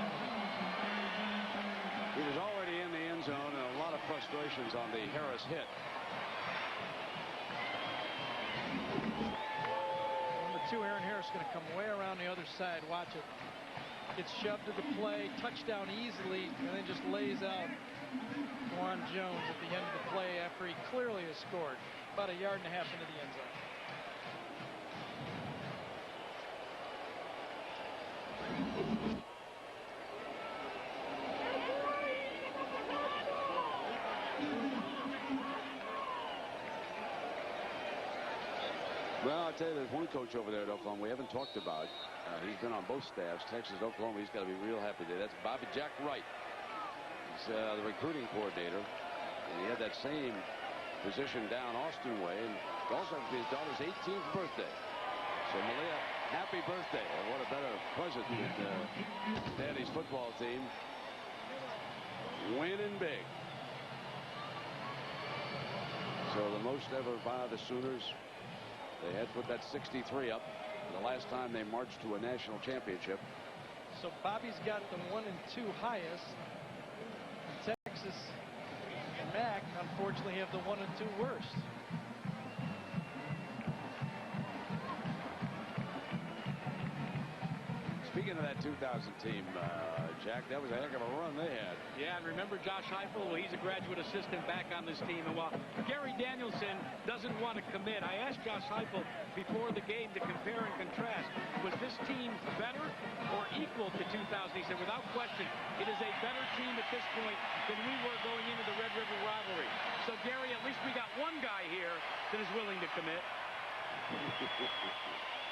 He was already in the end zone, and a lot of frustrations on the Harris hit. Number 2, Aaron Harris, is going to come way around the other side. Watch it. Gets shoved to the play, touchdown easily, and then just lays out Juan Jones at the end of the play after he clearly has scored. About 1.5 yards into the end zone. Well, I'll tell you, there's one coach over there at Oklahoma we haven't talked about. He's been on both staffs, Texas, Oklahoma. He's got to be real happy there. That's Bobby Jack Wright. He's the recruiting coordinator. And he had that same position down Austin way. And also his daughter's 18th birthday. So, Malia, happy birthday. And what a better present than Daddy's football team winning big. So the most ever by the Sooners. They had put that 63 up the last time they marched to a national championship. So Bobby's got the 1 and 2 highest. Texas and Mac, unfortunately, have the 1 and 2 worst. Speaking of that 2000 team, Jack, that was a heck of a run they had. Yeah, and remember Josh Heupel? Well, he's a graduate assistant back on this team. And while Gary Danielson doesn't want to commit, I asked Josh Heupel before the game to compare and contrast. Was this team better or equal to 2000? He said, without question, it is a better team at this point than we were going into the Red River rivalry. So, Gary, at least we got one guy here that is willing to commit.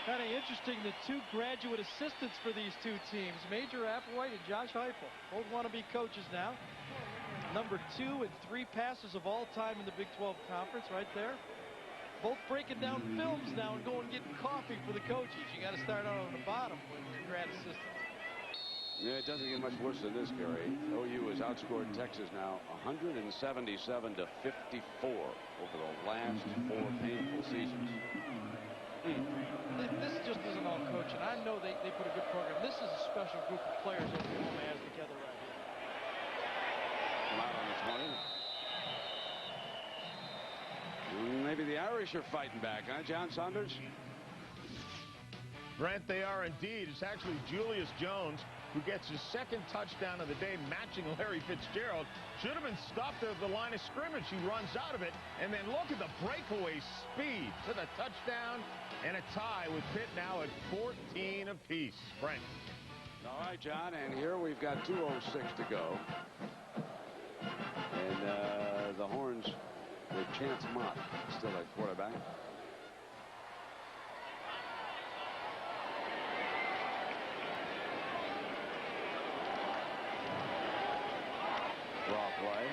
Kind of interesting, the 2 graduate assistants for these 2 teams, Major Applewhite and Josh Heupel. Both want to be coaches now. Number 2 and 3 passes of all time in the Big 12 Conference right there. Both breaking down films now and going and getting coffee for the coaches. You got to start out on the bottom with your grad assistant. Yeah, it doesn't get much worse than this, Gary. OU has outscored Texas now 177 to 54 over the last 4 painful seasons. This just isn't all coaching. I know they put a good program. This is a special group of players Oklahoma has together right here. Come out on the 20. Maybe the Irish are fighting back, huh, John Saunders? Brent, they are indeed. It's actually Julius Jones, who gets his second touchdown of the day, matching Larry Fitzgerald. Should have been stopped at the line of scrimmage. He runs out of it, and then look at the breakaway speed to the touchdown, and a tie with Pitt now at 14 apiece. Frank. All right, John, and here we've got 2:06 to go. And the Horns with Chance Mott still at quarterback. Draw play.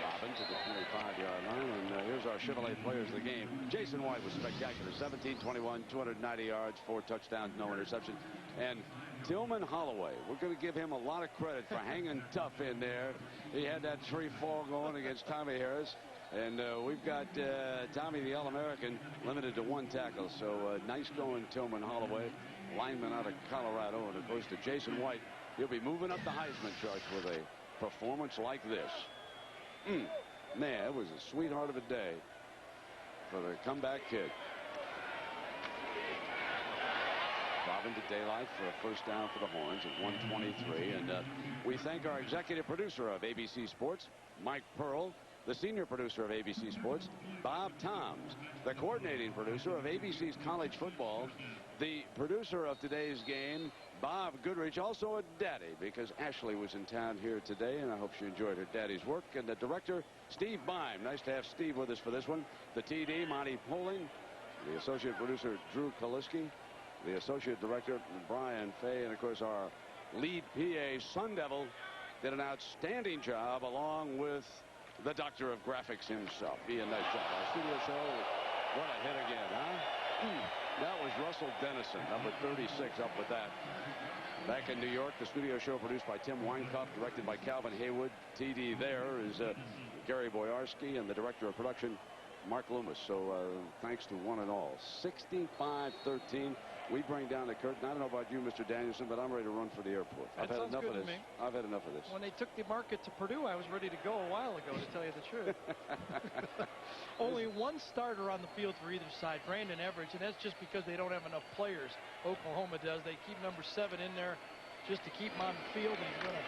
Robin to the 25-yard line, and here's our Chevrolet players of the game. Jason White was spectacular. 17-21, 290 yards, 4 touchdowns, no interception. And Tillman Holloway, we're going to give him a lot of credit for hanging tough in there. He had that free fall going against Tommy Harris. And we've got Tommy, the All-American, limited to 1 tackle. So nice going, Tillman Holloway, lineman out of Colorado. And it goes to Jason White. He'll be moving up the Heisman charts with a performance like this. Man, it was a sweetheart of a day for the comeback kid. Robin to daylight for a first down for the Horns at 1:23. And we thank our executive producer of ABC Sports, Mike Pearl, the senior producer of ABC Sports, Bob Toms, the coordinating producer of ABC's College Football, the producer of today's game, Bob Goodrich, also a daddy because Ashley was in town here today, and I hope she enjoyed her daddy's work. And the director, Steve Bime. Nice to have Steve with us for this one. The TD, Monty Poling. The associate producer, Drew Kaliski. The associate director, Brian Fay. And, of course, our lead PA, Sun Devil, did an outstanding job along with the doctor of graphics himself. Be a nice job. Our studio show, what a hit again, huh? That was Russell Dennison, number 36, up with that. Back in New York, the studio show produced by Tim Weinkauf, directed by Calvin Haywood. TD there is Gary Boyarski, and the director of production, Mark Loomis. So thanks to one and all. 65-13. We bring down the curtain. I don't know about you, Mr. Danielson, but I'm ready to run for the airport. I've had enough of this. I've had enough of this. When they took the market to Purdue, I was ready to go a while ago, to tell you the truth. Only one starter on the field for either side, Brandon Everidge, and that's just because they don't have enough players. Oklahoma does. They keep number 7 in there just to keep him on the field, and he's going to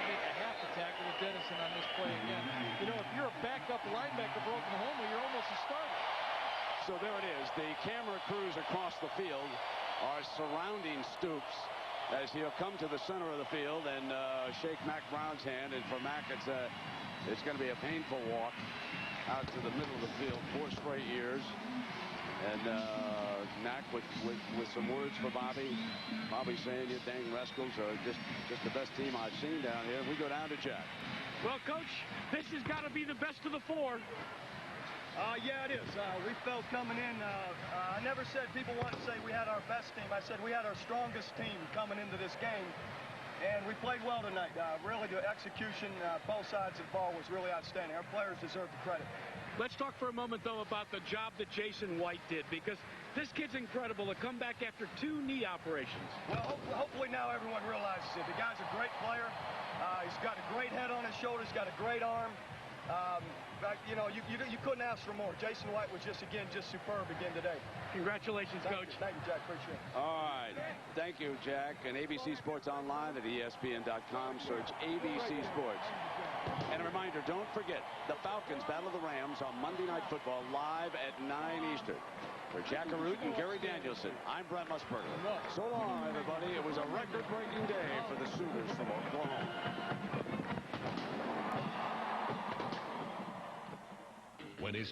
make a half a tackle with Dennison on this play again. You know, if you're a backup linebacker for Oklahoma, you're almost a starter. So there it is. The camera crews across the field are surrounding Stoops as he'll come to the center of the field and shake Mack Brown's hand. And for Mack, it's going to be a painful walk out to the middle of the field, 4 straight years. And Mack with some words for Bobby. Bobby saying, "You dang rascals are just the best team I've seen down here." We go down to Jack. Well, Coach, this has got to be the best of the 4. Yeah, it is. We felt coming in, I never said people want to say we had our best team. I said we had our strongest team coming into this game, and we played well tonight. Really, the execution, both sides of the ball was really outstanding. Our players deserve the credit. Let's talk for a moment, though, about the job that Jason White did, because this kid's incredible to come back after 2 knee operations. Well, hopefully now everyone realizes it. The guy's a great player. He's got a great head on his shoulders, got a great arm. You know, you couldn't ask for more. Jason White was just superb again today. Congratulations, Coach. Thank you, Jack. Appreciate it. All right. Thank you, Jack. And ABC Sports Online at ESPN.com. Search ABC Sports. And a reminder, don't forget, the Falcons battle the Rams on Monday Night Football live at 9 Eastern. For Jack Arute and Gary Danielson, I'm Brent Musburger. So long, everybody. It was a record-breaking day for the Sooners from Oklahoma. When his